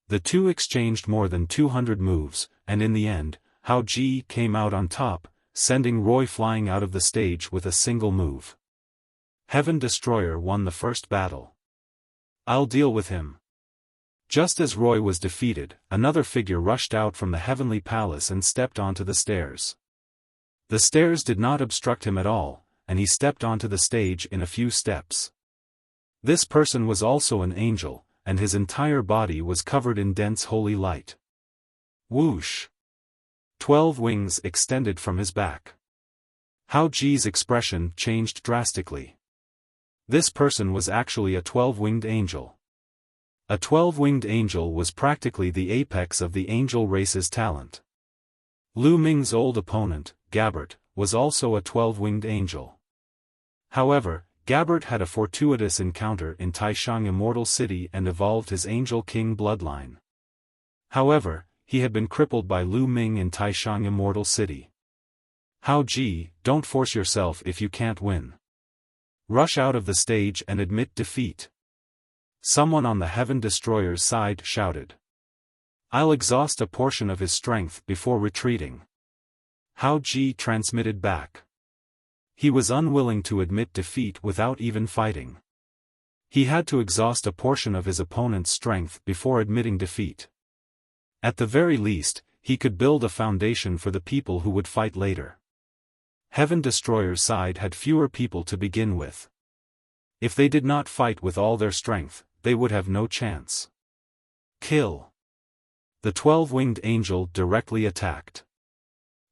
The two exchanged more than 200 moves, and in the end, Hao Ji came out on top, sending Roy flying out of the stage with a single move. Heaven Destroyer won the first battle. "I'll deal with him." Just as Roy was defeated, another figure rushed out from the Heavenly Palace and stepped onto the stairs. The stairs did not obstruct him at all, and he stepped onto the stage in a few steps. This person was also an angel, and his entire body was covered in dense holy light. Whoosh! 12 wings extended from his back. Hao Ji's expression changed drastically. This person was actually a 12-winged angel. A 12-winged angel was practically the apex of the angel race's talent. Lu Ming's old opponent, Gabbert, was also a 12-winged angel. However, Gabbert had a fortuitous encounter in Taishang Immortal City and evolved his Angel King bloodline. However, he had been crippled by Lu Ming in Taishang Immortal City. Hao Ji, don't force yourself if you can't win. Rush out of the stage and admit defeat. Someone on the Heaven Destroyer's side shouted. I'll exhaust a portion of his strength before retreating. Hao Ji transmitted back. He was unwilling to admit defeat without even fighting. He had to exhaust a portion of his opponent's strength before admitting defeat. At the very least, he could build a foundation for the people who would fight later. Heaven Destroyer's side had fewer people to begin with. If they did not fight with all their strength, they would have no chance. Kill. The 12-winged angel directly attacked.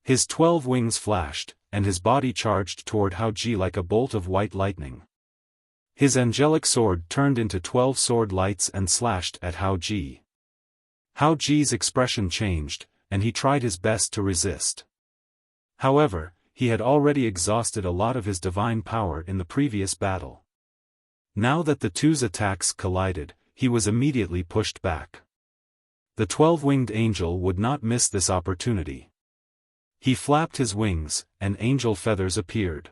His 12 wings flashed, and his body charged toward Hao Ji like a bolt of white lightning. His angelic sword turned into 12 sword lights and slashed at Hao Ji. Hao Ji's expression changed, and he tried his best to resist. However, he had already exhausted a lot of his divine power in the previous battle. Now that the two's attacks collided, he was immediately pushed back. The 12-winged angel would not miss this opportunity. He flapped his wings, and angel feathers appeared.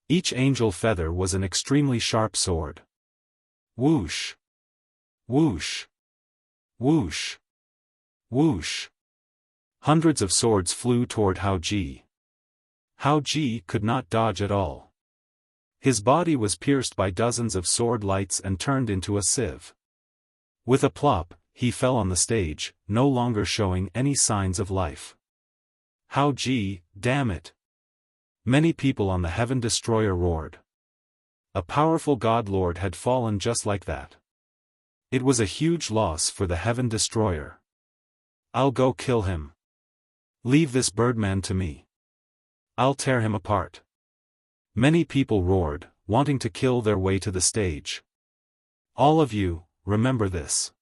Each angel feather was an extremely sharp sword. Whoosh! Whoosh! Whoosh! Whoosh! Hundreds of swords flew toward Hao Ji. Hao Ji could not dodge at all. His body was pierced by dozens of sword lights and turned into a sieve. With a plop, he fell on the stage, no longer showing any signs of life. Hao Ji, damn it! Many people on the Heaven Destroyer roared. A powerful God Lord had fallen just like that. It was a huge loss for the Heaven Destroyer. I'll go kill him. Leave this birdman to me. I'll tear him apart. Many people roared, wanting to kill their way to the stage. All of you, remember this.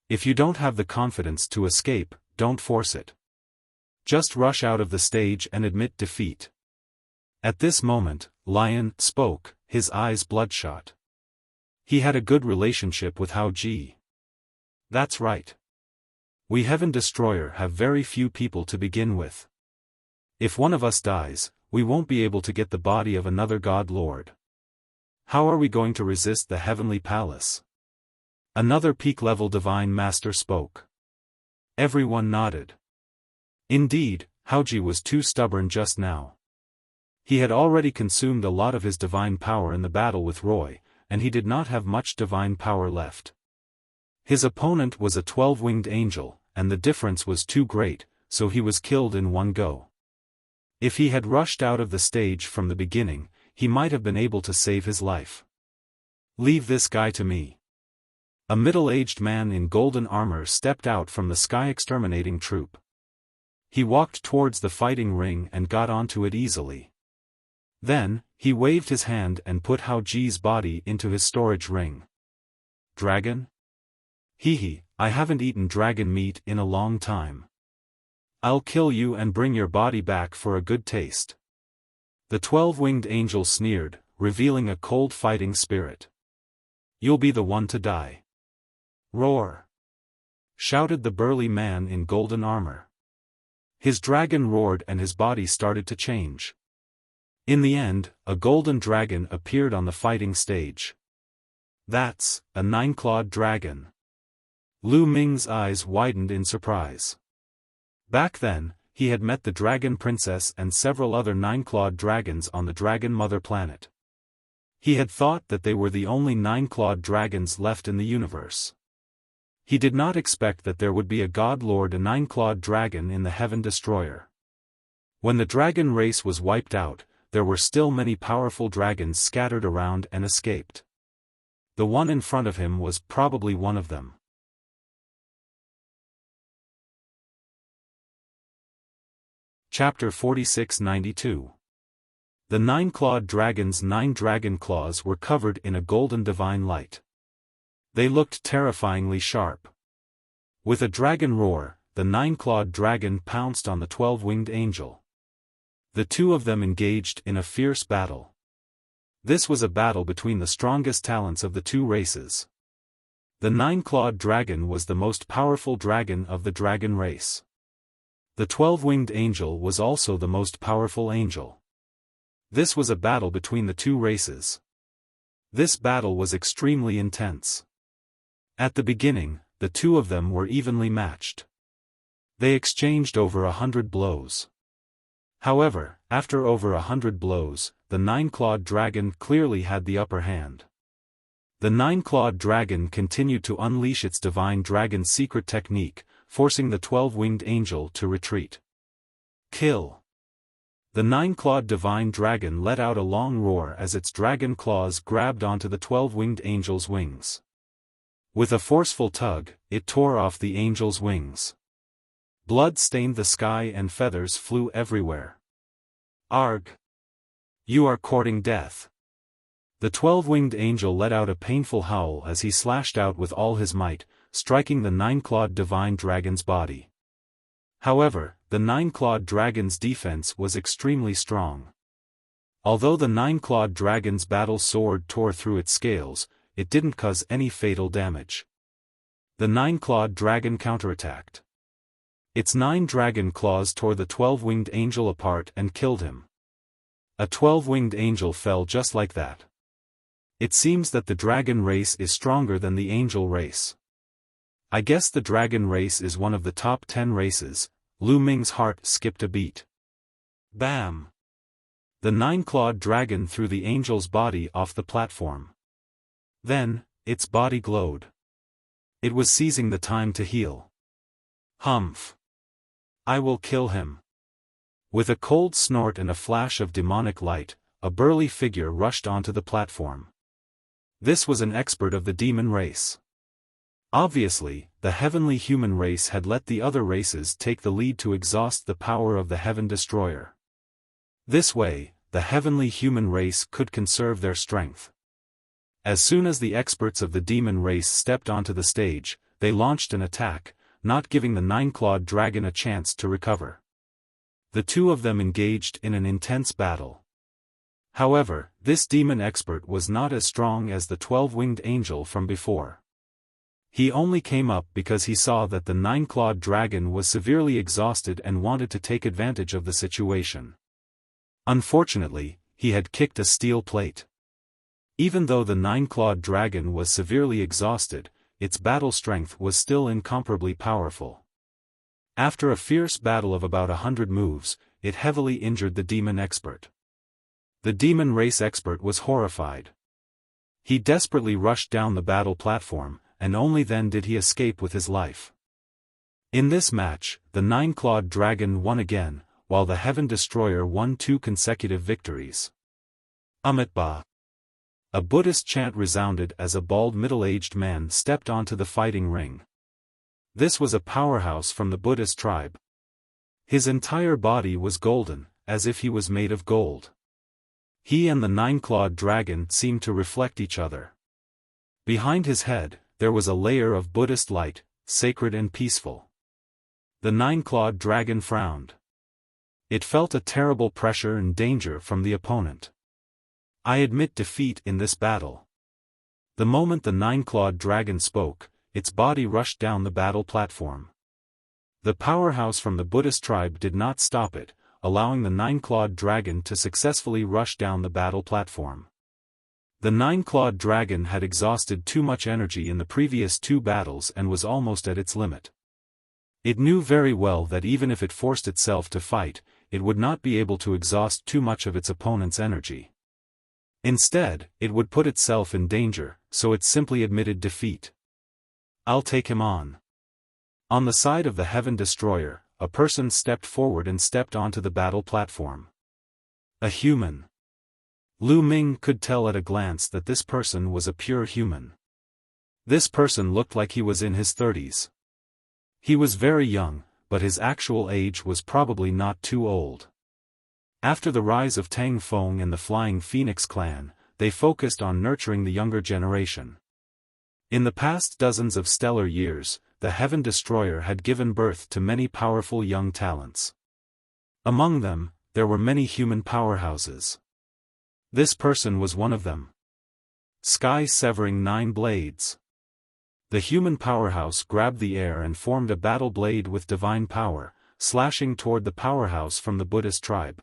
If you don't have the confidence to escape, don't force it. Just rush out of the stage and admit defeat. At this moment, Lion spoke, his eyes bloodshot. He had a good relationship with Hao Ji. That's right. We Heaven Destroyer have very few people to begin with. If one of us dies, we won't be able to get the body of another God Lord. How are we going to resist the Heavenly Palace? Another peak-level Divine Master spoke. Everyone nodded. Indeed, Haoji was too stubborn just now. He had already consumed a lot of his divine power in the battle with Roy, and he did not have much divine power left. His opponent was a 12-winged angel, and the difference was too great, so he was killed in one go. If he had rushed out of the stage from the beginning, he might have been able to save his life. Leave this guy to me. A middle-aged man in golden armor stepped out from the sky-exterminating troop. He walked towards the fighting ring and got onto it easily. Then, he waved his hand and put Haoji's body into his storage ring. Dragon? Hehe, I haven't eaten dragon meat in a long time. I'll kill you and bring your body back for a good taste. The 12-winged angel sneered, revealing a cold fighting spirit. You'll be the one to die. Roar! Shouted the burly man in golden armor. His dragon roared and his body started to change. In the end, a golden dragon appeared on the fighting stage. That's a 9-clawed dragon. Lu Ming's eyes widened in surprise. Back then, he had met the Dragon Princess and several other 9-clawed dragons on the Dragon Mother planet. He had thought that they were the only 9-clawed dragons left in the universe. He did not expect that there would be a God Lord, a 9-clawed dragon in the Heaven Destroyer. When the dragon race was wiped out, there were still many powerful dragons scattered around and escaped. The one in front of him was probably one of them. Chapter 4692. The 9-clawed dragon's 9 dragon claws were covered in a golden divine light. They looked terrifyingly sharp. With a dragon roar, the 9-clawed dragon pounced on the 12-winged angel. The two of them engaged in a fierce battle. This was a battle between the strongest talents of the two races. The 9-clawed dragon was the most powerful dragon of the dragon race. The 12-winged angel was also the most powerful angel. This was a battle between the two races. This battle was extremely intense. At the beginning, the two of them were evenly matched. They exchanged over 100 blows. However, after over 100 blows, the 9-clawed dragon clearly had the upper hand. The 9-clawed dragon continued to unleash its divine dragon secret technique, forcing the 12-winged angel to retreat. Kill! The 9-clawed divine dragon let out a long roar as its dragon claws grabbed onto the 12-winged angel's wings. With a forceful tug, it tore off the angel's wings. Blood stained the sky and feathers flew everywhere. Arg! You are courting death. The 12-winged angel let out a painful howl as he slashed out with all his might, striking the 9-clawed divine dragon's body. However, the 9-clawed dragon's defense was extremely strong. Although the 9-clawed dragon's battle sword tore through its scales, it didn't cause any fatal damage. The 9-clawed dragon counterattacked. Its 9 dragon claws tore the 12-winged angel apart and killed him. A 12-winged angel fell just like that. It seems that the dragon race is stronger than the angel race. I guess the dragon race is one of the top 10 races. Lu Ming's heart skipped a beat. Bam! The 9-clawed dragon threw the angel's body off the platform. Then, its body glowed. It was seizing the time to heal. Humph! I will kill him. With a cold snort and a flash of demonic light, a burly figure rushed onto the platform. This was an expert of the demon race. Obviously, the heavenly human race had let the other races take the lead to exhaust the power of the Heaven Destroyer. This way, the heavenly human race could conserve their strength. As soon as the experts of the demon race stepped onto the stage, they launched an attack, not giving the 9-clawed dragon a chance to recover. The two of them engaged in an intense battle. However, this demon expert was not as strong as the 12-winged angel from before. He only came up because he saw that the 9-clawed dragon was severely exhausted and wanted to take advantage of the situation. Unfortunately, he had kicked a steel plate. Even though the 9-clawed dragon was severely exhausted, its battle strength was still incomparably powerful. After a fierce battle of about 100 moves, it heavily injured the demon expert. The demon race expert was horrified. He desperately rushed down the battle platform, and only then did he escape with his life. In this match, the nine-clawed dragon won again, while the Heaven Destroyer won 2 consecutive victories. Amitba. A Buddhist chant resounded as a bald middle-aged man stepped onto the fighting ring. This was a powerhouse from the Buddhist tribe. His entire body was golden, as if he was made of gold. He and the nine-clawed dragon seemed to reflect each other. Behind his head, there was a layer of Buddhist light, sacred and peaceful. The nine-clawed dragon frowned. It felt a terrible pressure and danger from the opponent. I admit defeat in this battle. The moment the nine-clawed dragon spoke, its body rushed down the battle platform. The powerhouse from the Buddhist tribe did not stop it, allowing the nine-clawed dragon to successfully rush down the battle platform. The nine-clawed dragon had exhausted too much energy in the previous 2 battles and was almost at its limit. It knew very well that even if it forced itself to fight, it would not be able to exhaust too much of its opponent's energy. Instead, it would put itself in danger, so it simply admitted defeat. I'll take him on. On the side of the Heaven Destroyer, a person stepped forward and stepped onto the battle platform. A human. Lu Ming could tell at a glance that this person was a pure human. This person looked like he was in his 30s. He was very young, but his actual age was probably not too old. After the rise of Tang Feng and the Flying Phoenix clan, they focused on nurturing the younger generation. In the past dozens of stellar years, the Heaven Destroyer had given birth to many powerful young talents. Among them, there were many human powerhouses. This person was one of them. Sky-severing 9 blades. The human powerhouse grabbed the air and formed a battle blade with divine power, slashing toward the powerhouse from the Buddhist tribe.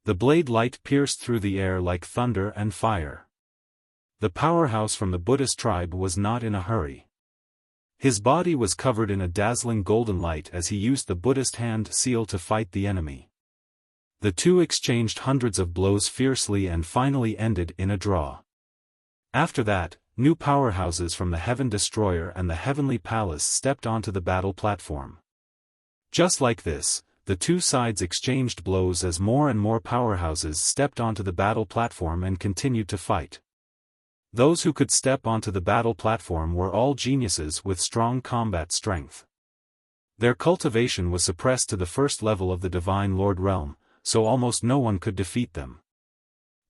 The blade light pierced through the air like thunder and fire. The powerhouse from the Buddhist tribe was not in a hurry. His body was covered in a dazzling golden light as he used the Buddhist hand seal to fight the enemy. The 2 exchanged hundreds of blows fiercely and finally ended in a draw. After that, new powerhouses from the Heaven Destroyer and the Heavenly Palace stepped onto the battle platform. Just like this, the 2 sides exchanged blows as more and more powerhouses stepped onto the battle platform and continued to fight. Those who could step onto the battle platform were all geniuses with strong combat strength. Their cultivation was suppressed to the first level of the Divine Lord realm, so almost no one could defeat them.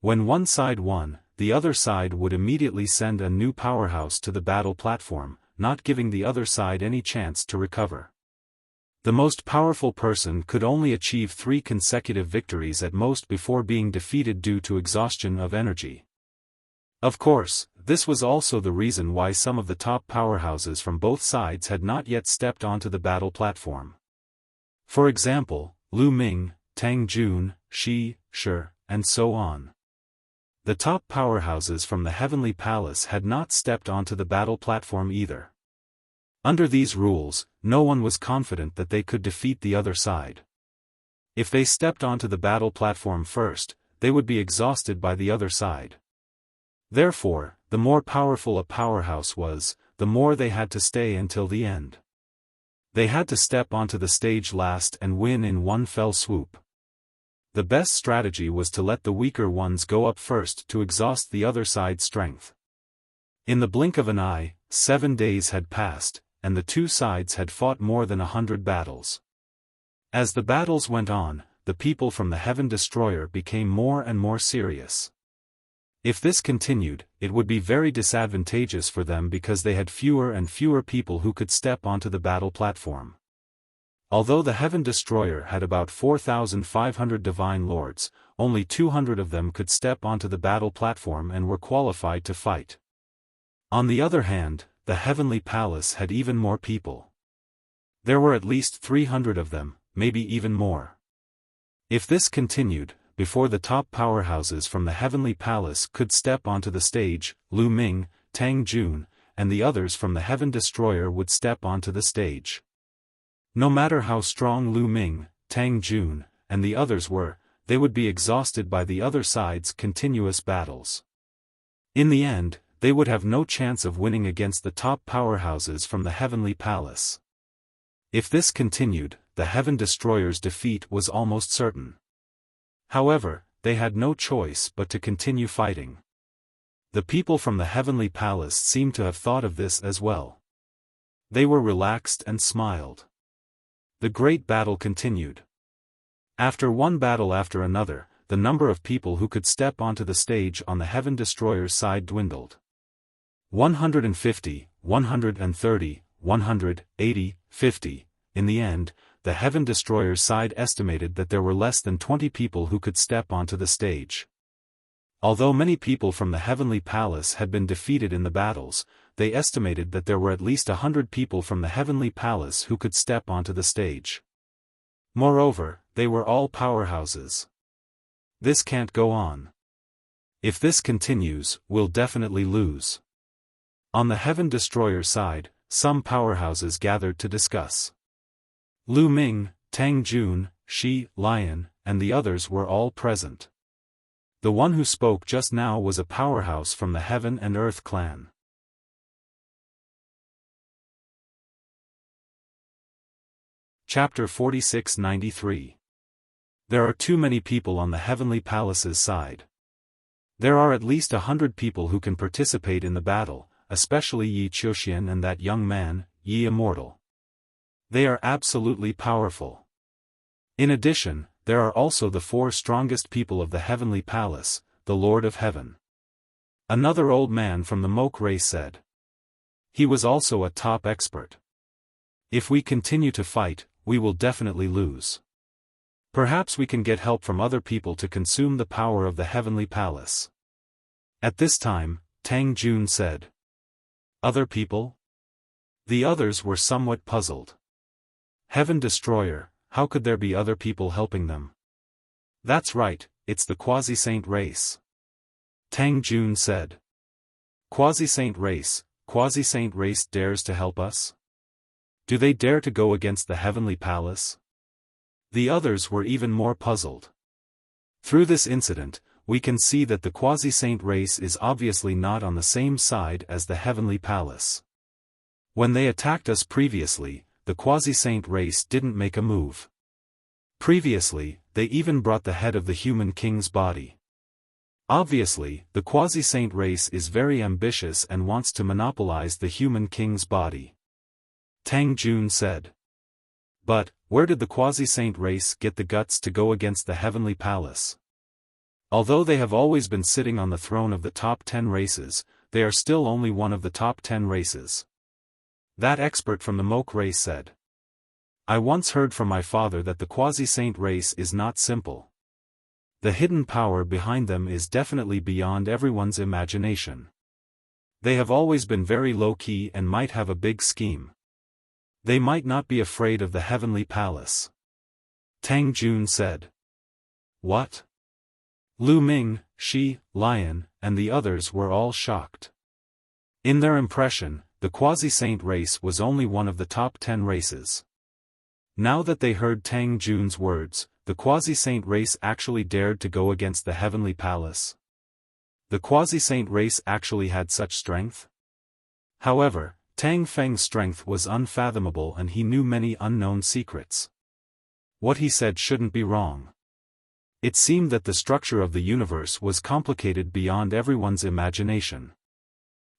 When one side won, the other side would immediately send a new powerhouse to the battle platform, not giving the other side any chance to recover. The most powerful person could only achieve 3 consecutive victories at most before being defeated due to exhaustion of energy. Of course, this was also the reason why some of the top powerhouses from both sides had not yet stepped onto the battle platform. For example, Lu Ming, Tang Jun, Shi, Shi, and so on. The top powerhouses from the Heavenly Palace had not stepped onto the battle platform either. Under these rules, no one was confident that they could defeat the other side. If they stepped onto the battle platform first, they would be exhausted by the other side. Therefore, the more powerful a powerhouse was, the more they had to stay until the end. They had to step onto the stage last and win in one fell swoop. The best strategy was to let the weaker ones go up first to exhaust the other side's strength. In the blink of an eye, 7 days had passed, and the 2 sides had fought more than 100 battles. As the battles went on, the people from the Heaven Destroyer became more and more serious. If this continued, it would be very disadvantageous for them because they had fewer and fewer people who could step onto the battle platform. Although the Heaven Destroyer had about 4,500 Divine Lords, only 200 of them could step onto the battle platform and were qualified to fight. On the other hand, the Heavenly Palace had even more people. There were at least 300 of them, maybe even more. If this continued, before the top powerhouses from the Heavenly Palace could step onto the stage, Lu Ming, Tang Jun, and the others from the Heaven Destroyer would step onto the stage. No matter how strong Lu Ming, Tang Jun, and the others were, they would be exhausted by the other side's continuous battles. In the end, they would have no chance of winning against the top powerhouses from the Heavenly Palace. If this continued, the Heaven Destroyer's defeat was almost certain. However, they had no choice but to continue fighting. The people from the Heavenly Palace seemed to have thought of this as well. They were relaxed and smiled. The great battle continued. After one battle after another, the number of people who could step onto the stage on the Heaven Destroyer's side dwindled. 150, 130, 180, 50. In the end, the Heaven Destroyer's side estimated that there were less than 20 people who could step onto the stage. Although many people from the Heavenly Palace had been defeated in the battles, they estimated that there were at least 100 people from the Heavenly Palace who could step onto the stage. Moreover, they were all powerhouses. This can't go on. If this continues, we'll definitely lose. On the Heaven Destroyer side, some powerhouses gathered to discuss. Lu Ming, Tang Jun, Shi, Lion, and the others were all present. The one who spoke just now was a powerhouse from the Heaven and Earth clan. Chapter 4693. There are too many people on the Heavenly Palace's side. There are at least 100 people who can participate in the battle, especially Yi Qiuxian and that young man, Yi Immortal. They are absolutely powerful. In addition, there are also the 4 strongest people of the Heavenly Palace, the Lord of Heaven. Another old man from the Moke race said. He was also a top expert. If we continue to fight, we will definitely lose. Perhaps we can get help from other people to consume the power of the Heavenly Palace. At this time, Tang Jun said. Other people? The others were somewhat puzzled. Heaven Destroyer, how could there be other people helping them? That's right, it's the Quasi-Saint race. Tang Jun said. Quasi-Saint race dares to help us? Do they dare to go against the Heavenly Palace? The others were even more puzzled. Through this incident, we can see that the Quasi-Saint race is obviously not on the same side as the Heavenly Palace. When they attacked us previously, the Quasi-Saint race didn't make a move. Previously, they even brought the head of the human king's body. Obviously, the Quasi-Saint race is very ambitious and wants to monopolize the human king's body. Tang Jun said. But, where did the Quasi-Saint race get the guts to go against the Heavenly Palace? Although they have always been sitting on the throne of the top 10 races, they are still only one of the top 10 races. That expert from the Moke race said. I once heard from my father that the Quasi-Saint race is not simple. The hidden power behind them is definitely beyond everyone's imagination. They have always been very low-key and might have a big scheme. They might not be afraid of the Heavenly Palace. Tang Jun said. What? Lu Ming, Shi, Lion, and the others were all shocked. In their impression, the Quasi-Saint race was only one of the top 10 races. Now that they heard Tang Jun's words, the Quasi-Saint race actually dared to go against the Heavenly Palace. The Quasi-Saint race actually had such strength? However, Tang Feng's strength was unfathomable and he knew many unknown secrets. What he said shouldn't be wrong. It seemed that the structure of the universe was complicated beyond everyone's imagination.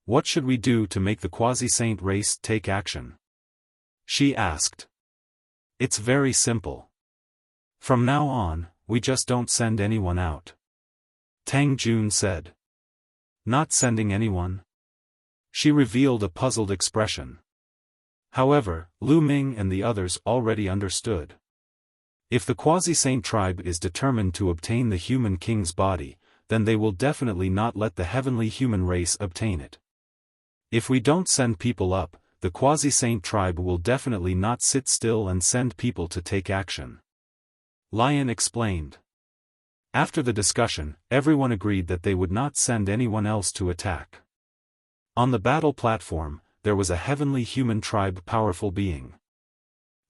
What should we do to make the Quasi-Saint race take action? She asked. It's very simple. From now on, we just don't send anyone out. Tang Jun said. Not sending anyone? She revealed a puzzled expression. However, Lu Ming and the others already understood. If the Quasi-Saint tribe is determined to obtain the human king's body, then they will definitely not let the heavenly human race obtain it. If we don't send people up, the Quasi-Saint tribe will definitely not sit still and send people to take action. Lion explained. After the discussion, everyone agreed that they would not send anyone else to attack. On the battle platform, there was a heavenly human tribe powerful being.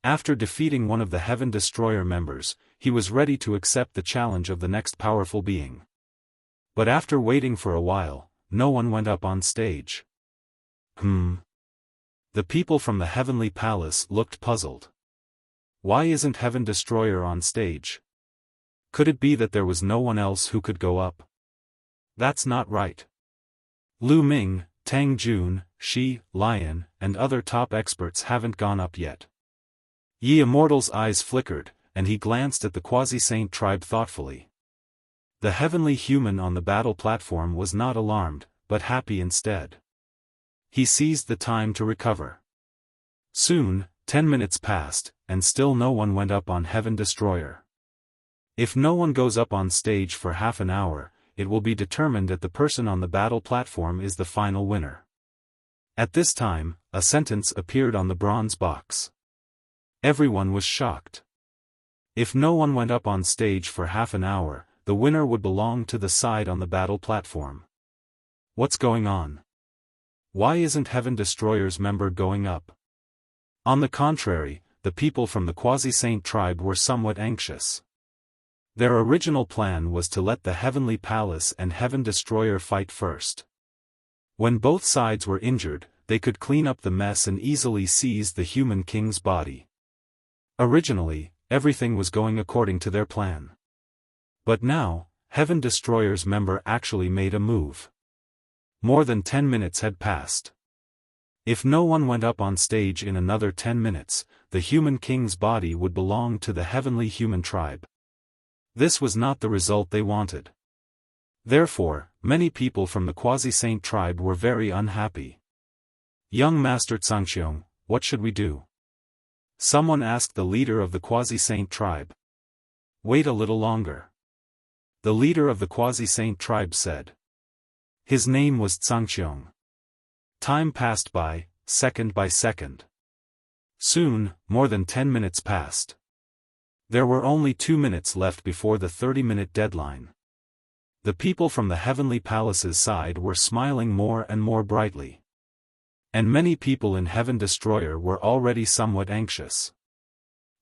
After defeating one of the Heaven Destroyer members, he was ready to accept the challenge of the next powerful being. But after waiting for a while, no one went up on stage. The people from the Heavenly Palace looked puzzled. Why isn't Heaven Destroyer on stage? Could it be that there was no one else who could go up? That's not right. Lu Ming, Tang Jun, Shi, Lion, and other top experts haven't gone up yet. Yi Immortal's eyes flickered, and he glanced at the Quasi-Saint tribe thoughtfully. The heavenly human on the battle platform was not alarmed, but happy instead. He seized the time to recover. Soon, 10 minutes passed, and still no one went up on Heaven Destroyer. If no one goes up on stage for half an hour, it will be determined that the person on the battle platform is the final winner. At this time, a sentence appeared on the bronze box. Everyone was shocked. If no one went up on stage for half an hour, the winner would belong to the side on the battle platform. What's going on? Why isn't Heaven Destroyer's member going up? On the contrary, the people from the Quasi-Saint tribe were somewhat anxious. Their original plan was to let the Heavenly Palace and Heaven Destroyer fight first. When both sides were injured, they could clean up the mess and easily seize the human king's body. Originally, everything was going according to their plan. But now, Heaven Destroyer's member actually made a move. More than 10 minutes had passed. If no one went up on stage in another 10 minutes, the human king's body would belong to the heavenly human tribe. This was not the result they wanted. Therefore, many people from the Quasi-Saint tribe were very unhappy. Young Master Tsangxiong, what should we do? Someone asked the leader of the Quasi-Saint tribe. Wait a little longer. The leader of the Quasi-Saint tribe said. His name was Tsangxiong. Time passed by, second by second. Soon, more than 10 minutes passed. There were only 2 minutes left before the 30-minute deadline. The people from the Heavenly Palace's side were smiling more and more brightly. And many people in Heaven Destroyer were already somewhat anxious.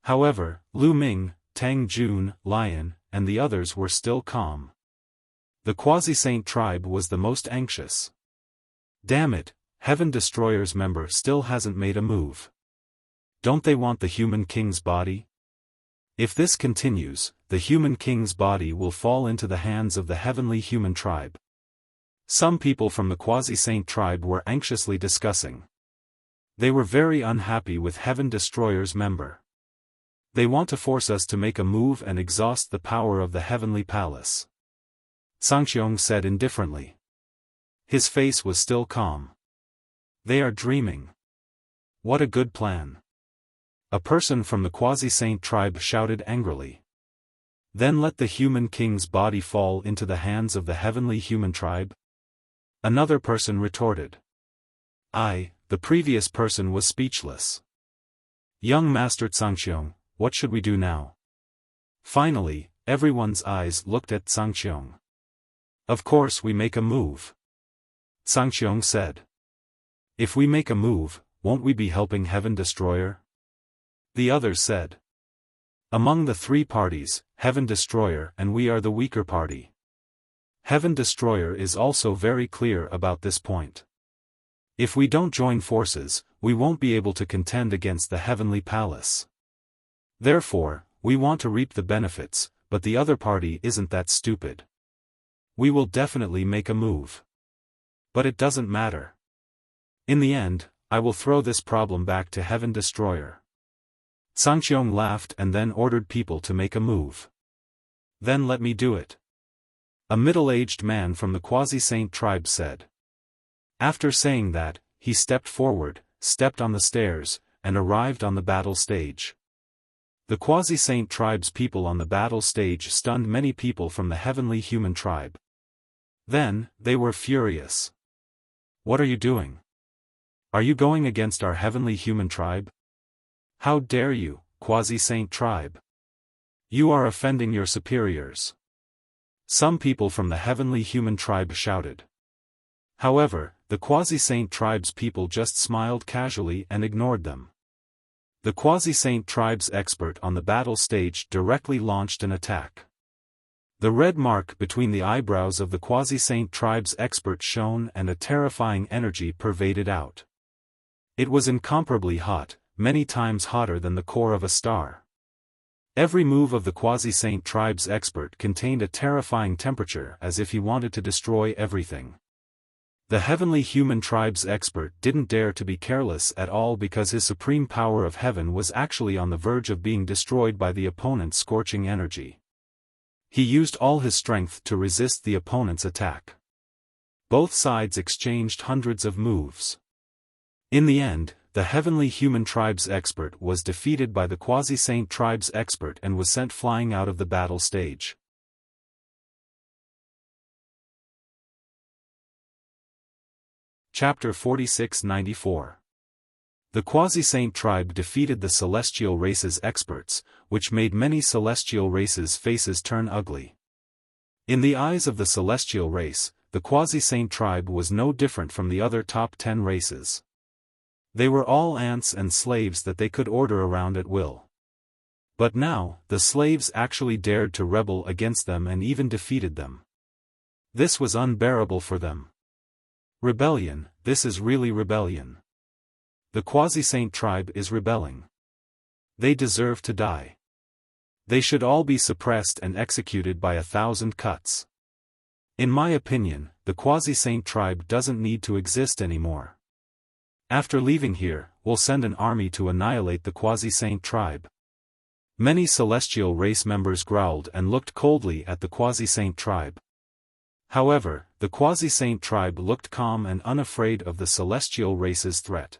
However, Lu Ming, Tang Jun, Lion, and the others were still calm. The Quasi-Saint tribe was the most anxious. Damn it, Heaven Destroyer's member still hasn't made a move. Don't they want the human king's body? If this continues, the human king's body will fall into the hands of the heavenly human tribe. Some people from the Quasi-Saint tribe were anxiously discussing. They were very unhappy with Heaven Destroyer's member. They want to force us to make a move and exhaust the power of the Heavenly Palace. Tsangxiong said indifferently. His face was still calm. They are dreaming. What a good plan. A person from the Quasi-Saint tribe shouted angrily. Then let the human king's body fall into the hands of the heavenly human tribe? Another person retorted. The previous person was speechless. Young Master Tsangxiong, what should we do now? Finally, everyone's eyes looked at Tsangxiong. Of course we make a move. Tsangxiong said. If we make a move, won't we be helping Heaven Destroyer? The others said. Among the three parties, Heaven Destroyer and we are the weaker party. Heaven Destroyer is also very clear about this point. If we don't join forces, we won't be able to contend against the Heavenly Palace. Therefore, we want to reap the benefits, but the other party isn't that stupid. We will definitely make a move. But it doesn't matter. In the end, I will throw this problem back to Heaven Destroyer. Tsangxiong laughed and then ordered people to make a move. Then let me do it. A middle-aged man from the Quasi-Saint tribe said. After saying that, he stepped forward, stepped on the stairs, and arrived on the battle stage. The Quasi-Saint tribe's people on the battle stage stunned many people from the heavenly human tribe. Then, they were furious. What are you doing? Are you going against our heavenly human tribe? How dare you, Quasi-Saint tribe? You are offending your superiors. Some people from the heavenly human tribe shouted. However, the Quasi-Saint tribe's people just smiled casually and ignored them. The Quasi-Saint tribe's expert on the battle stage directly launched an attack. The red mark between the eyebrows of the Quasi-Saint tribe's expert shone and a terrifying energy pervaded out. It was incomparably hot, many times hotter than the core of a star. Every move of the Quasi-Saint tribe's expert contained a terrifying temperature as if he wanted to destroy everything. The heavenly human tribe's expert didn't dare to be careless at all because his supreme power of heaven was actually on the verge of being destroyed by the opponent's scorching energy. He used all his strength to resist the opponent's attack. Both sides exchanged hundreds of moves. In the end, the heavenly human tribe's expert was defeated by the Quasi-Saint tribe's expert and was sent flying out of the battle stage. Chapter 46-94. The Quasi-Saint tribe defeated the celestial race's experts, which made many celestial races' faces turn ugly. In the eyes of the celestial race, the Quasi-Saint tribe was no different from the other top 10 races. They were all ants and slaves that they could order around at will. But now, the slaves actually dared to rebel against them and even defeated them. This was unbearable for them. Rebellion, this is really rebellion. The Quasi-Saint tribe is rebelling. They deserve to die. They should all be suppressed and executed by 1,000 cuts. In my opinion, the Quasi-Saint tribe doesn't need to exist anymore. After leaving here, we'll send an army to annihilate the Quasi-Saint tribe. Many celestial race members growled and looked coldly at the Quasi-Saint tribe. However, the Quasi-Saint tribe looked calm and unafraid of the celestial race's threat.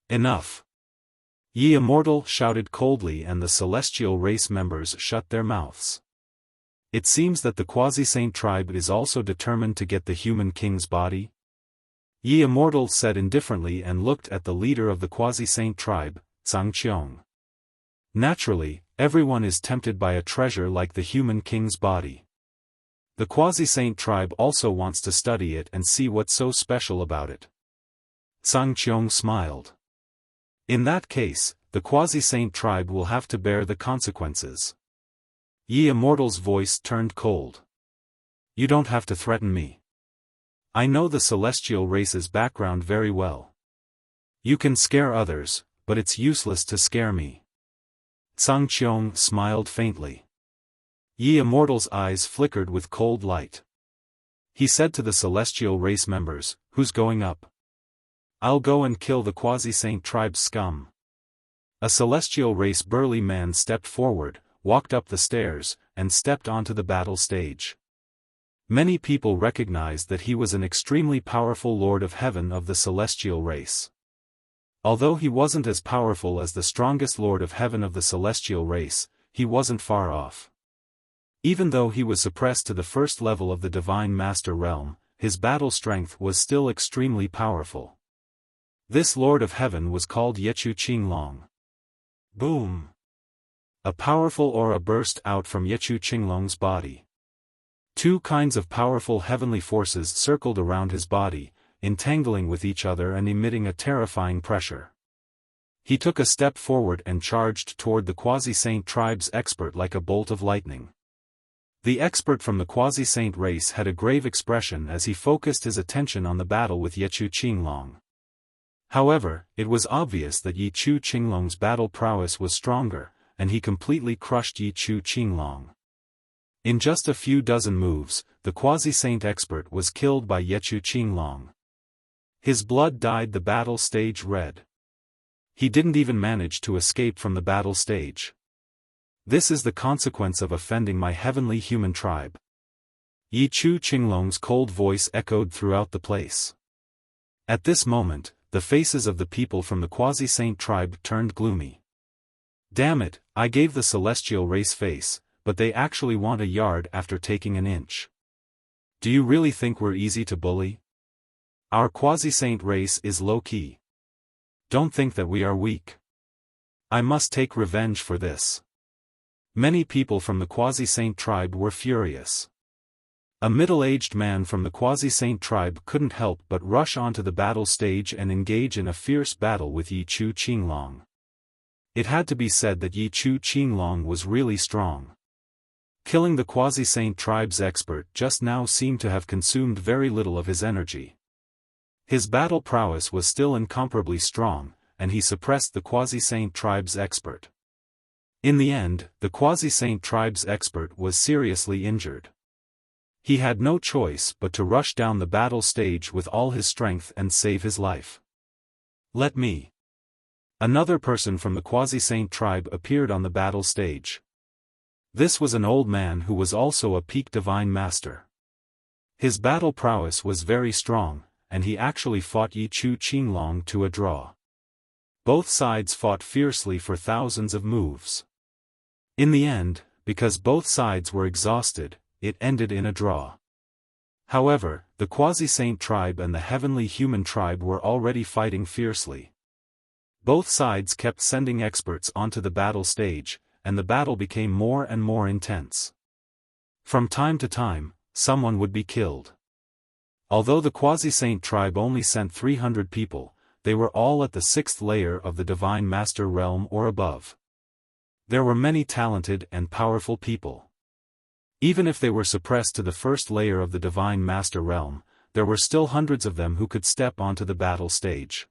Enough! Ye Immortal shouted coldly and the celestial race members shut their mouths. It seems that the Quasi-Saint tribe is also determined to get the human king's body. Ye Immortal said indifferently and looked at the leader of the Quasi-Saint tribe, Zhang. Naturally, everyone is tempted by a treasure like the human king's body. The Quasi-Saint tribe also wants to study it and see what's so special about it. Zhang smiled. In that case, the Quasi-Saint tribe will have to bear the consequences. Ye Immortal's voice turned cold. You don't have to threaten me. I know the celestial race's background very well. You can scare others, but it's useless to scare me. Zhang smiled faintly. Ye Immortal's eyes flickered with cold light. He said to the celestial race members, "Who's going up?" "I'll go and kill the Quasi-Saint tribe's scum." A celestial race burly man stepped forward, walked up the stairs, and stepped onto the battle stage. Many people recognized that he was an extremely powerful Lord of Heaven of the celestial race. Although he wasn't as powerful as the strongest Lord of Heaven of the celestial race, he wasn't far off. Even though he was suppressed to the first level of the Divine Master Realm, his battle strength was still extremely powerful. This Lord of Heaven was called Yechu Qinglong. Boom! A powerful aura burst out from Yechu Qinglong's body. Two kinds of powerful heavenly forces circled around his body, entangling with each other and emitting a terrifying pressure. He took a step forward and charged toward the Quasi-Saint tribe's expert like a bolt of lightning. The expert from the Quasi-Saint race had a grave expression as he focused his attention on the battle with Yechu Qinglong. However, it was obvious that Yechu Qinglong's battle prowess was stronger, and he completely crushed Yechu Qinglong. In just a few dozen moves, the Quasi-Saint expert was killed by Yechu Qinglong. His blood dyed the battle stage red. He didn't even manage to escape from the battle stage. This is the consequence of offending my heavenly human tribe. Yechu Qinglong's cold voice echoed throughout the place. At this moment, the faces of the people from the Quasi-Saint tribe turned gloomy. Damn it, I gave the celestial race face, but they actually want a yard after taking an inch. Do you really think we're easy to bully? Our Quasi-Saint race is low-key. Don't think that we are weak. I must take revenge for this. Many people from the Quasi-Saint tribe were furious. A middle-aged man from the Quasi-Saint tribe couldn't help but rush onto the battle stage and engage in a fierce battle with Yechu Qinglong. It had to be said that Yi Chu Qinglong was really strong. Killing the Quasi-Saint tribe's expert just now seemed to have consumed very little of his energy. His battle prowess was still incomparably strong, and he suppressed the Quasi-Saint tribe's expert. In the end, the Quasi-Saint tribe's expert was seriously injured. He had no choice but to rush down the battle stage with all his strength and save his life. "Let me." Another person from the Quasi-Saint tribe appeared on the battle stage. This was an old man who was also a peak divine master. His battle prowess was very strong, and he actually fought Yi Chu Qinglong to a draw. Both sides fought fiercely for thousands of moves. In the end, because both sides were exhausted, it ended in a draw. However, the Quasi-Saint tribe and the Heavenly Human tribe were already fighting fiercely. Both sides kept sending experts onto the battle stage, and the battle became more and more intense. From time to time, someone would be killed. Although the Quasi-Saint tribe only sent 300 people, they were all at the 6th layer of the Divine Master realm or above. There were many talented and powerful people. Even if they were suppressed to the 1st layer of the Divine Master realm, there were still hundreds of them who could step onto the battle stage.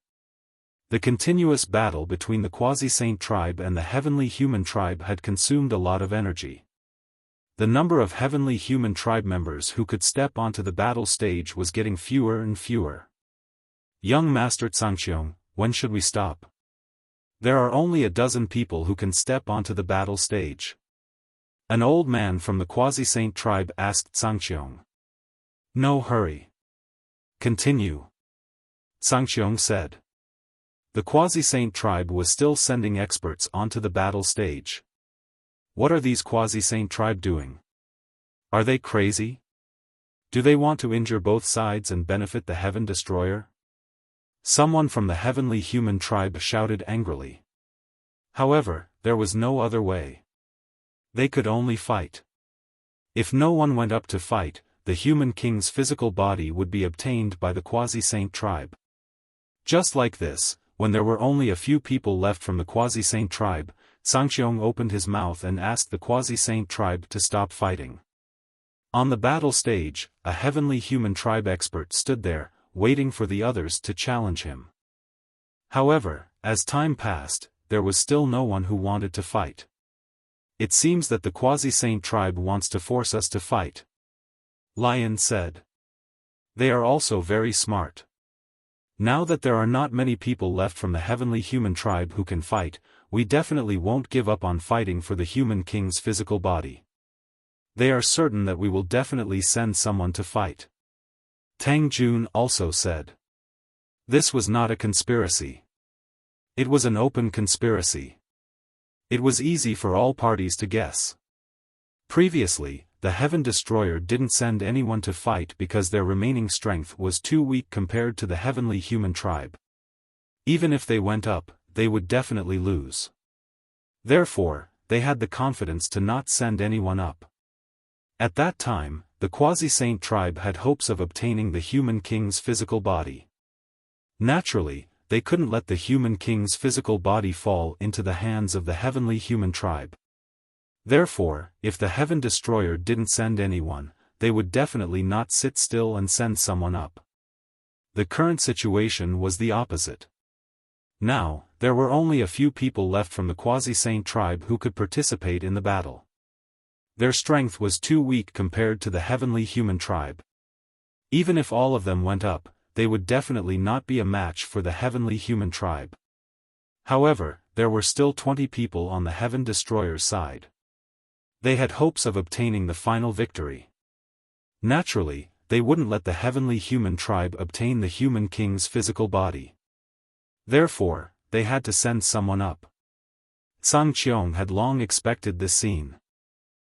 The continuous battle between the Quasi-Saint tribe and the Heavenly Human tribe had consumed a lot of energy. The number of Heavenly Human tribe members who could step onto the battle stage was getting fewer and fewer. "Young Master Zhangqiong, when should we stop? There are only a dozen people who can step onto the battle stage." An old man from the Quasi-Saint tribe asked Zhangqiong. "No hurry. Continue," Zhangqiong said. The Quasi-Saint tribe was still sending experts onto the battle stage. What are these Quasi-Saint tribe doing? Are they crazy? Do they want to injure both sides and benefit the Heaven Destroyer? Someone from the Heavenly Human tribe shouted angrily. However, there was no other way. They could only fight. If no one went up to fight, the Human King's physical body would be obtained by the Quasi-Saint tribe. Just like this, when there were only a few people left from the Quasi-Saint tribe, Zhangqiong opened his mouth and asked the Quasi-Saint tribe to stop fighting. On the battle stage, a Heavenly Human tribe expert stood there, waiting for the others to challenge him. However, as time passed, there was still no one who wanted to fight. "It seems that the Quasi-Saint tribe wants to force us to fight," Lion said. "They are also very smart. Now that there are not many people left from the Heavenly Human tribe who can fight, we definitely won't give up on fighting for the Human King's physical body. They are certain that we will definitely send someone to fight." Tang Jun also said. This was not a conspiracy. It was an open conspiracy. It was easy for all parties to guess. Previously, the Heaven Destroyer didn't send anyone to fight because their remaining strength was too weak compared to the Heavenly Human tribe. Even if they went up, they would definitely lose. Therefore, they had the confidence to not send anyone up. At that time, the Quasi-Saint tribe had hopes of obtaining the Human King's physical body. Naturally, they couldn't let the Human King's physical body fall into the hands of the Heavenly Human tribe. Therefore, if the Heaven Destroyer didn't send anyone, they would definitely not sit still and send someone up. The current situation was the opposite. Now, there were only a few people left from the Quasi-Saint tribe who could participate in the battle. Their strength was too weak compared to the Heavenly Human tribe. Even if all of them went up, they would definitely not be a match for the Heavenly Human tribe. However, there were still 20 people on the Heaven Destroyer's side. They had hopes of obtaining the final victory. Naturally, they wouldn't let the Heavenly Human tribe obtain the Human King's physical body. Therefore, they had to send someone up. Zhangqiong had long expected this scene.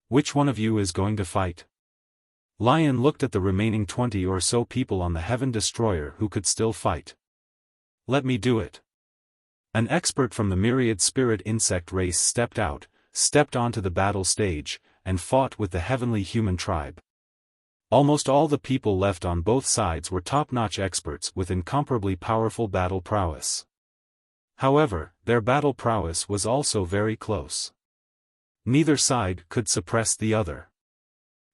"Which one of you is going to fight?" Lion looked at the remaining 20 or so people on the Heaven Destroyer who could still fight. "Let me do it." An expert from the myriad spirit insect race stepped onto the battle stage, and fought with the Heavenly Human tribe. Almost all the people left on both sides were top-notch experts with incomparably powerful battle prowess. However, their battle prowess was also very close. Neither side could suppress the other.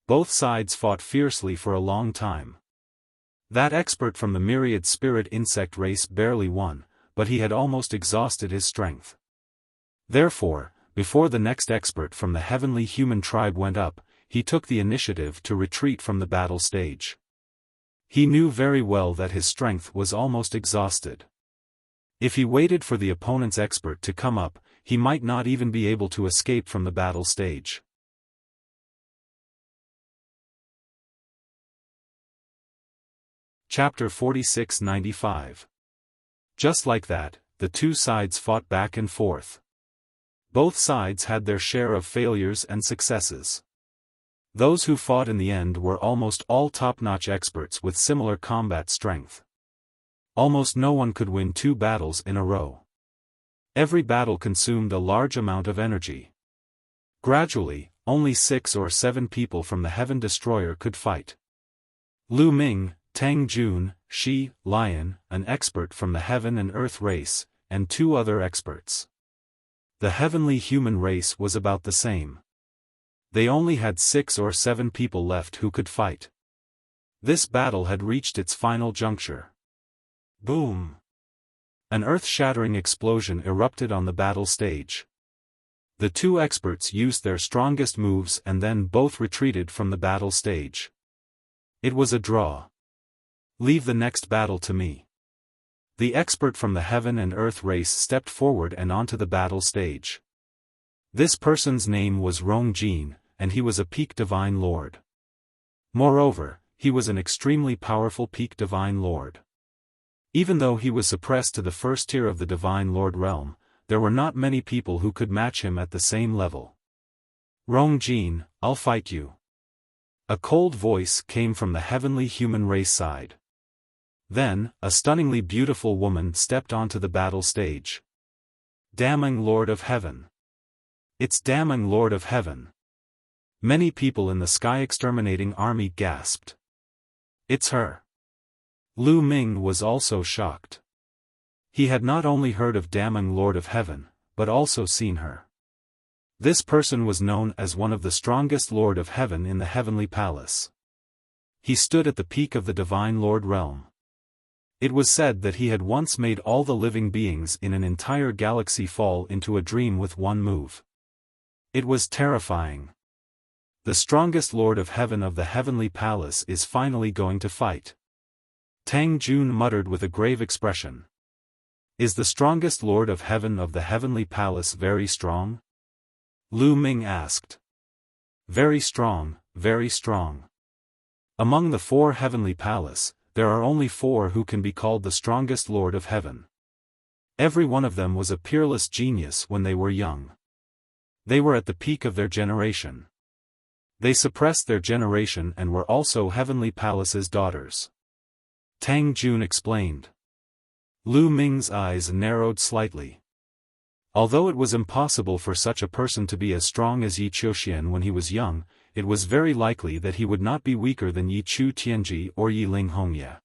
Both sides fought fiercely for a long time. That expert from the myriad spirit insect race barely won, but he had almost exhausted his strength. Therefore, before the next expert from the heavenly human tribe went up, he took the initiative to retreat from the battle stage. He knew very well that his strength was almost exhausted. If he waited for the opponent's expert to come up, he might not even be able to escape from the battle stage. Chapter 4695. Just like that, the two sides fought back and forth. Both sides had their share of failures and successes. Those who fought in the end were almost all top-notch experts with similar combat strength. Almost no one could win 2 battles in a row. Every battle consumed a large amount of energy. Gradually, only 6 or 7 people from the Heaven Destroyer could fight. Lu Ming, Tang Jun, Shi, Lion, an expert from the Heaven and Earth race, and 2 other experts. The heavenly human race was about the same. They only had 6 or 7 people left who could fight. This battle had reached its final juncture. Boom! An earth-shattering explosion erupted on the battle stage. The 2 experts used their strongest moves and then both retreated from the battle stage. It was a draw. Leave the next battle to me. The expert from the Heaven and Earth race stepped forward and onto the battle stage. This person's name was Rongjin, and he was a peak divine lord. Moreover, he was an extremely powerful peak divine lord. Even though he was suppressed to the first tier of the divine lord realm, there were not many people who could match him at the same level. Rongjin, I'll fight you. A cold voice came from the heavenly human race side. Then, a stunningly beautiful woman stepped onto the battle stage. Damning Lord of Heaven. It's Damning Lord of Heaven. Many people in the Sky Exterminating Army gasped. It's her. Lu Ming was also shocked. He had not only heard of Damning Lord of Heaven, but also seen her. This person was known as one of the strongest Lord of Heaven in the Heavenly Palace. He stood at the peak of the Divine Lord realm. It was said that he had once made all the living beings in an entire galaxy fall into a dream with one move. It was terrifying. The strongest Lord of Heaven of the Heavenly Palace is finally going to fight. Tang Jun muttered with a grave expression. Is the strongest Lord of Heaven of the Heavenly Palace very strong? Lu Ming asked. Very strong, very strong. Among the 4 Heavenly Palace, there are only 4 who can be called the strongest Lord of Heaven. Every one of them was a peerless genius when they were young. They were at the peak of their generation. They suppressed their generation and were also Heavenly Palace's daughters. Tang Jun explained. Lu Ming's eyes narrowed slightly. Although it was impossible for such a person to be as strong as Yi Qiuxian when he was young, it was very likely that he would not be weaker than Yi Chu Tianji or Yi Ling Hongye.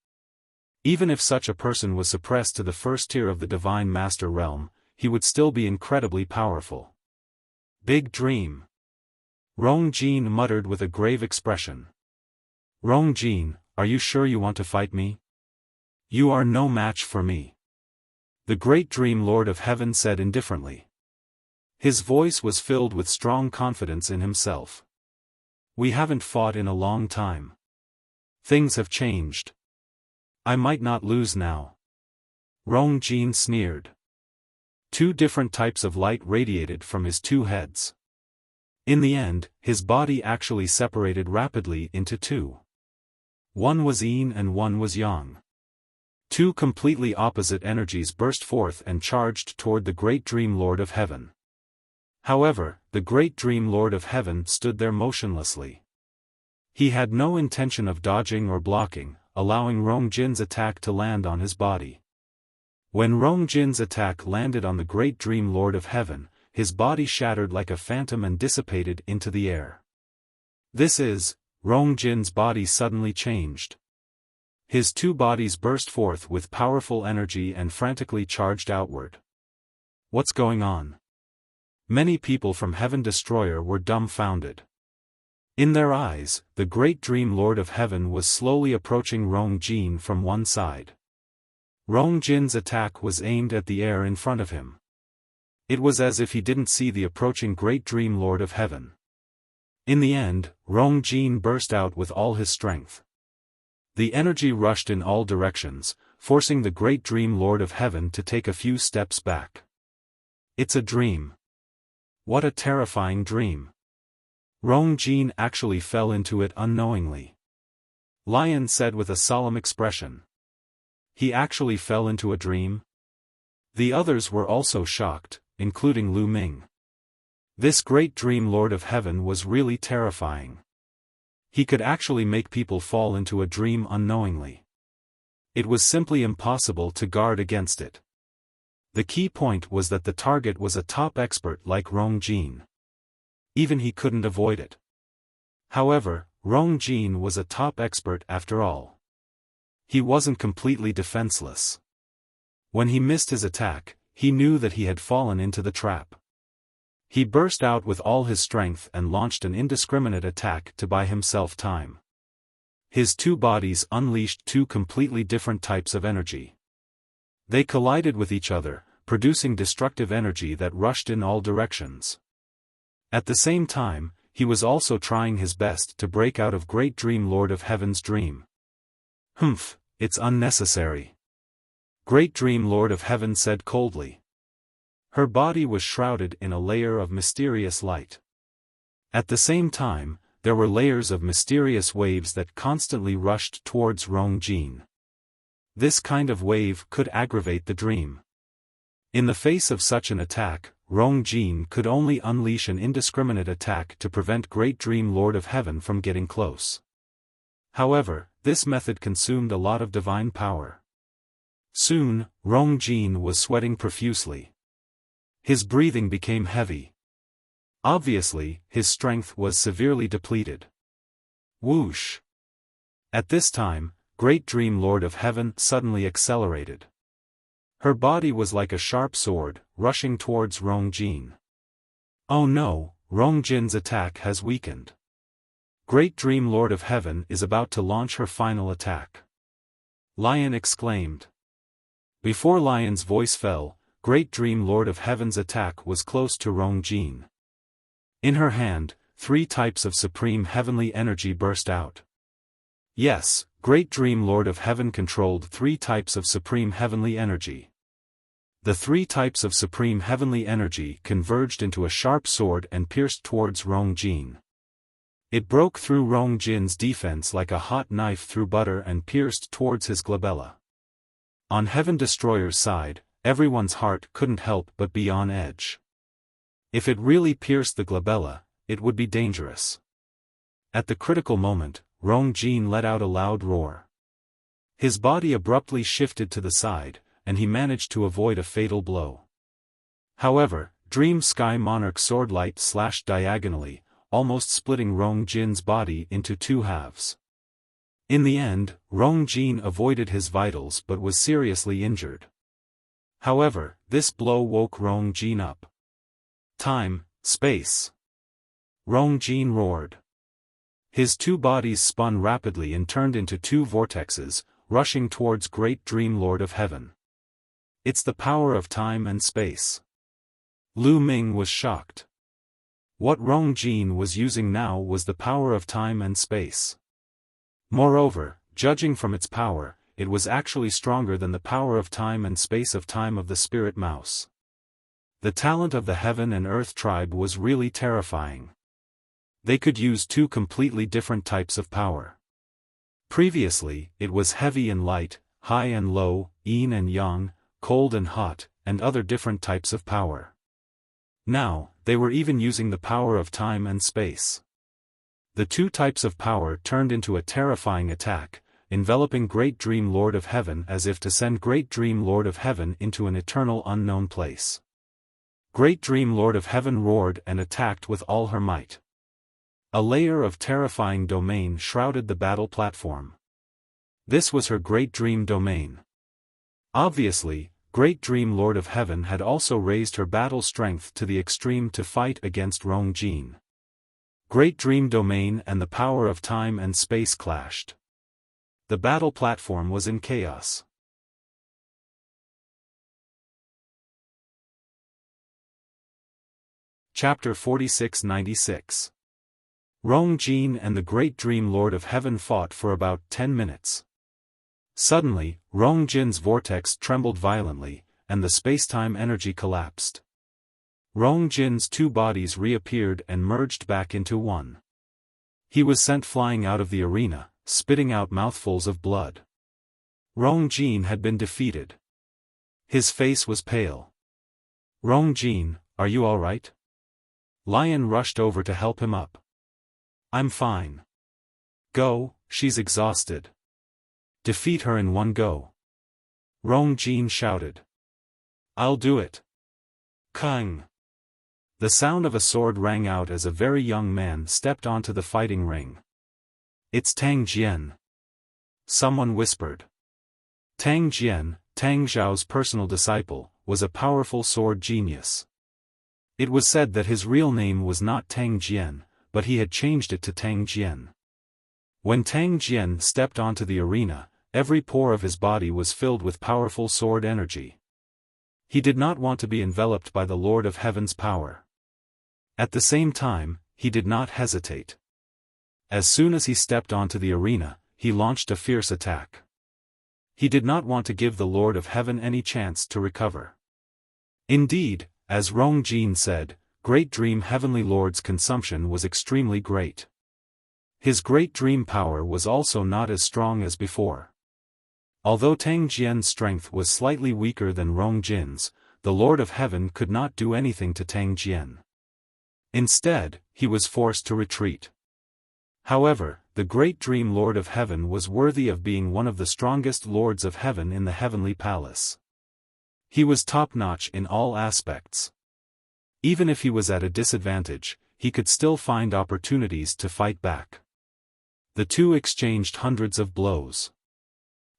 Even if such a person was suppressed to the first tier of the Divine Master realm, he would still be incredibly powerful. Big dream. Rongjin muttered with a grave expression. Rongjin, are you sure you want to fight me? You are no match for me. The Great Dream Lord of Heaven said indifferently. His voice was filled with strong confidence in himself. We haven't fought in a long time. Things have changed. I might not lose now. Rongjin sneered. 2 different types of light radiated from his 2 heads. In the end, his body actually separated rapidly into 2. One was yin and one was yang. 2 completely opposite energies burst forth and charged toward the Great Dream Lord of Heaven. However, the Great Dream Lord of Heaven stood there motionlessly. He had no intention of dodging or blocking, allowing Rongjin's attack to land on his body. When Rongjin's attack landed on the Great Dream Lord of Heaven, his body shattered like a phantom and dissipated into the air. Rongjin's body suddenly changed. His 2 bodies burst forth with powerful energy and frantically charged outward. What's going on? Many people from Heaven Destroyer were dumbfounded. In their eyes, the great Dream Lord of Heaven was slowly approaching Rong Jin from one side. Rong Jin's attack was aimed at the air in front of him. It was as if he didn't see the approaching great Dream Lord of Heaven. In the end, Rong Jin burst out with all his strength. The energy rushed in all directions, forcing the great Dream Lord of Heaven to take a few steps back. It's a dream. What a terrifying dream. Rong Jin actually fell into it unknowingly. Lion said with a solemn expression. He actually fell into a dream? The others were also shocked, including Lu Ming. This great Dream Lord of Heaven was really terrifying. He could actually make people fall into a dream unknowingly. It was simply impossible to guard against it. The key point was that the target was a top expert like Rong Jin. Even he couldn't avoid it. However, Rong Jin was a top expert after all. He wasn't completely defenseless. When he missed his attack, he knew that he had fallen into the trap. He burst out with all his strength and launched an indiscriminate attack to buy himself time. His two bodies unleashed two completely different types of energy. They collided with each other, producing destructive energy that rushed in all directions. At the same time, he was also trying his best to break out of Great Dream Lord of Heaven's dream. Humph, it's unnecessary. Great Dream Lord of Heaven said coldly. Her body was shrouded in a layer of mysterious light. At the same time, there were layers of mysterious waves that constantly rushed towards Rong Jin. This kind of wave could aggravate the dream. In the face of such an attack, Rong Jin could only unleash an indiscriminate attack to prevent Great Dream Lord of Heaven from getting close. However, this method consumed a lot of divine power. Soon, Rong Jin was sweating profusely. His breathing became heavy. Obviously, his strength was severely depleted. Whoosh! At this time, Great Dream Lord of Heaven suddenly accelerated. Her body was like a sharp sword, rushing towards Rong Jin. Oh no, Rong Jin's attack has weakened. Great Dream Lord of Heaven is about to launch her final attack. Lion exclaimed. Before Lion's voice fell, Great Dream Lord of Heaven's attack was close to Rong Jin. In her hand, 3 types of supreme heavenly energy burst out. Yes, Great Dream Lord of Heaven controlled 3 types of supreme heavenly energy. The 3 types of supreme heavenly energy converged into a sharp sword and pierced towards Rong Jin. It broke through Rong Jin's defense like a hot knife through butter and pierced towards his glabella. On Heaven Destroyer's side, everyone's heart couldn't help but be on edge. If it really pierced the glabella, it would be dangerous. At the critical moment, Rong Jin let out a loud roar. His body abruptly shifted to the side, and he managed to avoid a fatal blow. However, Dream Sky Monarch sword light slashed diagonally, almost splitting Rong Jin's body into 2 halves. In the end, Rong Jin avoided his vitals but was seriously injured. However, this blow woke Rong Jin up. Time, space. Rong Jin roared. His 2 bodies spun rapidly and turned into 2 vortexes, rushing towards Great Dream Lord of Heaven. It's the power of time and space. Lu Ming was shocked. What Rong Jin was using now was the power of time and space. Moreover, judging from its power, it was actually stronger than the power of time and space of time of the Spirit Mouse. The talent of the Heaven and Earth tribe was really terrifying. They could use 2 completely different types of power. Previously, it was heavy and light, high and low, yin and yang, cold and hot, and other different types of power. Now, they were even using the power of time and space. The 2 types of power turned into a terrifying attack, enveloping Great Dream Lord of Heaven as if to send Great Dream Lord of Heaven into an eternal unknown place. Great Dream Lord of Heaven roared and attacked with all her might. A layer of terrifying domain shrouded the battle platform. This was her Great Dream domain. Obviously, Great Dream Lord of Heaven had also raised her battle strength to the extreme to fight against Rongjin. Great Dream Domain and the power of time and space clashed. The battle platform was in chaos. Chapter 4696. Rongjin and the Great Dream Lord of Heaven fought for about 10 minutes. Suddenly, Rongjin's vortex trembled violently, and the spacetime energy collapsed. Rongjin's two bodies reappeared and merged back into one. He was sent flying out of the arena, spitting out mouthfuls of blood. Rongjin had been defeated. His face was pale. "Rongjin, are you all right?" Lion rushed over to help him up. "I'm fine." "Go, she's exhausted. Defeat her in one go." Rongjin shouted. "I'll do it." Kang! The sound of a sword rang out as a very young man stepped onto the fighting ring. "It's Tang Jian." Someone whispered. Tang Jian, Tang Zhao's personal disciple, was a powerful sword genius. It was said that his real name was not Tang Jian, but he had changed it to Tang Jian. When Tang Jian stepped onto the arena, every pore of his body was filled with powerful sword energy. He did not want to be enveloped by the Lord of Heaven's power. At the same time, he did not hesitate. As soon as he stepped onto the arena, he launched a fierce attack. He did not want to give the Lord of Heaven any chance to recover. Indeed, as Rongjin said, Great Dream Heavenly Lord's consumption was extremely great. His Great Dream power was also not as strong as before. Although Tang Jian's strength was slightly weaker than Rongjin's, the Lord of Heaven could not do anything to Tang Jian. Instead, he was forced to retreat. However, the Great Dream Lord of Heaven was worthy of being one of the strongest Lords of Heaven in the Heavenly Palace. He was top-notch in all aspects. Even if he was at a disadvantage, he could still find opportunities to fight back. The two exchanged hundreds of blows.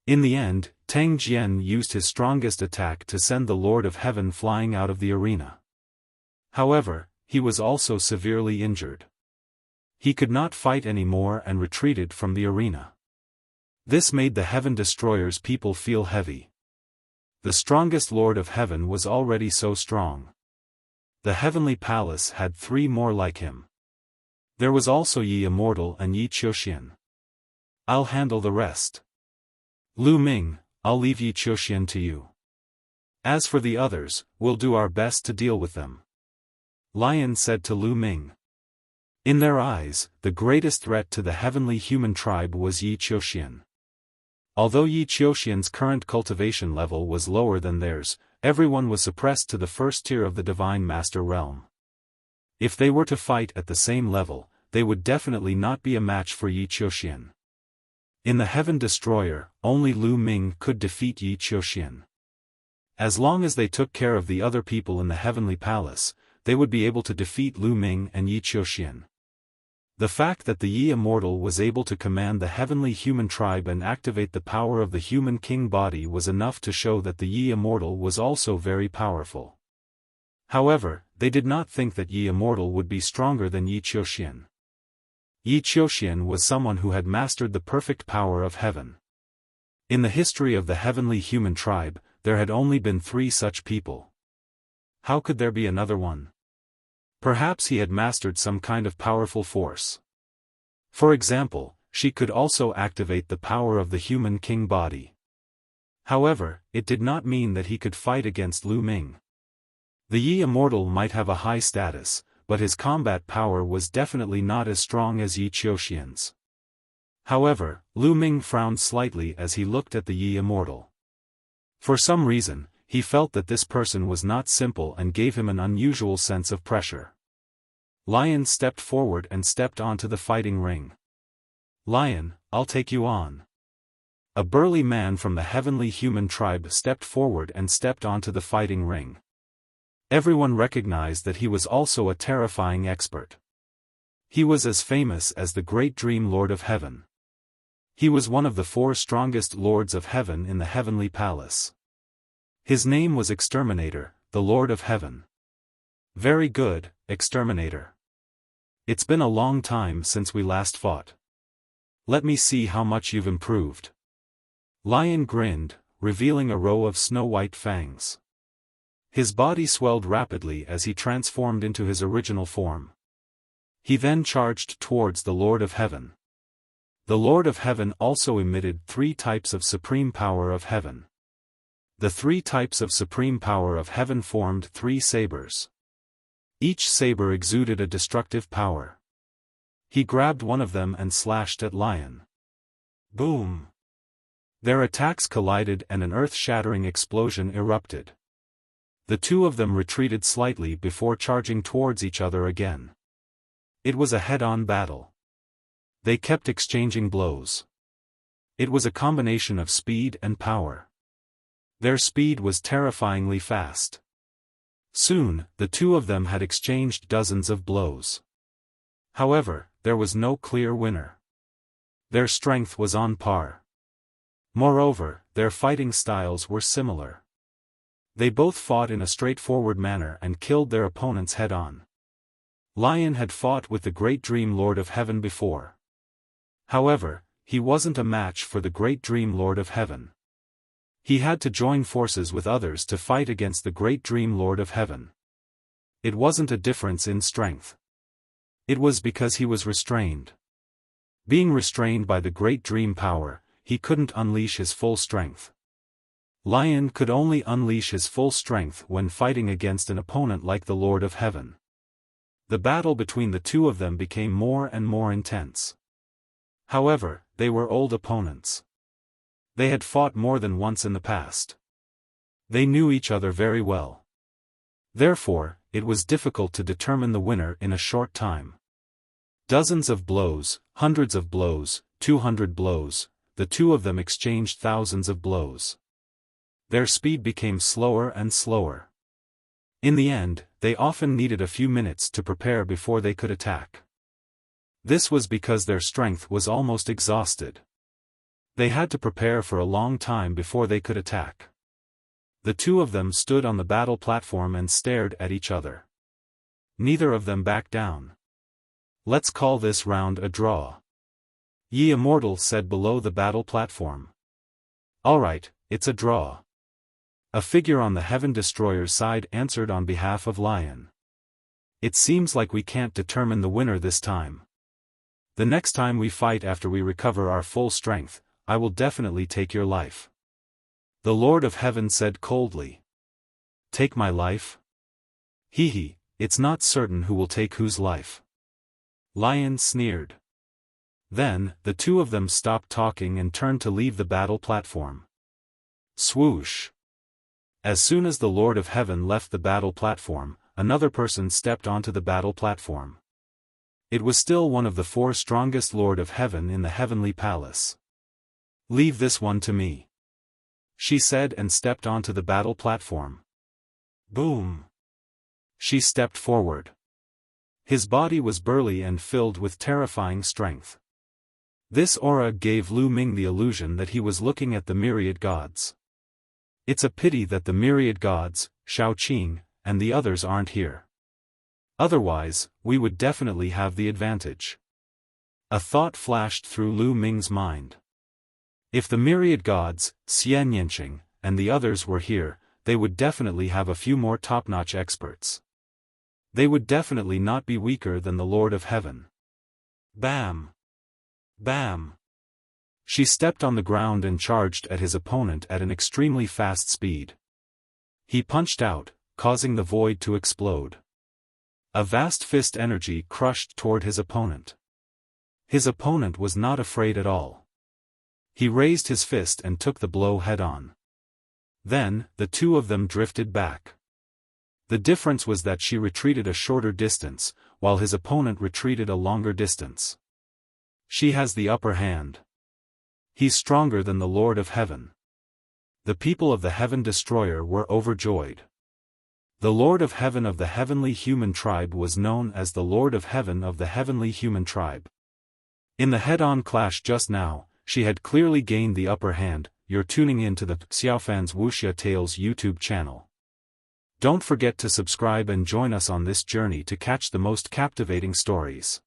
In the end, Tang Jian used his strongest attack to send the Lord of Heaven flying out of the arena. However, he was also severely injured. He could not fight anymore and retreated from the arena. This made the Heaven Destroyer's people feel heavy. The strongest Lord of Heaven was already so strong. The Heavenly Palace had 3 more like him. There was also Yi Immortal and Yi Qiuxian. "I'll handle the rest. Lu Ming, I'll leave Yi Qiuxian to you. As for the others, we'll do our best to deal with them," Lion said to Lu Ming. In their eyes, the greatest threat to the heavenly human tribe was Yi Qiuxian. Although Yi Qiuxian's current cultivation level was lower than theirs, everyone was suppressed to the first tier of the Divine Master Realm. If they were to fight at the same level, they would definitely not be a match for Yi Qiuxian. In the Heaven Destroyer, only Lu Ming could defeat Yi Qiuxian. As long as they took care of the other people in the Heavenly Palace, they would be able to defeat Lu Ming and Yi Qiuxian. The fact that the Yi Immortal was able to command the heavenly human tribe and activate the power of the human king body was enough to show that the Yi Immortal was also very powerful. However, they did not think that Yi Immortal would be stronger than Yi Qiuxian. Yi Qiuxian was someone who had mastered the perfect power of heaven. In the history of the heavenly human tribe, there had only been 3 such people. How could there be another one? Perhaps he had mastered some kind of powerful force. For example, she could also activate the power of the human king body. However, it did not mean that he could fight against Lu Ming. The Yi Immortal might have a high status, but his combat power was definitely not as strong as Yi Qiuxian's. However, Lu Ming frowned slightly as he looked at the Yi Immortal. For some reason, he felt that this person was not simple and gave him an unusual sense of pressure. Lion stepped forward and stepped onto the fighting ring. "Lion, I'll take you on." A burly man from the heavenly human tribe stepped forward and stepped onto the fighting ring. Everyone recognized that he was also a terrifying expert. He was as famous as the Great Dream Lord of Heaven. He was one of the 4 strongest Lords of Heaven in the Heavenly Palace. His name was Exterminator, the Lord of Heaven. Very good, Exterminator. It's been a long time since we last fought. Let me see how much you've improved. Lion grinned, revealing a row of snow-white fangs. His body swelled rapidly as he transformed into his original form. He then charged towards the Lord of Heaven. The Lord of Heaven also emitted 3 types of supreme power of heaven. The 3 types of supreme power of heaven formed 3 sabers. Each saber exuded a destructive power. He grabbed one of them and slashed at Lion. Boom! Their attacks collided and an earth-shattering explosion erupted. The 2 of them retreated slightly before charging towards each other again. It was a head-on battle. They kept exchanging blows. It was a combination of speed and power. Their speed was terrifyingly fast. Soon, the 2 of them had exchanged dozens of blows. However, there was no clear winner. Their strength was on par. Moreover, their fighting styles were similar. They both fought in a straightforward manner and killed their opponents head-on. Lion had fought with the Great Dream Lord of Heaven before. However, he wasn't a match for the Great Dream Lord of Heaven. He had to join forces with others to fight against the Great Dream Lord of Heaven. It wasn't a difference in strength. It was because he was restrained. Being restrained by the Great Dream Power, he couldn't unleash his full strength. Lion could only unleash his full strength when fighting against an opponent like the Lord of Heaven. The battle between the 2 of them became more and more intense. However, they were old opponents. They had fought more than once in the past. They knew each other very well. Therefore, it was difficult to determine the winner in a short time. Dozens of blows, hundreds of blows, 200 blows, the 2 of them exchanged thousands of blows. Their speed became slower and slower. In the end, they often needed a few minutes to prepare before they could attack. This was because their strength was almost exhausted. They had to prepare for a long time before they could attack. The 2 of them stood on the battle platform and stared at each other. Neither of them backed down. Let's call this round a draw. Ye Immortal said below the battle platform. Alright, it's a draw. A figure on the Heaven Destroyer's side answered on behalf of Lion. It seems like we can't determine the winner this time. The next time we fight after we recover our full strength, I will definitely take your life. The Lord of Heaven said coldly. Take my life? Hee, it's not certain who will take whose life. Lion sneered. Then, the 2 of them stopped talking and turned to leave the battle platform. Swoosh! As soon as the Lord of Heaven left the battle platform, another person stepped onto the battle platform. It was still one of the 4 strongest Lord of Heaven in the Heavenly Palace. Leave this one to me, she said and stepped onto the battle platform. Boom! She stepped forward. His body was burly and filled with terrifying strength. This aura gave Lu Ming the illusion that he was looking at the myriad gods. It's a pity that the myriad gods, Shao Qing, and the others aren't here. Otherwise, we would definitely have the advantage. A thought flashed through Lu Ming's mind. If the myriad gods, Xian Yanqing, and the others were here, they would definitely have a few more top-notch experts. They would definitely not be weaker than the Lord of Heaven. Bam! Bam! She stepped on the ground and charged at his opponent at an extremely fast speed. He punched out, causing the void to explode. A vast fist energy crushed toward his opponent. His opponent was not afraid at all. He raised his fist and took the blow head-on. Then, the 2 of them drifted back. The difference was that she retreated a shorter distance, while his opponent retreated a longer distance. She has the upper hand. He's stronger than the Lord of Heaven. The people of the Heaven Destroyer were overjoyed. The Lord of Heaven of the Heavenly Human Tribe was known as the Lord of Heaven of the Heavenly Human Tribe. In the head-on clash just now, she had clearly gained the upper hand, you're tuning in to the Xiaofan's Wuxia Tales YouTube channel. Don't forget to subscribe and join us on this journey to catch the most captivating stories.